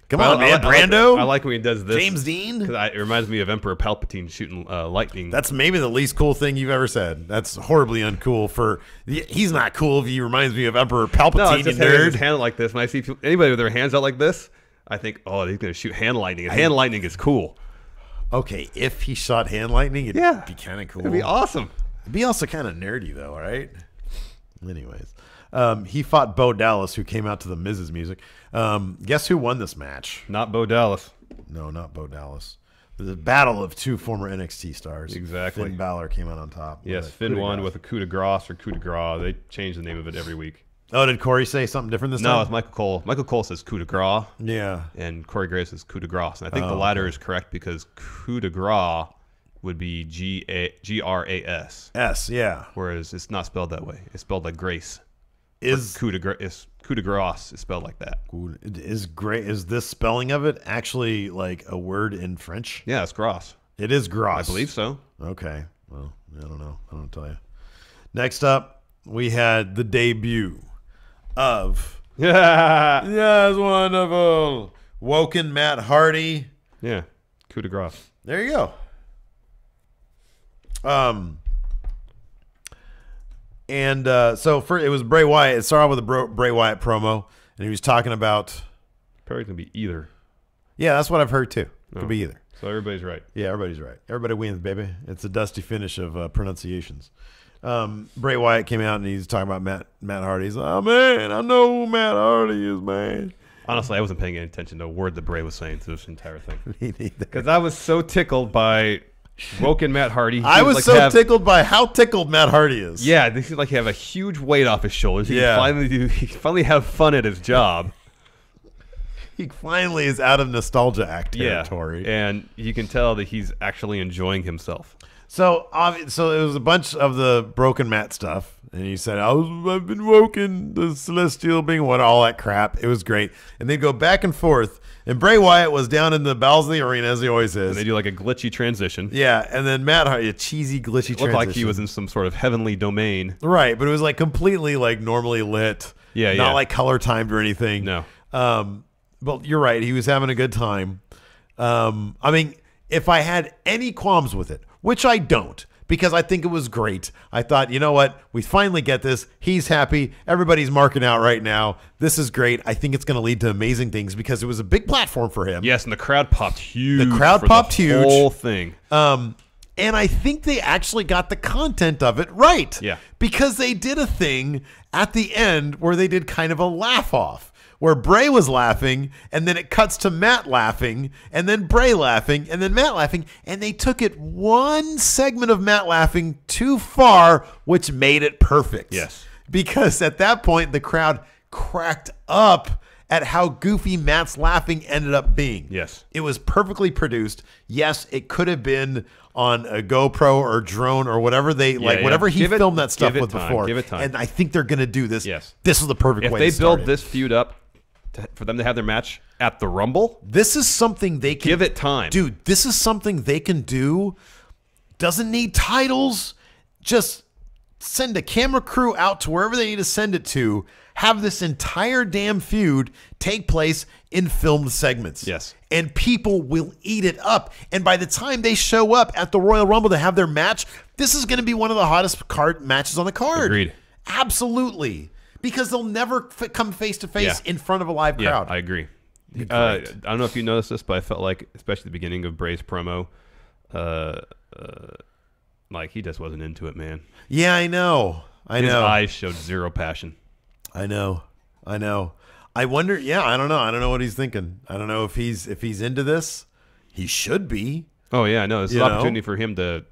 Come on, man. Brando. I like when he does this. James Dean. It reminds me of Emperor Palpatine shooting lightning. That's maybe the least cool thing you've ever said. That's horribly uncool. He's not cool if he reminds me of Emperor Palpatine. No, it's just nerd. his hand like this. When I see anybody with their hands out like this, I think, oh, he's going to shoot hand lightning. And hand lightning is cool. Okay, if he shot hand lightning, it'd be kind of cool. It'd be awesome. It'd be also kind of nerdy, though, right? Anyways. He fought Bo Dallas, who came out to the Miz's music. Guess who won this match? Not Bo Dallas. No, not Bo Dallas. The battle of two former NXT stars. Exactly. Finn Balor came out on top. Yes, Finn won with a coup de grace or coup de grace. They change the name of it every week. Oh, did Corey say something different this time? No, it's Michael Cole. Michael Cole says coup de grace. Yeah. And Corey Graves says coup de grace. And I think the latter is correct because coup de grace would be G-R-A-S. S, yeah. Whereas it's not spelled that way. It's spelled like grace. Is coup de grace is spelled like that. Is this spelling of it actually like a word in French? Yeah, it's grace. It is grace. I believe so. Okay. Well, I don't know. I don't tell you. Next up, we had the debut of yes, wonderful Woken Matt Hardy. Yeah, coup de grace. There you go. And so it was Bray Wyatt. It started with a Bray Wyatt promo, and he was talking about. Probably can be either. Yeah, that's what I've heard too. Could be either. So everybody's right. Yeah, everybody's right. Everybody wins, baby. It's a dusty finish of pronunciations. Bray Wyatt came out and he's talking about Matt Hardy. He's like, oh man, I know who Matt Hardy is, man. Honestly, I wasn't paying any attention to a word that Bray was saying through this entire thing. Me neither. Because I was so tickled by Woken Matt Hardy. I was so tickled by how tickled Matt Hardy is. Yeah, they seem like he have a huge weight off his shoulders. He finally have fun at his job. He finally is out of nostalgia act territory. Yeah, and you can tell that he's actually enjoying himself. So it was a bunch of the broken Matt stuff, and he said, I've been woken, the celestial being what, all that crap. It was great. And they'd go back and forth, and Bray Wyatt was down in the bowels of the arena, as he always is. And they do like a glitchy transition. Yeah, and then Matt Hardy, a cheesy, glitchy transition. Looked like he was in some sort of heavenly domain. Right, but it was like completely like normally lit. Not like color timed or anything. No. But you're right, he was having a good time. I mean, if I had any qualms with it, which I don't, because I think it was great. I thought, you know what? We finally get this. He's happy. Everybody's marking out right now. This is great. I think it's going to lead to amazing things because it was a big platform for him. Yes, and the crowd popped huge. The crowd popped huge. Whole thing. And I think they actually got the content of it right. Yeah. Because they did a thing at the end where they did kind of a laugh off, where Bray was laughing, and then it cuts to Matt laughing, and then Bray laughing, and then Matt laughing, and they took it one segment of Matt laughing too far, which made it perfect. Yes. Because at that point, the crowd cracked up at how goofy Matt's laughing ended up being. Yes. It was perfectly produced. Yes, it could have been on a GoPro or drone or whatever whatever he filmed that stuff with before. Give it time. And I think they're going to do this. Yes. This is the perfect way to start If they build this feud up for them to have their match at the Rumble, this is something they can give it time. Dude, this is something they can do. Doesn't need titles. Just send a camera crew out to wherever they need to send it to. Have this entire damn feud take place in filmed segments. Yes. And people will eat it up. And by the time they show up at the Royal Rumble to have their match, this is going to be one of the hottest matches on the card. Agreed. Absolutely. Because they'll never come face to face in front of a live crowd. Yeah, I agree. I don't know if you noticed this, but I felt like, especially the beginning of Bray's promo, like he just wasn't into it, man. Yeah, I know. His eyes showed zero passion. I know. I wonder. Yeah, I don't know. I don't know what he's thinking. I don't know if he's into this. He should be. Oh yeah, I know. It's an opportunity for him to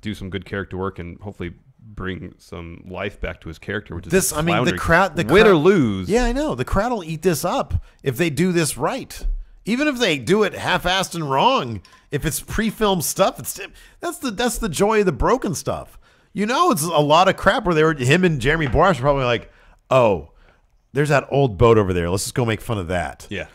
do some good character work and hopefully bring some life back to his character. Which is this. I mean, the crowd. Win or lose. Yeah, I know. The crowd will eat this up if they do this right. Even if they do it half-assed and wrong, if it's pre-filmed stuff, that's the joy of the broken stuff. You know, it's a lot of crap where him and Jeremy Borash were probably like, oh, there's that old boat over there. Let's just go make fun of that. Yeah.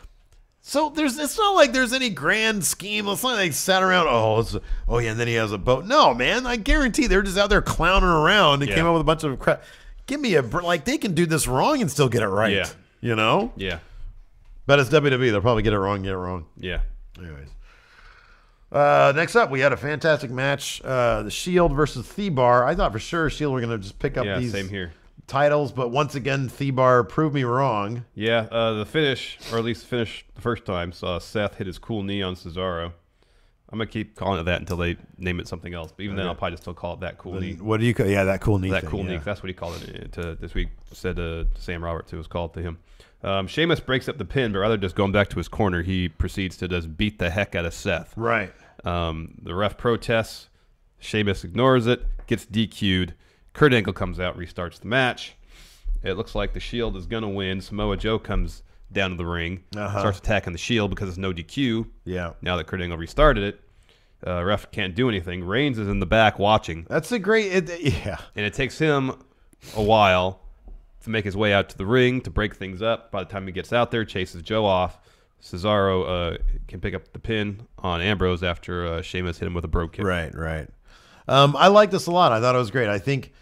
So it's not like there's any grand scheme. It's not like they sat around, oh yeah, and then he has a boat. No, man, I guarantee they're just out there clowning around and came up with a bunch of crap. Give me they can do this wrong and still get it right. Yeah. You know? Yeah. But it's WWE. They'll probably get it wrong. Yeah. Anyways. Next up, we had a fantastic match. The Shield versus Thebar. I thought for sure Shield were going to just pick up these same here. titles, but once again, Thebar proved me wrong. Yeah, the finish, or at least the finish the first time, saw Seth hit his cool knee on Cesaro. I'm going to keep calling it that until they name it something else. But even then, I'll probably just still call it that cool knee. What do you call that cool knee? That cool knee. That's what he called it this week. Said Sam Roberts, it was called to him. Sheamus breaks up the pin, but rather just going back to his corner, he proceeds to just beat the heck out of Seth. Right. The ref protests. Sheamus ignores it, gets DQ'd. Kurt Angle comes out, restarts the match. It looks like the Shield is going to win. Samoa Joe comes down to the ring, starts attacking the Shield because it's no DQ. Yeah. Now that Kurt Angle restarted it, ref can't do anything. Reigns is in the back watching. That's a great, And it takes him a while to make his way out to the ring to break things up. By the time he gets out there, chases Joe off. Cesaro can pick up the pin on Ambrose after Sheamus hit him with a brogue kick. Right. I like this a lot. I thought it was great. I think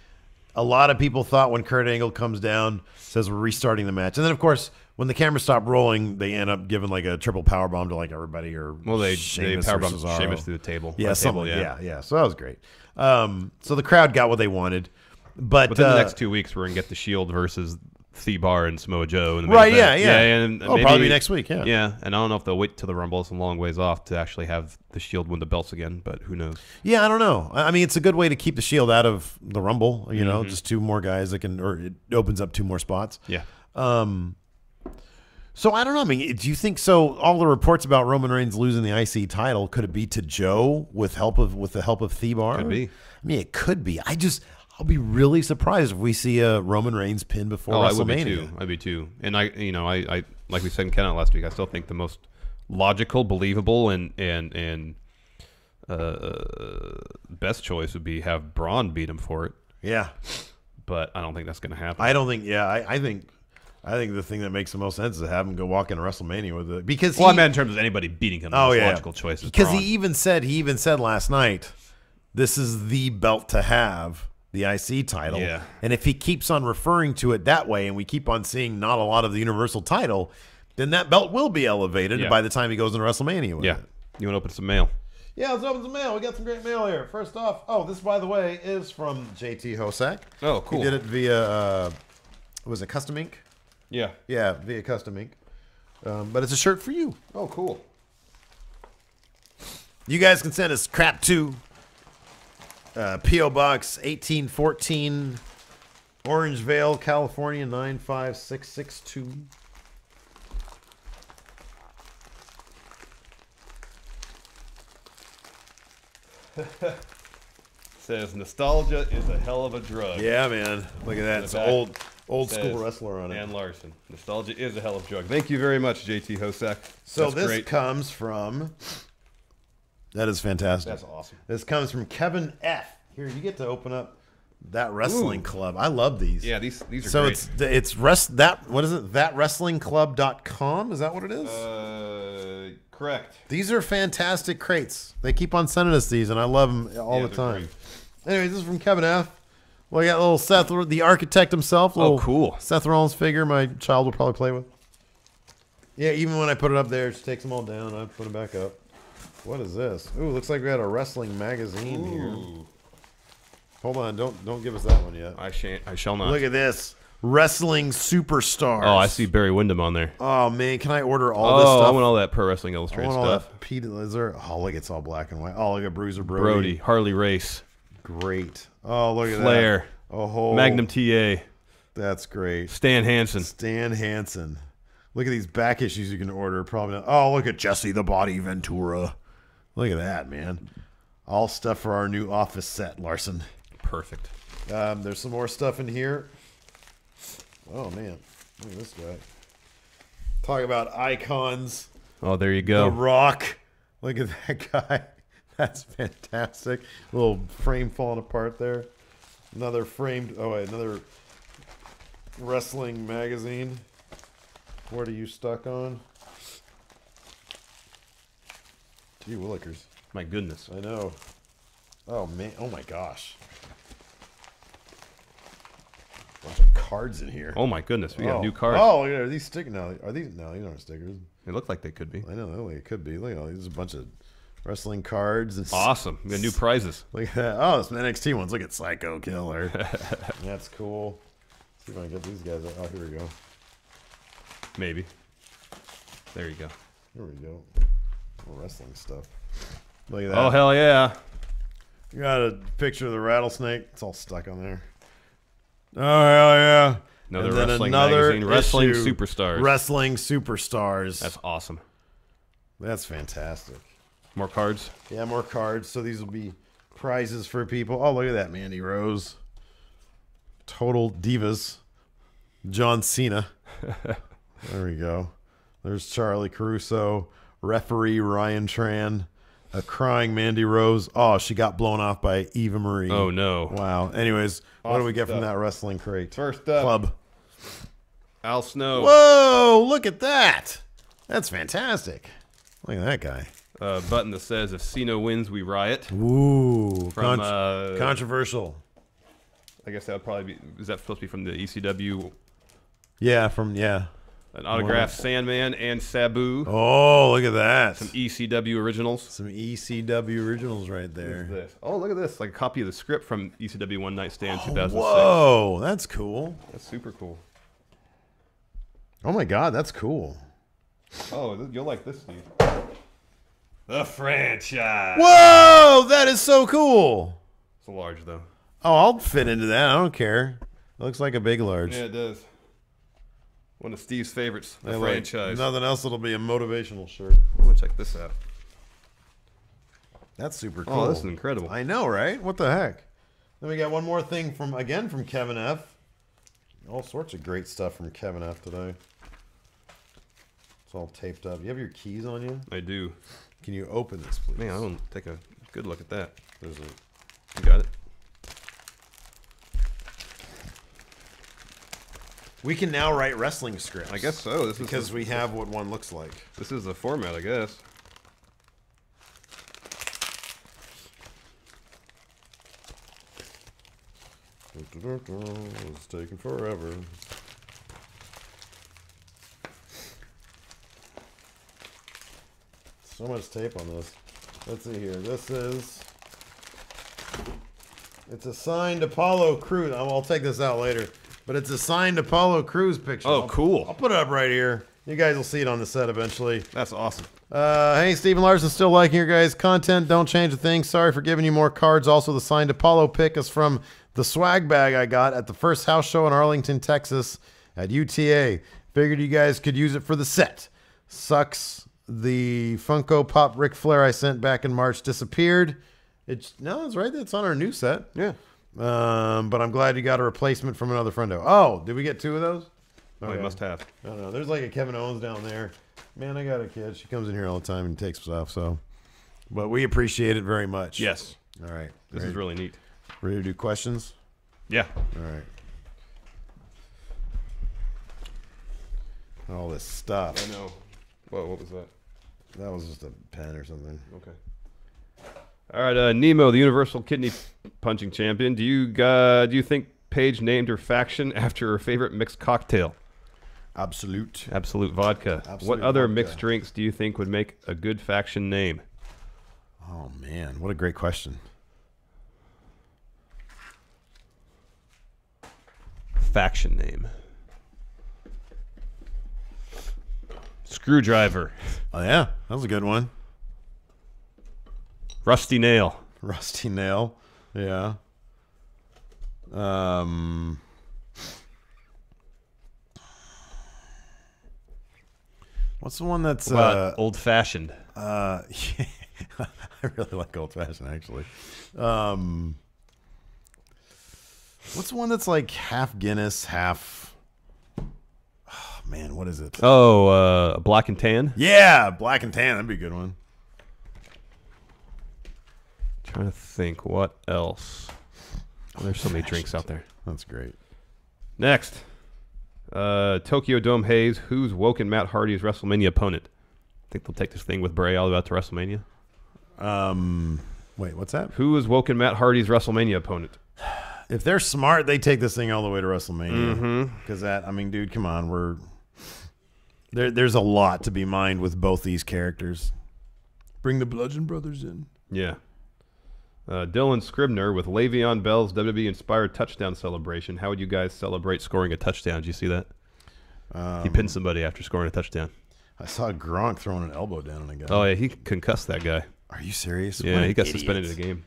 a lot of people thought when Kurt Angle comes down, says we're restarting the match. And then, of course, when the camera stopped rolling, they end up giving like a triple powerbomb to like everybody they powerbombed Sheamus through the table. Yeah, something. Yeah. So that was great. So the crowd got what they wanted. But within the next 2 weeks, we're going to get the Shield versus Thebar and Samoa Joe. In the right, event. Yeah. And maybe, probably next week, yeah. Yeah, and I don't know if they'll wait till the Rumble. It's a long ways off to actually have the Shield win the belts again, but who knows? Yeah, I don't know. I mean, it's a good way to keep the Shield out of the Rumble, you know, just two more guys that can, or it opens up two more spots. Yeah. So I don't know. I mean, do you think so? All the reports about Roman Reigns losing the IC title, could it be to Joe with the help of Thebar? Could be. I mean, it could be. I'll be really surprised if we see a Roman Reigns pin before WrestleMania. I'd be too. And I like we said in Count last week, I still think the most logical, believable, and best choice would be have Braun beat him for it. Yeah, but I don't think that's going to happen. I don't think. Yeah, I think the thing that makes the most sense is to have him go walk into WrestleMania with it, because I meant in terms of anybody beating him. The most logical choice is because Braun. he even said last night, this is the belt to have. The IC title. Yeah. And if he keeps on referring to it that way and we keep on seeing not a lot of the Universal title, then that belt will be elevated by the time he goes into WrestleMania with it. You want to open some mail? Yeah, let's open some mail. We got some great mail here. First off, this, by the way, is from JT Hosak. Oh, cool. He did it via, was it Custom Ink? Yeah. Yeah, via Custom Ink. But it's a shirt for you. Oh, cool. You guys can send us crap to P.O. Box 1814, Orangevale, California, 95662. Says nostalgia is a hell of a drug. Yeah, man. Look at that. It's an old school wrestler on it. And Larson. Nostalgia is a hell of a drug. Thank you very much, JT Hosak. So this comes from... That is fantastic. That's awesome. This comes from Kevin F. Here, you get to open up That Wrestling Club. I love these. Yeah, these are great. So it's what is it? ThatWrestlingClub.com? Is that what it is? Correct. These are fantastic crates. They keep on sending us these, and I love them all the time. Great. Anyways, this is from Kevin F. Well, I got a little Seth, the architect himself. Cool. Seth Rollins figure my child will probably play with. Yeah, even when I put it up there, she takes them all down. I put them back up. What is this? Ooh, looks like we had a wrestling magazine here. Hold on, don't give us that one yet. I shall not. Look at this. Wrestling Superstars. Oh, I see Barry Windham on there. Oh, man. Can I order all this stuff? I want all that Pro Wrestling Illustrated stuff. Pete Lizard. Oh, look, it's all black and white. Oh, look at Bruiser Brody. Harley Race. Great. Oh, look at Flair. that. Oh, Magnum TA. That's great. Stan Hansen. Look at these back issues you can order. Probably not. Oh, look at Jesse the Body Ventura. Look at that, man. All stuff for our new office set, Larson. Perfect. There's some more stuff in here. Oh, man. Look at this guy. Talk about icons. Oh, there you go. The Rock. Look at that guy. That's fantastic. Little frame falling apart there. Another framed... Oh, wait. Another wrestling magazine. What are you stuck on? Gee willikers. My goodness. I know. Oh, man. Oh, my gosh. Bunch of cards in here. Oh, my goodness. We have new cards. Oh, look at that. Are these stickers? No, are these? No, these aren't stickers. They look like they could be. I know. It could be. Look at all these. A bunch of wrestling cards. And awesome. We got new prizes. Look at that. Oh, some NXT ones. Look at Psycho Killer. That's cool. Let's see if I can get these guys. Oh, here we go. Maybe. There you go. Here we go. More wrestling stuff. Look at that. Oh, hell yeah. You got a picture of the rattlesnake. It's all stuck on there. Oh, hell yeah. Another wrestling magazine. Wrestling Superstars. Wrestling Superstars. That's awesome. That's fantastic. More cards? Yeah, more cards. So these will be prizes for people. Oh, look at that. Mandy Rose. Total Divas. John Cena. There we go. There's Charlie Caruso. Referee Ryan Tran. A crying Mandy Rose. Oh, she got blown off by Eva Marie. Oh, no. Wow. Anyways, what do we get from that wrestling crate? First up. Club. Al Snow. Whoa, look at that. That's fantastic. Look at that guy. Button that says, if Cena wins, we riot. Ooh. From, controversial. I guess that would probably be, is that supposed to be from the ECW? Yeah, yeah. An autographed Sandman and Sabu. Oh, look at that. Some ECW originals. Some ECW originals right there. What is this? Oh, look at this. Like a copy of the script from ECW One Night Stand 2006. Whoa, that's cool. That's super cool. Oh, my God, that's cool. Oh, you'll like this, Steve. The franchise. Whoa, that is so cool. It's a large, though. Oh, I'll fit into that. I don't care. It looks like a big large. Yeah, it does. One of Steve's favorites, the franchise. Like nothing else, it'll be a motivational shirt. I'm going to check this out. That's super cool. Oh, this is incredible. I know, right? What the heck? Then we got one more thing from Kevin F. All sorts of great stuff from Kevin F today. It's all taped up. You have your keys on you? I do. Can you open this, please? Man, I want to take a good look at that. You got it. We can now write wrestling scripts. I guess so. Because we have what one looks like. This is the format, I guess. It's taking forever. So much tape on this. Let's see here. It's a signed Apollo Crews. I'll take this out later. But it's a signed Apollo Crews picture. Oh, cool. I'll put it up right here. You guys will see it on the set eventually. That's awesome. Hey, Stephen Larson, still liking your guys' content. Don't change a thing. Sorry for giving you more cards. Also, the signed Apollo pick is from the swag bag I got at the first house show in Arlington, Texas at UTA. Figured you guys could use it for the set. Sucks. The Funko Pop Ric Flair I sent back in March disappeared. It's right. It's on our new set. Yeah. But I'm glad you got a replacement from another friendo. Oh, did we get 2 of those? Okay. Oh, you must have. I don't know. There's like a Kevin Owens down there. Man, I got a kid. She comes in here all the time and takes stuff. So, but we appreciate it very much. Yes. All right. This is really neat. Ready to do questions? Yeah. All right. All this stuff. I know. Whoa, what was that? That was just a pen or something. Okay. All right, Nemo, the Universal Kidney Punching Champion. Do you think Paige named her faction after her favorite mixed cocktail? Absolute vodka. Absolute what other vodka. mixed drinks do you think would make a good faction name? Oh man, what a great question. Faction name. Screwdriver. Oh yeah, that was a good one. Rusty Nail. Rusty Nail. Yeah. What's the one that's old fashioned? Yeah, I really like old fashioned actually. What's the one that's like half Guinness, half? Oh man, what is it? Oh, Black and Tan. Yeah, Black and Tan. That'd be a good one. Trying to think what else. Oh, there's so many drinks out there. That's great. Next, Tokyo Dome Haze. Who's Woken Matt Hardy's WrestleMania opponent? Think they'll take this thing with Bray all the way out to WrestleMania? Wait, what's that? Who is Woken Matt Hardy's WrestleMania opponent? If they're smart, they take this thing all the way to WrestleMania. Because that, I mean, dude, come on, there's a lot to be mined with both these characters. Bring the Bludgeon Brothers in. Yeah. Dylan Scribner with Le'Veon Bell's WWE-inspired touchdown celebration. How would you guys celebrate scoring a touchdown? Did you see that? He pinned somebody after scoring a touchdown. I saw Gronk throwing an elbow down on a guy. Oh, yeah, he concussed that guy. Are you serious? Yeah, he got suspended in the game.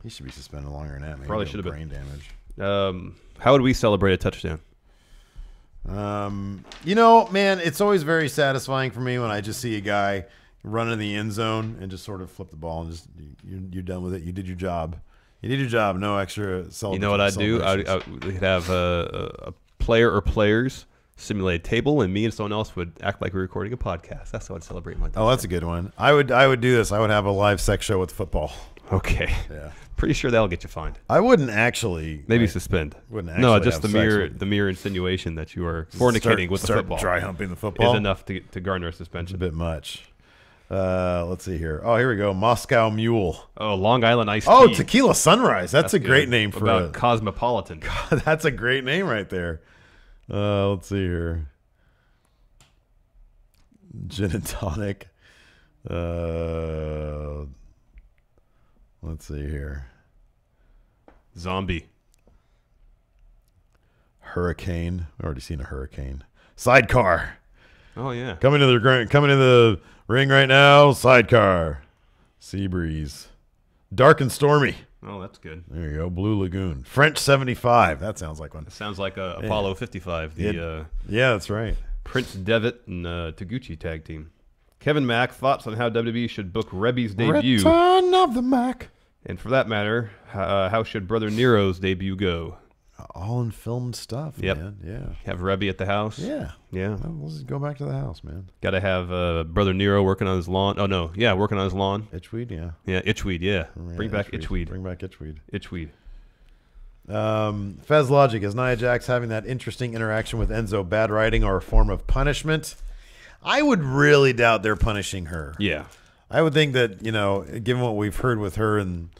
He should be suspended longer than that. Maybe Probably should have been. Brain damage. How would we celebrate a touchdown? You know, man, it's always very satisfying for me when I just see a guy run in the end zone and just sort of flip the ball and just you're done with it. You did your job. You did your job. No extra celebration. You know what I'd do? We'd have a player or players simulate a table, and me and someone else would act like we were recording a podcast. That's how I'd celebrate my touchdown. Oh, that's a good one. I would do this. I would have a live sex show with football. Okay. Yeah. Pretty sure that'll get you fined. I wouldn't actually. Maybe suspend. Wouldn't actually. No, just the mere insinuation that you are fornicating with the football. Dry humping the football is enough to garner a suspension. It's a bit much. Let's see here. Oh, here we go. Moscow Mule. Oh, Long Island Iced Tea. Oh, Tequila Sunrise. That's a great name for about Cosmopolitan. God, that's a great name right there. Let's see here. Gin and tonic. Let's see here. Zombie. Hurricane. I've already seen a hurricane. Sidecar. Oh yeah. Coming to the ring right now. Sidecar. Sea breeze. Dark and stormy. Oh, that's good. There you go. Blue Lagoon. French 75. That sounds like one. It sounds like Apollo 55. Yeah, that's right. Prince Devitt and Taguchi tag team. Kevin Mack, thoughts on how WWE should book Rebby's debut? Return of the Mac. And for that matter, how should Brother Nero's debut go? All in filmed stuff, man. Yeah. Have Rebby at the house? Yeah. Yeah. Well, let's just go back to the house, man. Got to have Brother Nero working on his lawn. Oh, no. Yeah, working on his lawn. Itchweed, yeah. Yeah, Itchweed, yeah. Bring back Itchweed. Bring back Itchweed. Itchweed. Fez Logic, is Nia Jax having that interesting interaction with Enzo bad writing or a form of punishment? I would really doubt they're punishing her. Yeah. I would think that, given what we've heard with her and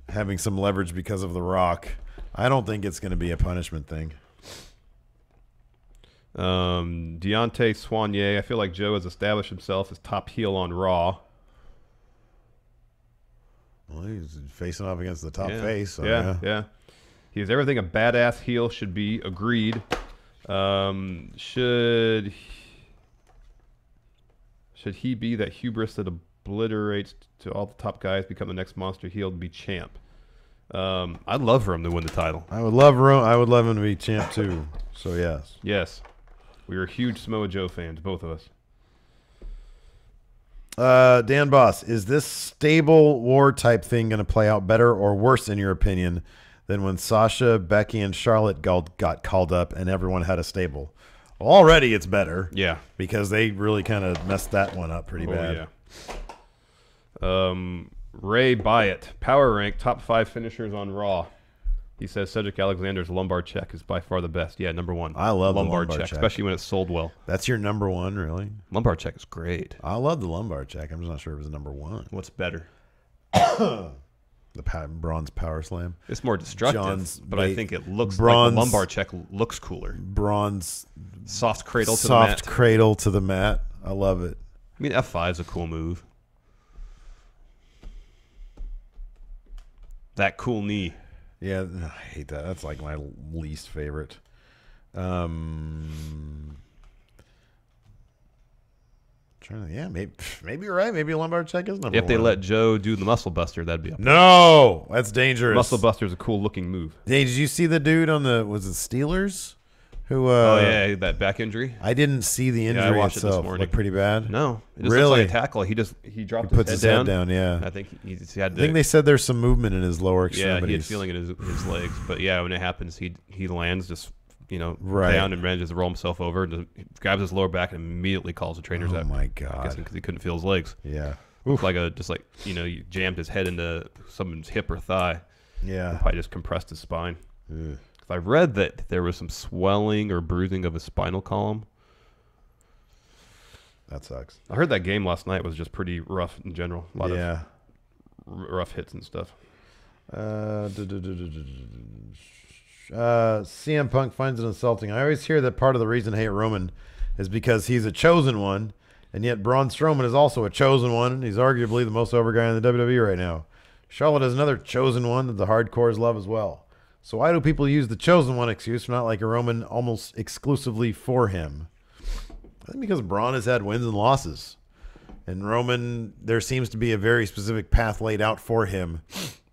having some leverage because of The Rock, I don't think it's going to be a punishment thing. Deontay Soigné, I feel like Joe has established himself as top heel on Raw. Well, he's facing off against the top face. So yeah. He is everything a badass heel should be. Agreed. Should he be that hubris that obliterates to all the top guys, become the next monster heel to be champ? I'd love for him to win the title. I would love him to be champ too. So yes. Yes. We are huge Samoa Joe fans, both of us. Dan Boss, is this stable war type thing going to play out better or worse in your opinion than when Sasha, Becky, and Charlotte got called up and everyone had a stable? Well, already it's better. Yeah. Because they really kind of messed that one up pretty bad. Yeah. Ray Byatt, power rank, top 5 finishers on Raw. He says Cedric Alexander's lumbar check is by far the best. Yeah, number 1. I love lumbar check, especially when it's sold well. That's your number 1, really? Lumbar check is great. I love the lumbar check. I'm just not sure it was number 1. What's better? The bronze power slam. It's more destructive, but I think it looks like the lumbar check looks cooler. Bronze soft cradle to the mat. Soft cradle to the mat. I love it. I mean, F5 is a cool move. That cool knee. Yeah, I hate that. That's like my least favorite. Yeah, maybe you're right. Maybe a lumbar check is number 1. If they let Joe do the muscle buster, that'd be up. No, that's dangerous. Muscle buster is a cool looking move. Hey, did you see the dude on was it Steelers? Who? Oh yeah, that back injury. I didn't see the injury I watched itself. It this morning. Looked pretty bad. No, it just really looks like a tackle. He puts his head down. Yeah, I think he had. I think they said there's some movement in his lower extremities. Yeah, he had feeling in his legs. But yeah, when it happens, he lands just right down and manages to roll himself over, and grabs his lower back and immediately calls the trainers out. Oh my god! Because he couldn't feel his legs. Yeah, you jammed his head into someone's hip or thigh. Yeah, and probably just compressed his spine. I've read that there was some swelling or bruising of his spinal column. That sucks. I heard that game last night was just pretty rough in general. A lot of rough hits and stuff. CM Punk finds it insulting. I always hear that part of the reason I hate Roman is because he's a chosen one, and yet Braun Strowman is also a chosen one. He's arguably the most over guy in the WWE right now. Charlotte is another chosen one that the hardcores love as well. So why do people use the chosen one excuse for not like a Roman almost exclusively for him? I think because Braun has had wins and losses. And Roman, there seems to be a very specific path laid out for him.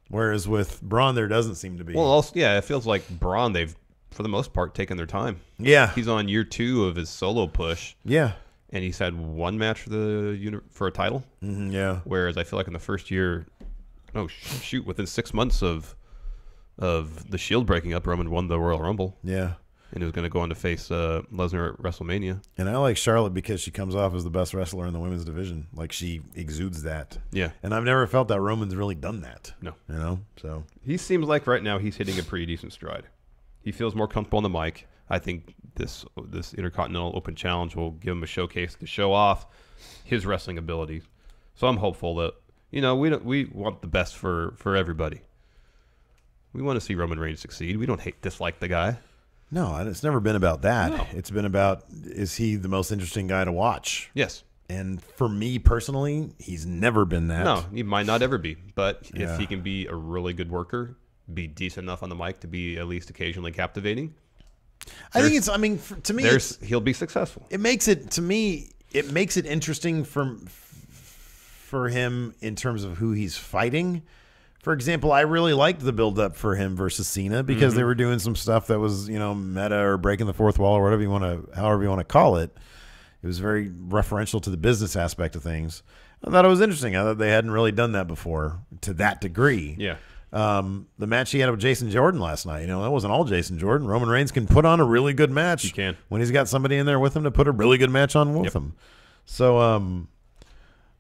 Whereas with Braun, there doesn't seem to be. Well, also, yeah, it feels like Braun, they've, for the most part, taken their time. Yeah. He's on year 2 of his solo push. Yeah. And he's had 1 match for a title. Mm-hmm, yeah. Whereas I feel like in the first year, within 6 months of the Shield breaking up, Roman won the Royal Rumble. Yeah. And he was going to go on to face Lesnar at WrestleMania. And I like Charlotte because she comes off as the best wrestler in the women's division. Like, she exudes that. Yeah. And I've never felt that Roman's really done that. No. So he seems like right now he's hitting a pretty decent stride. He feels more comfortable on the mic. I think this Intercontinental Open Challenge will give him a showcase to show off his wrestling abilities. So I'm hopeful that, we want the best for everybody. We want to see Roman Reigns succeed. We don't dislike the guy. No, it's never been about that. No. It's been about, is he the most interesting guy to watch? Yes. And for me personally, he's never been that. No, he might not ever be. But if he can be a really good worker, be decent enough on the mic to be at least occasionally captivating, to me, he'll be successful. It makes it, to me, it makes it interesting for him in terms of who he's fighting. For example, I really liked the build-up for him versus Cena because they were doing some stuff that was, meta or breaking the fourth wall or however you want to call it. It was very referential to the business aspect of things. I thought it was interesting. I thought they hadn't really done that before to that degree. Yeah. The match he had with Jason Jordan last night, that wasn't all Jason Jordan. Roman Reigns can put on a really good match. He can. When he's got somebody in there with him to put a really good match on with him. So,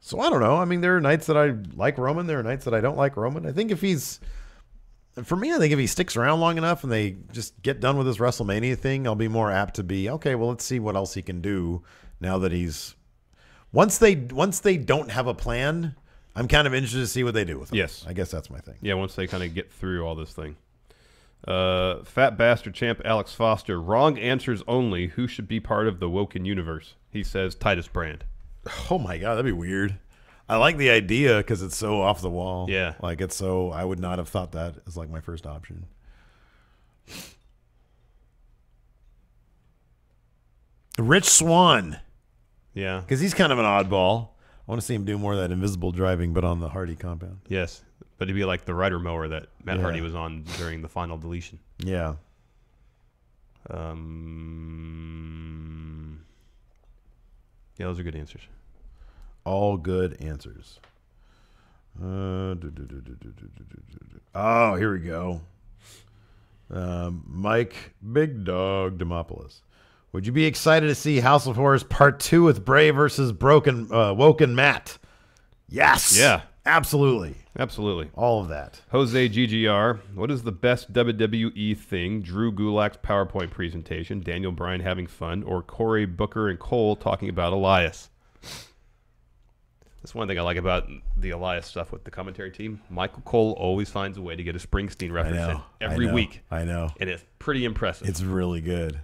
So I don't know. I mean, there are nights that I like Roman. There are nights that I don't like Roman. I think if he sticks around long enough and they just get done with this WrestleMania thing, I'll be more apt to be, okay, well, let's see what else he can do now that he's... Once they don't have a plan, I'm kind of interested to see what they do with him. Yes. I guess that's my thing. Yeah, once they kind of get through all this thing. Fat bastard champ Alex Foster. Wrong answers only. Who should be part of the Woken universe? He says Titus Brand. Oh my God, that'd be weird. I like the idea because it's so off the wall. Yeah. Like it's so, I would not have thought that as like my first option. Rich Swann. Yeah. Because he's kind of an oddball. I want to see him do more of that invisible driving, but on the Hardy compound. Yes. But he'd be like the rider mower that Matt Hardy was on during the final deletion. Yeah. Yeah, those are good answers. All good answers. Oh, here we go. Mike Big Dog Demopoulos. Would you be excited to see House of Horrors Part 2 with Bray versus Woken Matt? Yes. Yeah. Absolutely. Absolutely. All of that. Jose GGR. What is the best WWE thing? Drew Gulak's PowerPoint presentation, Daniel Bryan having fun, or Corey, Booker, and Cole talking about Elias? That's one thing I like about the Elias stuff with the commentary team. Michael Cole always finds a way to get a Springsteen reference in every week. I know. And it's pretty impressive. It's really good.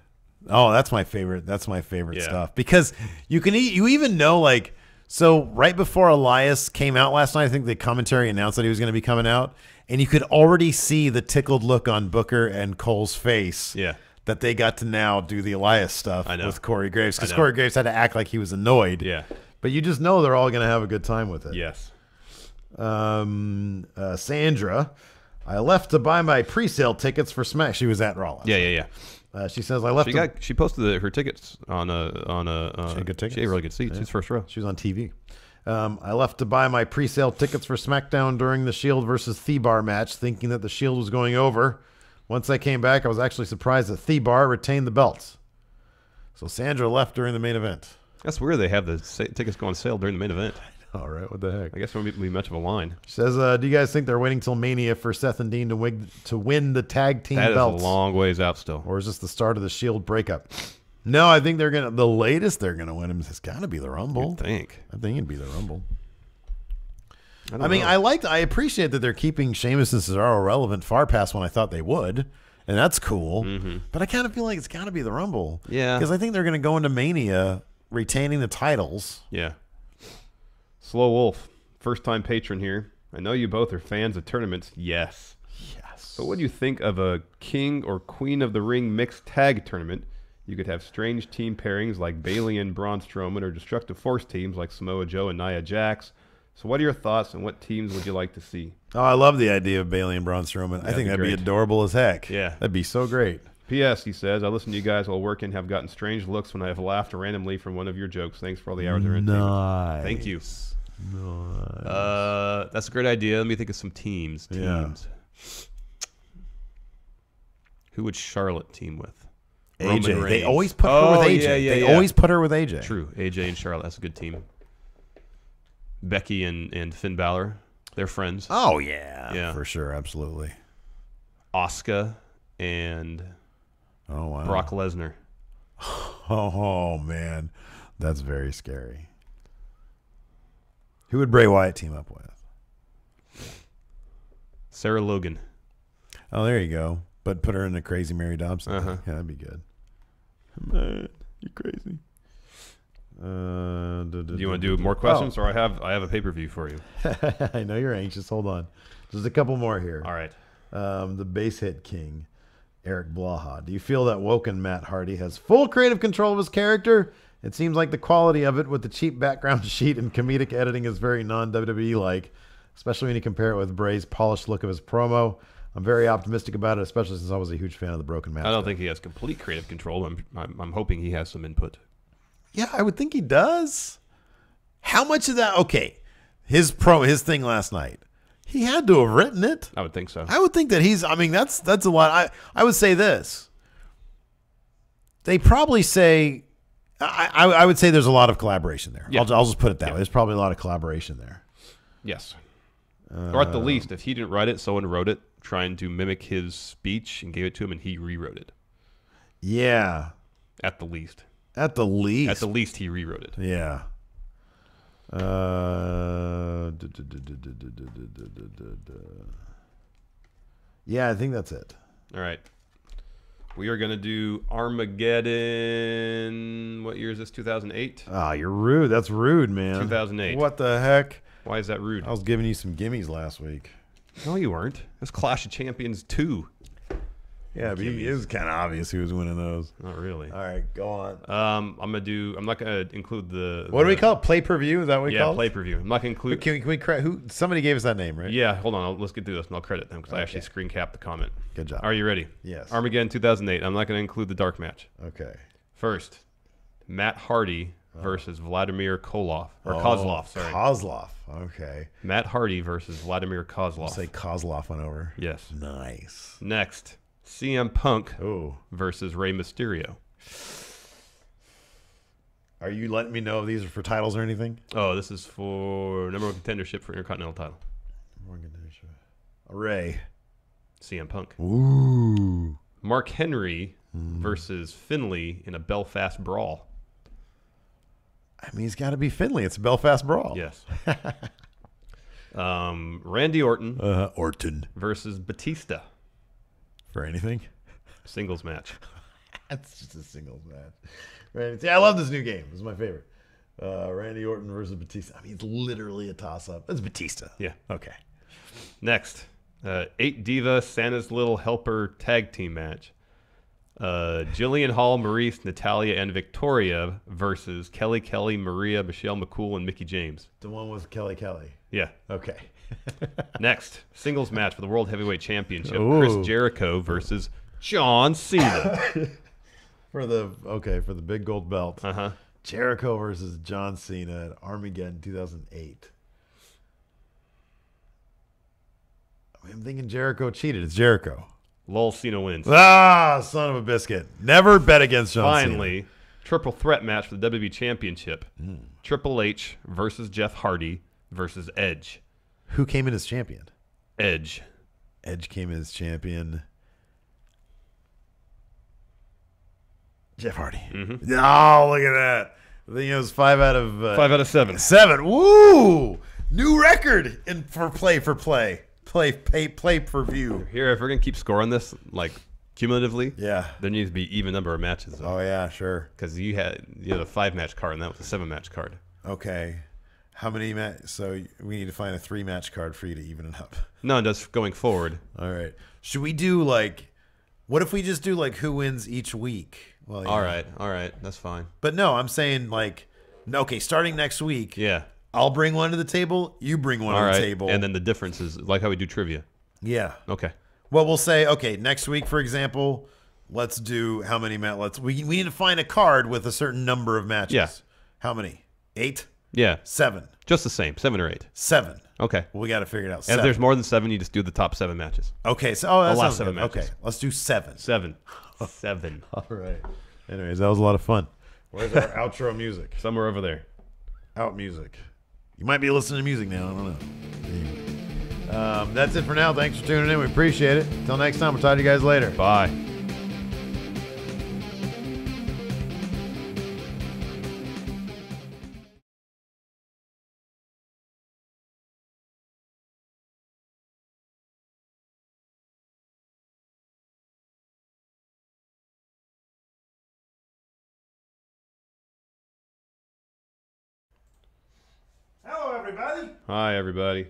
Oh, that's my favorite. That's my favorite stuff. Because you even know, like, so right before Elias came out last night, I think the commentary announced that he was going to be coming out, and you could already see the tickled look on Booker and Cole's face. Yeah. That they got to now do the Elias stuff with Corey Graves, because Corey Graves had to act like he was annoyed. Yeah. But you just know they're all going to have a good time with it. Yes. Sandra, I left to buy my pre-sale tickets for Smack. She was at Raw. Yeah. She says I left. She posted her tickets on a. She had good tickets. She had really good seats. Yeah. She's first row. She was on TV. I left to buy my pre-sale tickets for SmackDown during the Shield versus Thebar match, thinking that the Shield was going over. Once I came back, I was actually surprised that Thebar retained the belts. So Sandra left during the main event. That's weird. They have the tickets go on sale during the main event. All right, what the heck? I guess it won't be much of a line. She says, do you guys think they're waiting till Mania for Seth and Dean to win the tag team belts? That is a long ways out still. Or is this the start of the Shield breakup? No, I think the latest they're gonna win him has got to be the Rumble. You'd think. I think it'd be the Rumble. I mean, I appreciate that they're keeping Sheamus and Cesaro relevant far past when I thought they would, and that's cool. Mm-hmm. But I kind of feel like it's got to be the Rumble. Yeah. Because I think they're gonna go into Mania retaining the titles. Yeah. Slow Wolf, first-time patron here. I know you both are fans of tournaments. Yes. So what do you think of a King or Queen of the Ring mixed tag tournament? You could have strange team pairings like Bayley and Braun Strowman, or destructive force teams like Samoa Joe and Nia Jax. So what are your thoughts, and what teams would you like to see? Oh, I love the idea of Bayley and Braun Strowman. I think that'd be adorable as heck. Yeah. That'd be so great. P.S. He says, I listen to you guys while working, have gotten strange looks when I have laughed randomly from one of your jokes. Thanks for all the hours of entertainment. Nice. Thank you. Nice. That's a great idea. Let me think of some teams. Yeah. Who would Charlotte team with? AJ. They always put her with AJ. They always put her with AJ. True. AJ and Charlotte. That's a good team. Becky and Finn Balor. They're friends. Oh, yeah. For sure. Absolutely. Asuka and Brock Lesnar. Oh, man. That's very scary. Who would Bray Wyatt team up with? Sarah Logan. Oh, there you go. But put her in the Crazy Mary Dobson. Uh-huh. Yeah, that'd be good. Man, you're crazy. Do you want to do more questions, or I have a pay-per-view for you? I know you're anxious. Hold on. There's a couple more here. All right. The base hit king, Eric Blaha. Do you feel that Woken Matt Hardy has full creative control of his character? It seems like the quality of it with the cheap background sheet and comedic editing is very non-WWE-like, especially when you compare it with Bray's polished look of his promo. I'm very optimistic about it, especially since I was a huge fan of the Broken Matt. I don't think he has complete creative control. I'm hoping he has some input. Yeah, I would think he does. How much of that? Okay, his thing last night. He had to have written it. I would think so. I would think that he's. I mean, that's a lot. I would say this. They probably say. I would say there's a lot of collaboration there. Yeah. I'll just put it that way. There's probably a lot of collaboration there. Yes. Or at the least, if he didn't write it, someone wrote it, trying to mimic his speech and gave it to him, and he rewrote it. Yeah. At the least. At the least. At the least, he rewrote it. Yeah. Yeah, I think that's it. All right. We are going to do Armageddon. What year is this? 2008? Ah, you're rude. That's rude, man. 2008. What the heck? Why is that rude? I was giving you some gimmies last week. No, you weren't. It's Clash of Champions 2. Yeah, but it was kind of obvious who was winning those. Not really. All right, go on. I'm not gonna include the. What do we call it? Play per view? Is that what we call it? Yeah, play per view. I'm not gonna include. Can we who? Somebody gave us that name, right? Yeah, hold on. Let's get through this, and I'll credit them because I actually screen capped the comment. Good job. Are you ready? Yes. Armageddon 2008. I'm not gonna include the dark match. Okay. First, Matt Hardy versus Vladimir Kozlov. Sorry. Kozlov. Okay. Matt Hardy versus Vladimir Kozlov. I'll say Kozlov went over. Yes. Nice. Next, CM Punk versus Rey Mysterio. Are you letting me know if these are for titles or anything? Oh, this is for number one contendership for Intercontinental title. Ray. CM Punk. Ooh. Mark Henry versus Finlay in a Belfast brawl. I mean, he's got to be Finlay. It's a Belfast brawl. Yes. Randy Orton. Orton. Versus Batista. For anything? Singles match. That's just a singles match. See, I love this new game. This is my favorite. Randy Orton versus Batista. I mean, it's literally a toss-up. It's Batista. Yeah. Okay. Next, 8 Diva Santa's Little Helper tag team match. Jillian Hall, Maurice, Natalia, and Victoria versus Kelly Kelly, Maria, Michelle McCool, and Mickie James. The one with Kelly Kelly. Yeah. Okay. Next, singles match for the World Heavyweight Championship. Chris Jericho versus John Cena. for the big gold belt. Jericho versus John Cena at Armageddon 2008. I'm thinking Jericho cheated. It's Jericho. Lol, Cena wins. Ah, son of a biscuit. Never bet against John Cena. Finally, triple threat match for the WWE Championship. Triple H versus Jeff Hardy versus Edge. Who came in as champion? Edge. Edge came in as champion. Jeff Hardy. Oh, look at that. I think it was 5 out of 7. 7. Woo! New record for play per view. Here, if we're gonna keep scoring this like cumulatively, yeah, there needs to be even number of matches. Oh yeah, sure. Because you had a 5-match card, and that was a 7-match card. Okay, how many So we need to find a 3-match card for you to even it up. No, just going forward. All right. Should we do what if we just do who wins each week? Well, all right, that's fine. But no, I'm saying okay, starting next week. Yeah. I'll bring one to the table. You bring one to the table. And then the difference is like how we do trivia. Yeah. Okay. Well, we'll say, okay, next week, for example, let's do how many matches? We need to find a card with a certain number of matches. Yeah. How many? 8? Yeah. 7. Just the same. 7 or 8. 7. Okay. Well, we got to figure it out. And if there's more than 7, you just do the top 7 matches. Okay. So, that's the last 7 matches. Okay. Let's do 7. 7. 7. All right. Anyways, that was a lot of fun. Where's our outro music? Somewhere over there. Out music. You might be listening to music now. I don't know. Anyway. That's it for now. Thanks for tuning in. We appreciate it. Until next time, we'll talk to you guys later. Bye. Hello, everybody. Hi, everybody.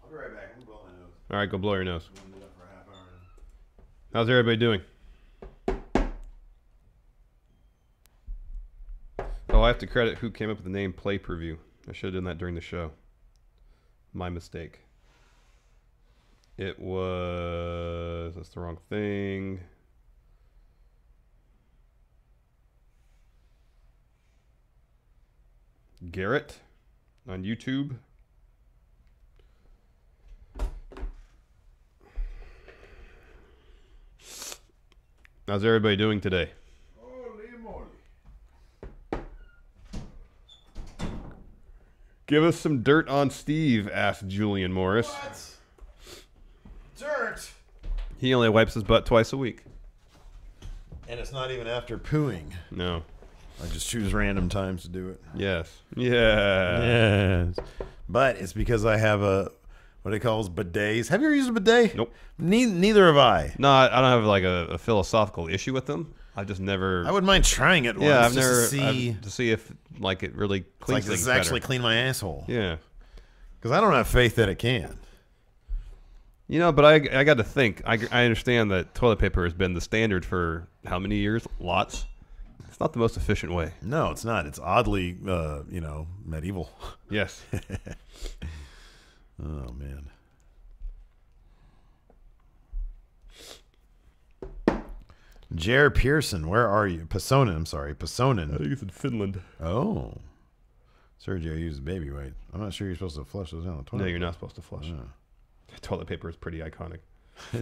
I'll be right back. I'm going to blow my nose. All right, go blow your nose. I'm going to do that for a half hour. How's everybody doing? Oh, I have to credit who came up with the name Play Per View. I should have done that during the show. My mistake. It was... That's the wrong thing. Garrett on YouTube. How's everybody doing today? Holy moly. Give us some dirt on Steve, asked Julian Morris. What? Dirt? He only wipes his butt twice a week. And it's not even after pooing. No. I just choose random times to do it. Yes. Yeah. Yes. But it's because I have what he calls bidets. Have you ever used a bidet? Nope. Neither have I. No, I don't have like a philosophical issue with them. I just never. I wouldn't mind trying it once. Yeah, I've just never to see if like it really cleans things things better. actually clean my asshole. Yeah, because I don't have faith that it can. You know, but I got to think. I understand that toilet paper has been the standard for how many years? Lots. It's not the most efficient way. No, it's not. It's oddly, medieval. Yes. Oh man. Jer Pearson, where are you? Passonen, I'm sorry. Passonen. I think it's in Finland. Oh. Sergio uses baby weight. I'm not sure you're supposed to flush those down the toilet. No, you're not supposed to flush. Toilet paper is pretty iconic.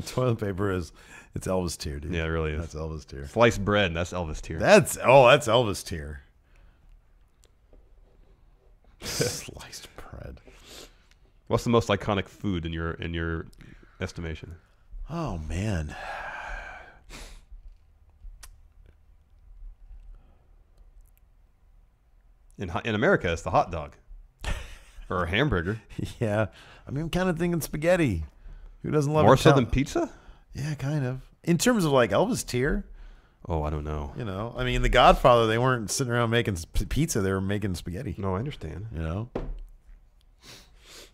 Toilet paper it's Elvis tier, dude. Yeah, it really is. That's Elvis tier. Sliced bread, that's Elvis tier. That's Elvis tier. Sliced bread. What's the most iconic food in your estimation? Oh man. In America, it's the hot dog or a hamburger. Yeah, I mean, I'm kind of thinking spaghetti. Who doesn't love more so than pizza? Yeah, kind of. In terms of like Elvis tier. Oh, I don't know. You know, I mean, in The Godfather, they weren't sitting around making pizza; they were making spaghetti. No, I understand. You know,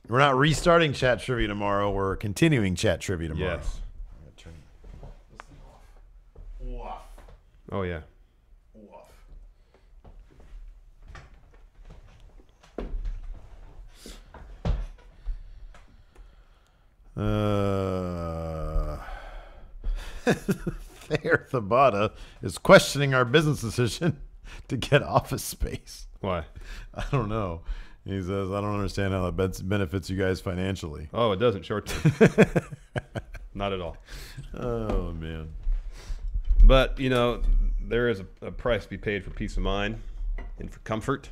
we're not restarting chat trivia tomorrow. We're continuing chat trivia tomorrow. Yes. Oh yeah. Thayer Thabata is questioning our business decision to get office space. Why? I don't know. He says, I don't understand how that benefits you guys financially. Oh, it doesn't short term. Not at all. Oh, man. But, you know, there is a price to be paid for peace of mind and for comfort.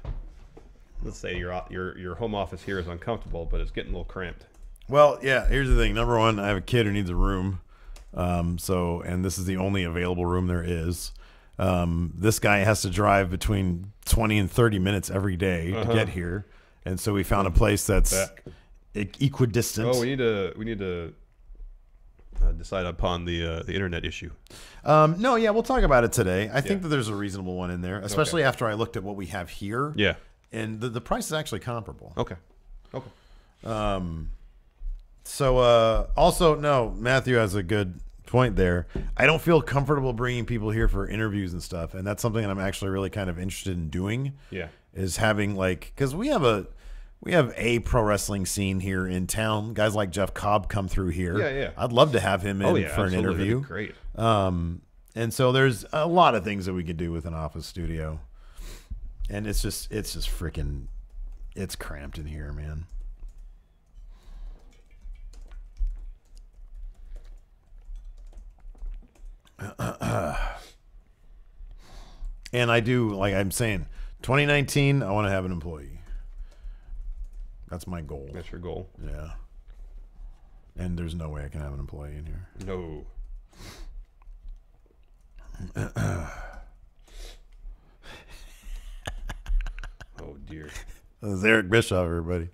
Let's say your home office here is uncomfortable, but it's getting a little cramped. Well, yeah, here's the thing. Number one, I have a kid who needs a room. And this is the only available room there is. This guy has to drive between 20 and 30 minutes every day to get here. And so we found a place that's equidistant. Oh, we need to decide upon the internet issue. No, yeah, we'll talk about it today. I think that there's a reasonable one in there, especially after I looked at what we have here. Yeah. And the price is actually comparable. Okay. So also, no, Matthew has a good point there. I don't feel comfortable bringing people here for interviews and stuff, and that's something that I'm actually really kind of interested in doing. Yeah, is having because we have a pro wrestling scene here in town. Guys like Jeff Cobb come through here. Yeah. I'd love to have him in for an interview. Great. And so there's a lot of things that we could do with an office studio, and it's just freaking, it's cramped in here, man. And I do, like I'm saying, 2019, I want to have an employee. That's my goal. That's your goal? Yeah. And there's no way I can have an employee in here. No. Oh, dear. This is Eric Bischoff, everybody.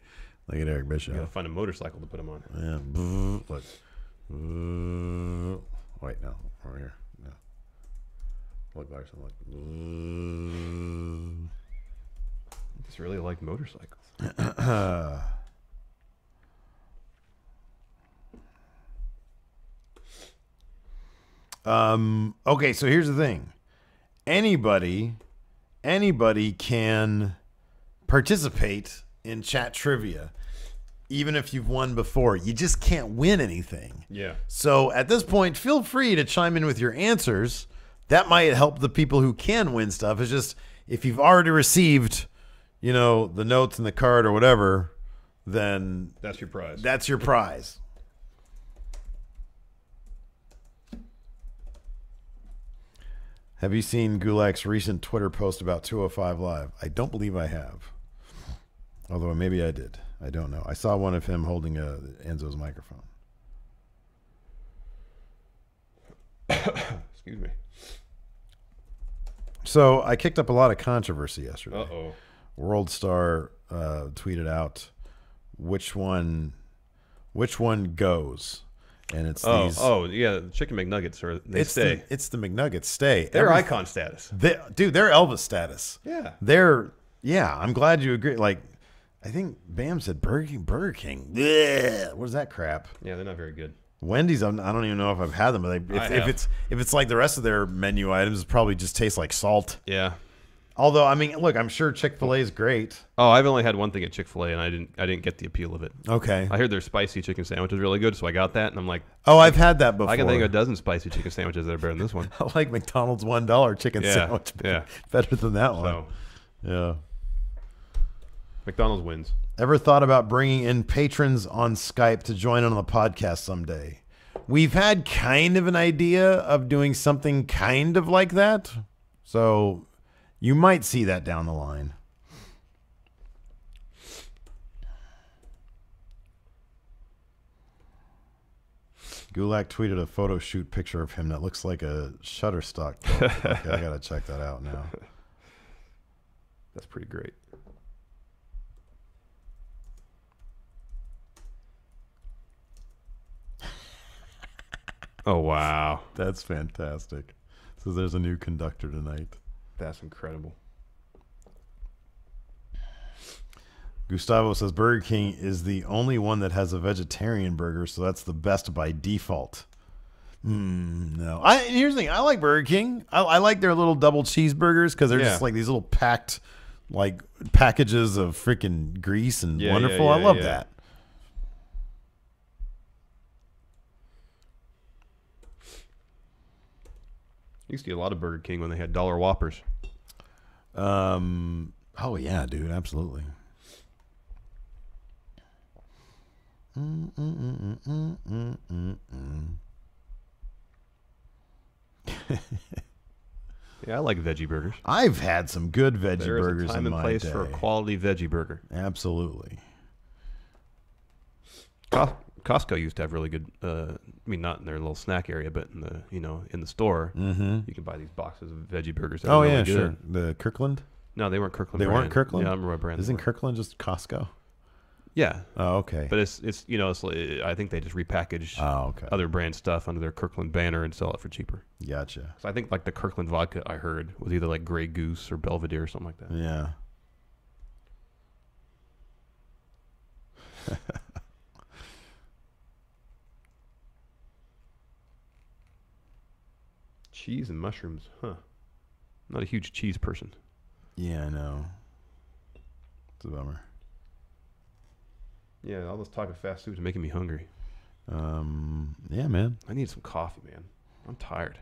Look at Eric Bischoff. You gotta find a motorcycle to put him on. Yeah. Look. Wait, no. Over here. No. Look, Larson. Look. I just really like motorcycles. Okay, so here's the thing. Anybody can participate in chat trivia, even if you've won before. You just can't win anything. Yeah. So at this point, feel free to chime in with your answers. That might help the people who can win stuff. It's just, if you've already received, the notes and the card or whatever, then that's your prize. That's your prize. Have you seen Gulak's recent Twitter post about 205 Live? I don't believe I have. Although maybe I did. I don't know. I saw one of him holding Enzo's microphone. Excuse me. So I kicked up a lot of controversy yesterday. Uh-oh. World Star tweeted out which one goes. And it's yeah, the chicken McNuggets stay. It's the McNuggets stay. They're icon status. They're Elvis status. Yeah. I'm glad you agree. Like, I think Bam said Burger King. Yeah, what is that crap? Yeah, they're not very good. Wendy's, I don't even know if I've had them, but if it's like the rest of their menu items, it probably just tastes like salt. Yeah. Although, I mean, look, I'm sure Chick-fil-A is great. Oh, I've only had one thing at Chick-fil-A, and I didn't get the appeal of it. Okay. I heard their spicy chicken sandwich is really good, so I got that, and I'm like, oh, I've had that before. I can think of a dozen spicy chicken sandwiches that are better than this one. I like McDonald's $1 chicken sandwich. Better than that one. So, yeah. McDonald's wins. Ever thought about bringing in patrons on Skype to join on the podcast someday? We've had kind of an idea of doing something kind of like that, so you might see that down the line. Gulak tweeted a photo shoot picture of him that looks like a Shutterstock. Okay, I gotta check that out now. That's pretty great. Oh, wow. That's fantastic. So there's a new conductor tonight. That's incredible. Gustavo says Burger King is the only one that has a vegetarian burger, so that's the best by default. No. Here's the thing. I like Burger King. I like their little double cheeseburgers because they're just like these little packed like packages of freaking grease and wonderful. I love that. I used to eat a lot of Burger King when they had $1 Whoppers. Oh yeah, dude, absolutely. Yeah, I like veggie burgers. I've had some good veggie burgers There is a time in and my place day. for a quality veggie burger. Absolutely. Costco used to have really good. I mean, not in their little snack area, but in the in the store, you can buy these boxes of veggie burgers. Oh yeah, really sure. good. The Kirkland. No, they weren't Kirkland. They brand. weren't Kirkland. Yeah, I remember what brand. Isn't Kirkland just Costco? Yeah. Oh, okay. But it's I think they just repackage other brand stuff under their Kirkland banner and sell it for cheaper. Gotcha. So I think like the Kirkland vodka I heard was either like Grey Goose or Belvedere or something like that. Yeah. Cheese and mushrooms, huh? Not a huge cheese person. Yeah, I know. It's a bummer. Yeah, all this talk of fast food is making me hungry. Yeah, man. I need some coffee, man. I'm tired.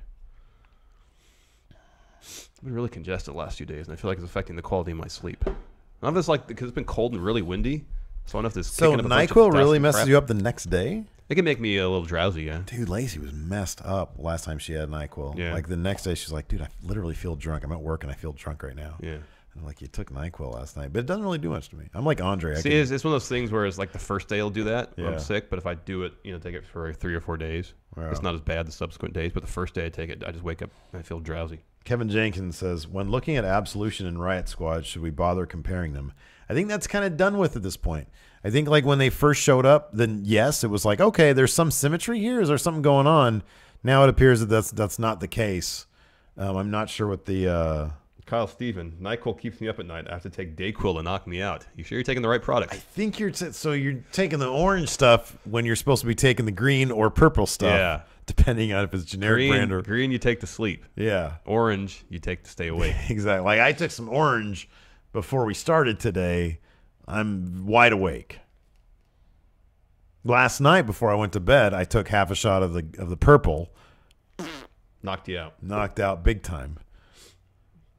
I've been really congested the last few days, and I feel like it's affecting the quality of my sleep. I don't know if it's like because it's been cold and really windy, so I don't know if this. So NyQuil really messes you up the next day? It can make me a little drowsy, yeah. Dude, Lacey was messed up last time she had NyQuil. Yeah. Like the next day, she's like, dude, I literally feel drunk. I'm at work and I feel drunk right now. Yeah. And I'm like, you took NyQuil last night, but it doesn't really do much to me. I'm like Andre. It's one of those things where it's like the first day I'll do that when Yeah. I'm sick, but if I do it, take it for 3 or 4 days, it's not as bad the subsequent days. But the first day I take it, I just wake up and I feel drowsy. Kevin Jenkins says, when looking at Absolution and Riot Squad, should we bother comparing them? I think that's kind of done with at this point. I think like when they first showed up, then yes, it was like, okay, there's some symmetry here. Is there something going on? Now it appears that that's not the case. I'm not sure what the... Kyle Steven, NyQuil keeps me up at night. I have to take Dayquil to knock me out. You sure you're taking the right product? I think you're taking the orange stuff when you're supposed to be taking the green or purple stuff. Yeah. Depending on if it's generic brand or... Green you take to sleep. Yeah. Orange you take to stay awake. Exactly. Like I took some orange before we started today. I'm wide awake. Last night before I went to bed, I took half a shot of the purple. Knocked you out. Knocked out big time.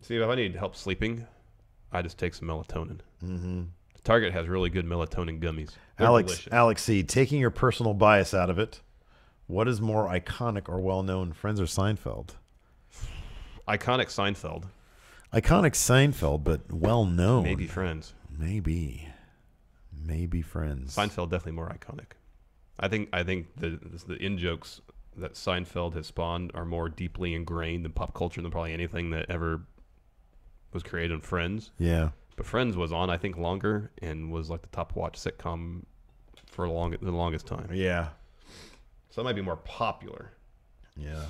See, if I need help sleeping, I just take some melatonin. Mm-hmm. Target has really good melatonin gummies. Alex C., taking your personal bias out of it, what is more iconic or well-known, Friends or Seinfeld? Iconic Seinfeld. Iconic Seinfeld, but well-known. Maybe Friends. Maybe Friends. Seinfeld definitely more iconic. I think the in-jokes that Seinfeld has spawned are more deeply ingrained in pop culture than probably anything that ever was created in Friends. Yeah. But Friends was on, I think, longer and was like the top watch sitcom for the longest time. Yeah. So that might be more popular. Yeah.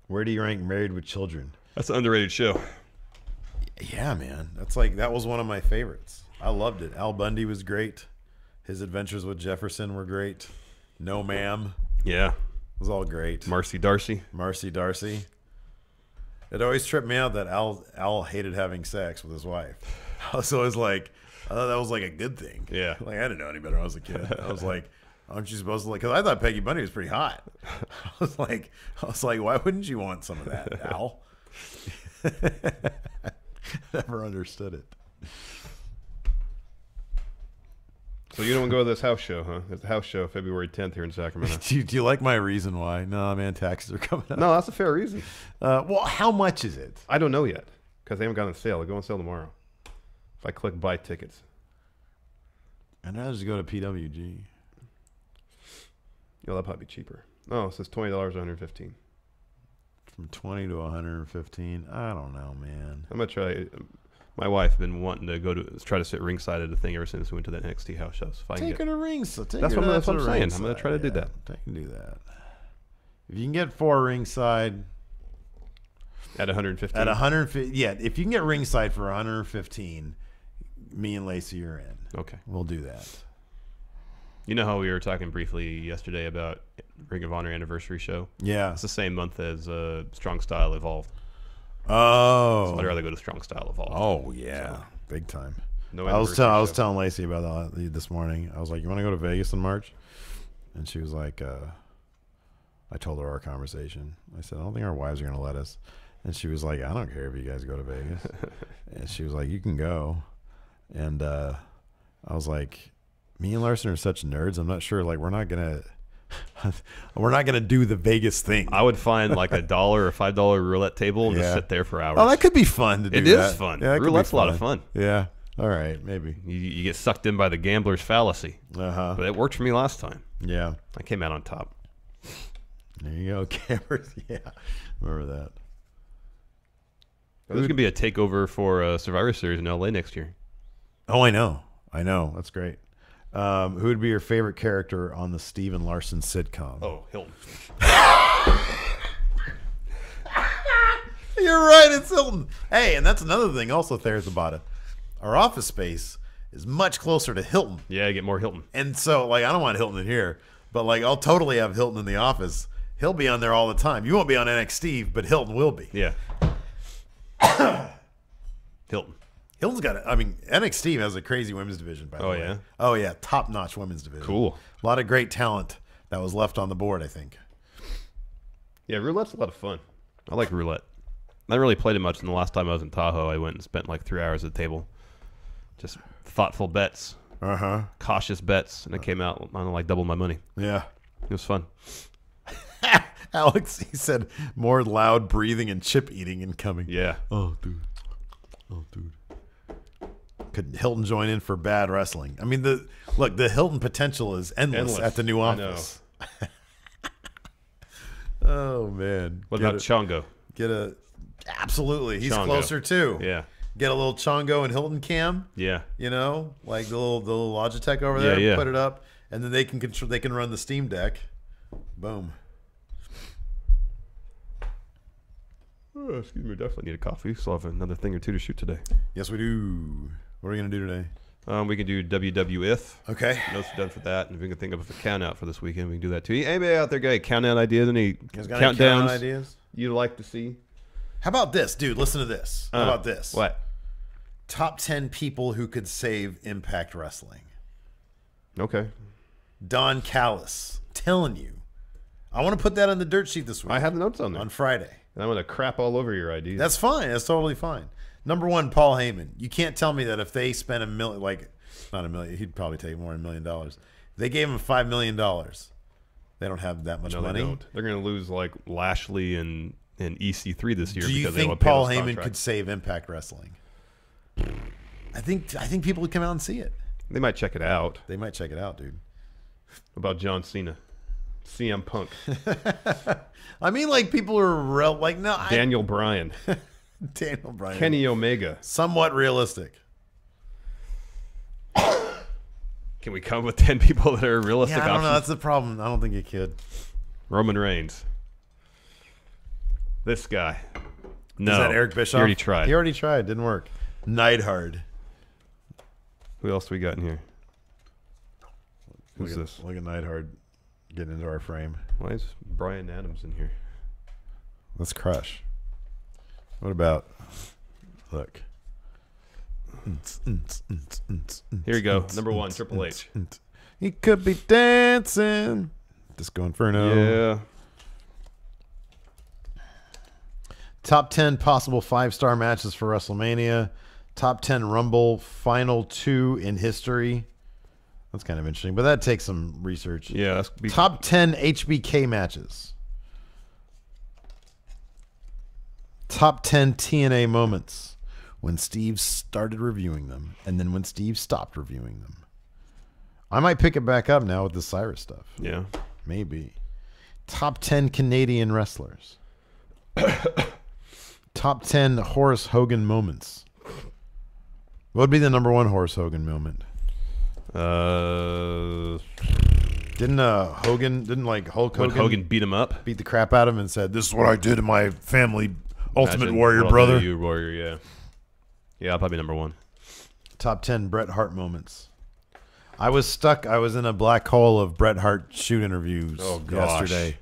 Where do you rank Married with Children? That's an underrated show. Yeah, man. That was one of my favorites. I loved it. Al Bundy was great. His adventures with Jefferson were great. No Ma'am. Yeah. It was all great. Marcy Darcy. It always tripped me out that Al hated having sex with his wife. So I was like, I thought that was like a good thing. Yeah. Like I didn't know any better when I was a kid. I was like, aren't you supposed to like? Because I thought Peggy Bundy was pretty hot. I was like, why wouldn't you want some of that, Al? Never understood it. So you don't go to this house show, huh? It's a house show February 10th here in Sacramento. Do you like my reason why? No, man, taxes are coming up. No, that's a fair reason. Well, how much is it? I don't know yet because they haven't gone on sale. They go on sale tomorrow. If I click buy tickets. I'd rather just go to PWG. That'll probably be cheaper. Oh, it says $20 to $115. From 20 to 115. I don't know, man. I'm gonna try. My wife has been wanting to try to sit ringside at the thing ever since we went to that NXT house show. So if I take her to ringside. That's what I'm saying. I'm gonna try to do that. I can do that. If you can get 4 ringside at 115. At 150, yeah. If you can get ringside for 115, me and Lacey are in. Okay, we'll do that. You know how we were talking briefly yesterday about Ring of Honor anniversary show? Yeah. It's the same month as Strong Style Evolved. Oh. So I'd rather go to Strong Style Evolved. Oh, yeah. So, big time. No, I was telling Lacey about that this morning. I was like, you want to go to Vegas in March? And she was like, I told her our conversation. I said, I don't think our wives are going to let us. And she was like, I don't care if you guys go to Vegas. And she was like, you can go. And I was like, me and Larson are such nerds. I'm not sure. Like, we're not gonna do the Vegas thing. I would find like $1 or $5 roulette table and just sit there for hours. Oh, that could be fun to do. It is fun. Yeah, roulette's a lot of fun. Yeah. All right, maybe you get sucked in by the gambler's fallacy. But it worked for me last time. Yeah, I came out on top. There you go, cameras. Yeah, remember that. There's gonna be a takeover for Survivor Series in LA next year. Oh, I know. That's great. Who would be your favorite character on the Steven Larson sitcom? Oh, Hilton. You're right, it's Hilton. Hey, and that's another thing also there's about it. Our office space is much closer to Hilton. Yeah, get more Hilton. And so, like, I don't want Hilton in here, but, like, I'll totally have Hilton in the office. He'll be on there all the time. You won't be on NXT, but Hilton will be. Yeah. Hilton. Hilton's got it. I mean, NXT has a crazy women's division, by the way. Yeah? Oh, yeah. Top-notch women's division. Cool. A lot of great talent that was left on the board, I think. Yeah, roulette's a lot of fun. I like roulette. I didn't really played it much, and the last time I was in Tahoe, I went and spent like 3 hours at the table. Just thoughtful bets. Cautious bets, and I came out on like double my money. Yeah. It was fun. Alex, he said, more loud breathing and chip eating incoming. Yeah. Oh, dude. Could Hilton join in for bad wrestling? I mean, the Hilton potential is endless. At the new office. Oh, man. What about Chongo? Absolutely. He's Chongo. Closer too. Yeah. Get a little Chongo and Hilton cam. Yeah. You know, like the little Logitech over there. Yeah. Put it up, and then they can run the Steam Deck. Boom. Oh, excuse me. Definitely need a coffee. Still have another thing or two to shoot today. Yes, we do. What are we gonna do today? We can do WWF. Okay. Notes are done for that, and if we can think of a count out for this weekend, we can do that too. Anybody out there got countdown ideas? Any countdowns ideas you'd like to see? How about this, dude? Listen to this. How about this? What? Top 10 people who could save Impact Wrestling. Okay. Don Callis. Telling you. I want to put that on the dirt sheet this week. I have the notes on there. On Friday. And I'm going to crap all over your ideas. That's fine. That's totally fine. Number 1, Paul Heyman. You can't tell me that if they spent $1 million, like, not $1 million, he'd probably take more than $1 million. If they gave him $5 million, they don't have that much money. They don't. They're going to lose, like, Lashley and EC3 this year. Do you think Paul Heyman could save Impact Wrestling? I think people would come out and see it. They might check it out. They might check it out, dude. What about John Cena? CM Punk. I mean, like, people are no. Daniel Bryan. Daniel Bryan. Kenny Omega. Somewhat realistic. Can we come up with 10 people that are realistic I don't options? know. That's the problem. I don't think you could. Roman Reigns. This guy. No. Is that Eric Bischoff? He already tried. He already tried. Didn't work. Neidhart. Who else do we got in here? Who's this? Look at Neidhart getting into our frame. Why is Brian Adams in here? Let's crush. What about... Look. Here you go. Number 1, Triple H. He could be dancing. Disco Inferno. Yeah. Top 10 possible 5-star matches for WrestleMania. Top 10 Rumble Final 2 in history. That's kind of interesting, but that takes some research. Yeah. Top 10 HBK matches. Top 10 TNA moments when Steve started reviewing them, and then when Steve stopped reviewing them. I might pick it back up now with the Cyrus stuff. Yeah. Maybe. Top 10 Canadian wrestlers. Top 10 Horace Hogan moments. What would be the number 1 Horace Hogan moment? Didn't Hulk Hogan when Hogan beat him up? Beat the crap out of him and said, "This is what I did to my family, Ultimate Warrior brother." Warrior, yeah. Yeah, probably number 1. Top 10 Bret Hart moments. I was stuck. I was in a black hole of Bret Hart shoot interviews yesterday.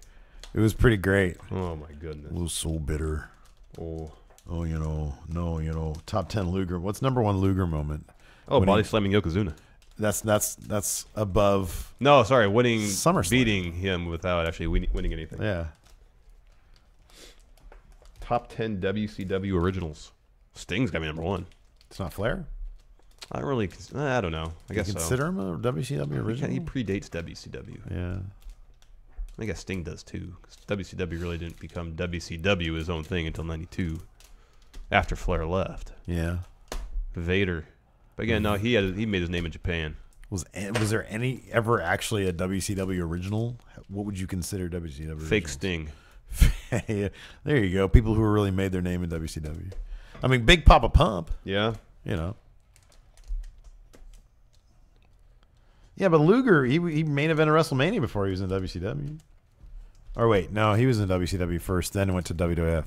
It was pretty great. Oh, my goodness. I was so bitter. Oh, Top 10 Luger. What's number 1 Luger moment? Oh, body slamming Yokozuna. That's above. No, sorry, SummerSlam. beating him without actually winning anything. Yeah. Top 10 WCW originals. Sting's got to be number 1. It's not Flair? I don't really. I don't know. I guess consider him a WCW original? He predates WCW. Yeah. I guess Sting does too. 'Cause WCW really didn't become WCW his own thing until '92, after Flair left. Yeah. Vader, but again, no, he made his name in Japan. Was there ever actually a WCW original? What would you consider WCW? Fake Sting. There you go. People who really made their name in WCW. I mean, Big Papa Pump. Yeah. Yeah, but Luger, he main evented WrestleMania before he was in WCW. Or wait, no, he was in WCW first, then went to WWF.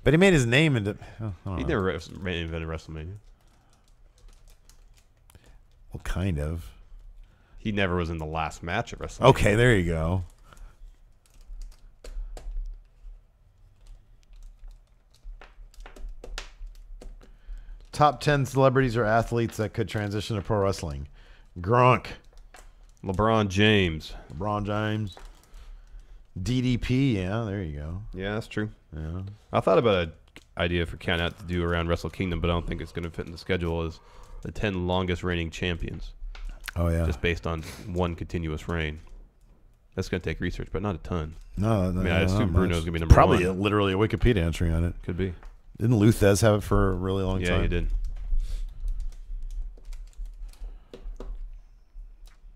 But he made his name in. He never main evented WrestleMania. Well, kind of. He never was in the last match at WrestleMania. Okay, there you go. Top 10 celebrities or athletes that could transition to pro wrestling. Gronk. LeBron James. DDP, yeah, there you go. Yeah, that's true. Yeah. I thought about an idea for Count Out to do around Wrestle Kingdom, but I don't think it's going to fit in the schedule as the 10 longest reigning champions. Oh, yeah. Just based on one continuous reign. That's going to take research, but not a ton. No, I mean, I assume Bruno's going to be number 1. Probably literally a Wikipedia entry on it. Could be. Didn't Luthez have it for a really long time? Yeah, he did.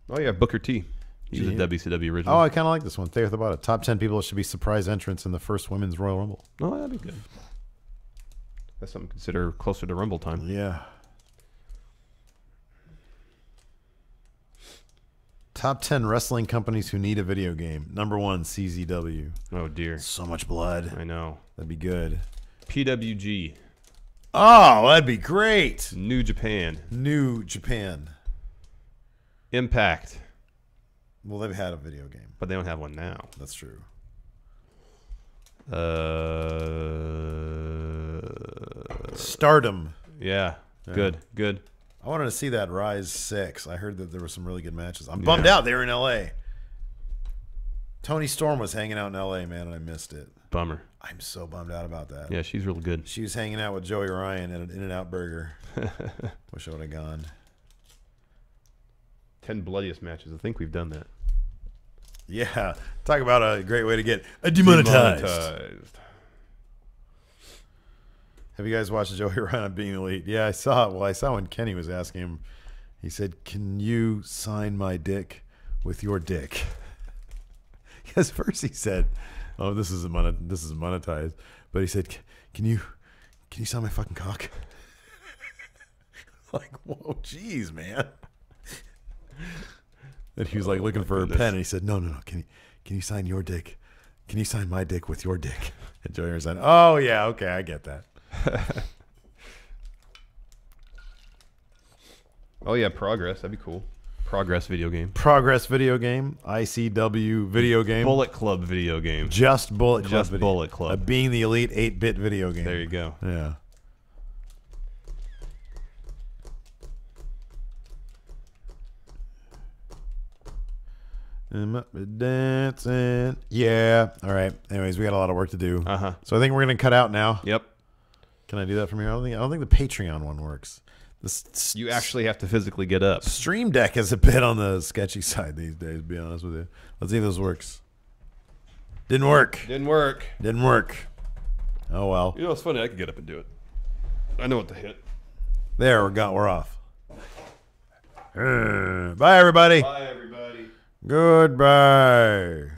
Oh, yeah, Booker T. He's a WCW original. Oh, I kind of like this one. Think about it. Top 10 people that should be surprise entrants in the first Women's Royal Rumble. Oh, that'd be good. That's something to consider closer to Rumble time. Yeah. Top 10 wrestling companies who need a video game. Number 1, CZW. Oh, dear. So much blood. I know. That'd be good. PWG. Oh, that'd be great. New Japan. Impact. Well, they've had a video game. But they don't have one now. That's true. Stardom. Yeah. Good. I wanted to see that Rise 6. I heard that there were some really good matches. I'm bummed out. They were in L.A. Toni Storm was hanging out in L.A., man, and I missed it. Bummer. I'm so bummed out about that. Yeah, she's real good. She was hanging out with Joey Ryan at an In-N-Out Burger. Wish I would have gone. 10 bloodiest matches. I think we've done that. Yeah. Talk about a great way to get demonetized. Have you guys watched Joey Ryan on Being Elite? Yeah, I saw it. Well, I saw when Kenny was asking him. He said, "Can you sign my dick with your dick?" Because first he said, "Oh, this is monetized," but he said, "Can can you sign my fucking cock? Like, whoa, jeez, man. And he was like looking for a pen, and he said, no. Can you sign your dick? Can you sign my dick with your dick? And Joey said, oh, yeah, okay, I get that. Oh, yeah, Progress. That'd be cool. Progress video game. Progress video game. ICW video game. Bullet Club video game. Just Bullet Club. Just Bullet Club. Being the Elite 8-bit video game. There you go. Yeah. Dancing. Yeah. All right. Anyways, we got a lot of work to do. So I think we're gonna cut out now. Yep. Can I do that from here? I don't think the Patreon one works. You actually have to physically get up. Stream Deck is a bit on the sketchy side these days, to be honest with you. Let's see if this works. Didn't work. Didn't work. Didn't work. Oh well. You know, it's funny. I can get up and do it. I know what to hit. There, we're off. Bye, everybody. Bye, everybody. Goodbye.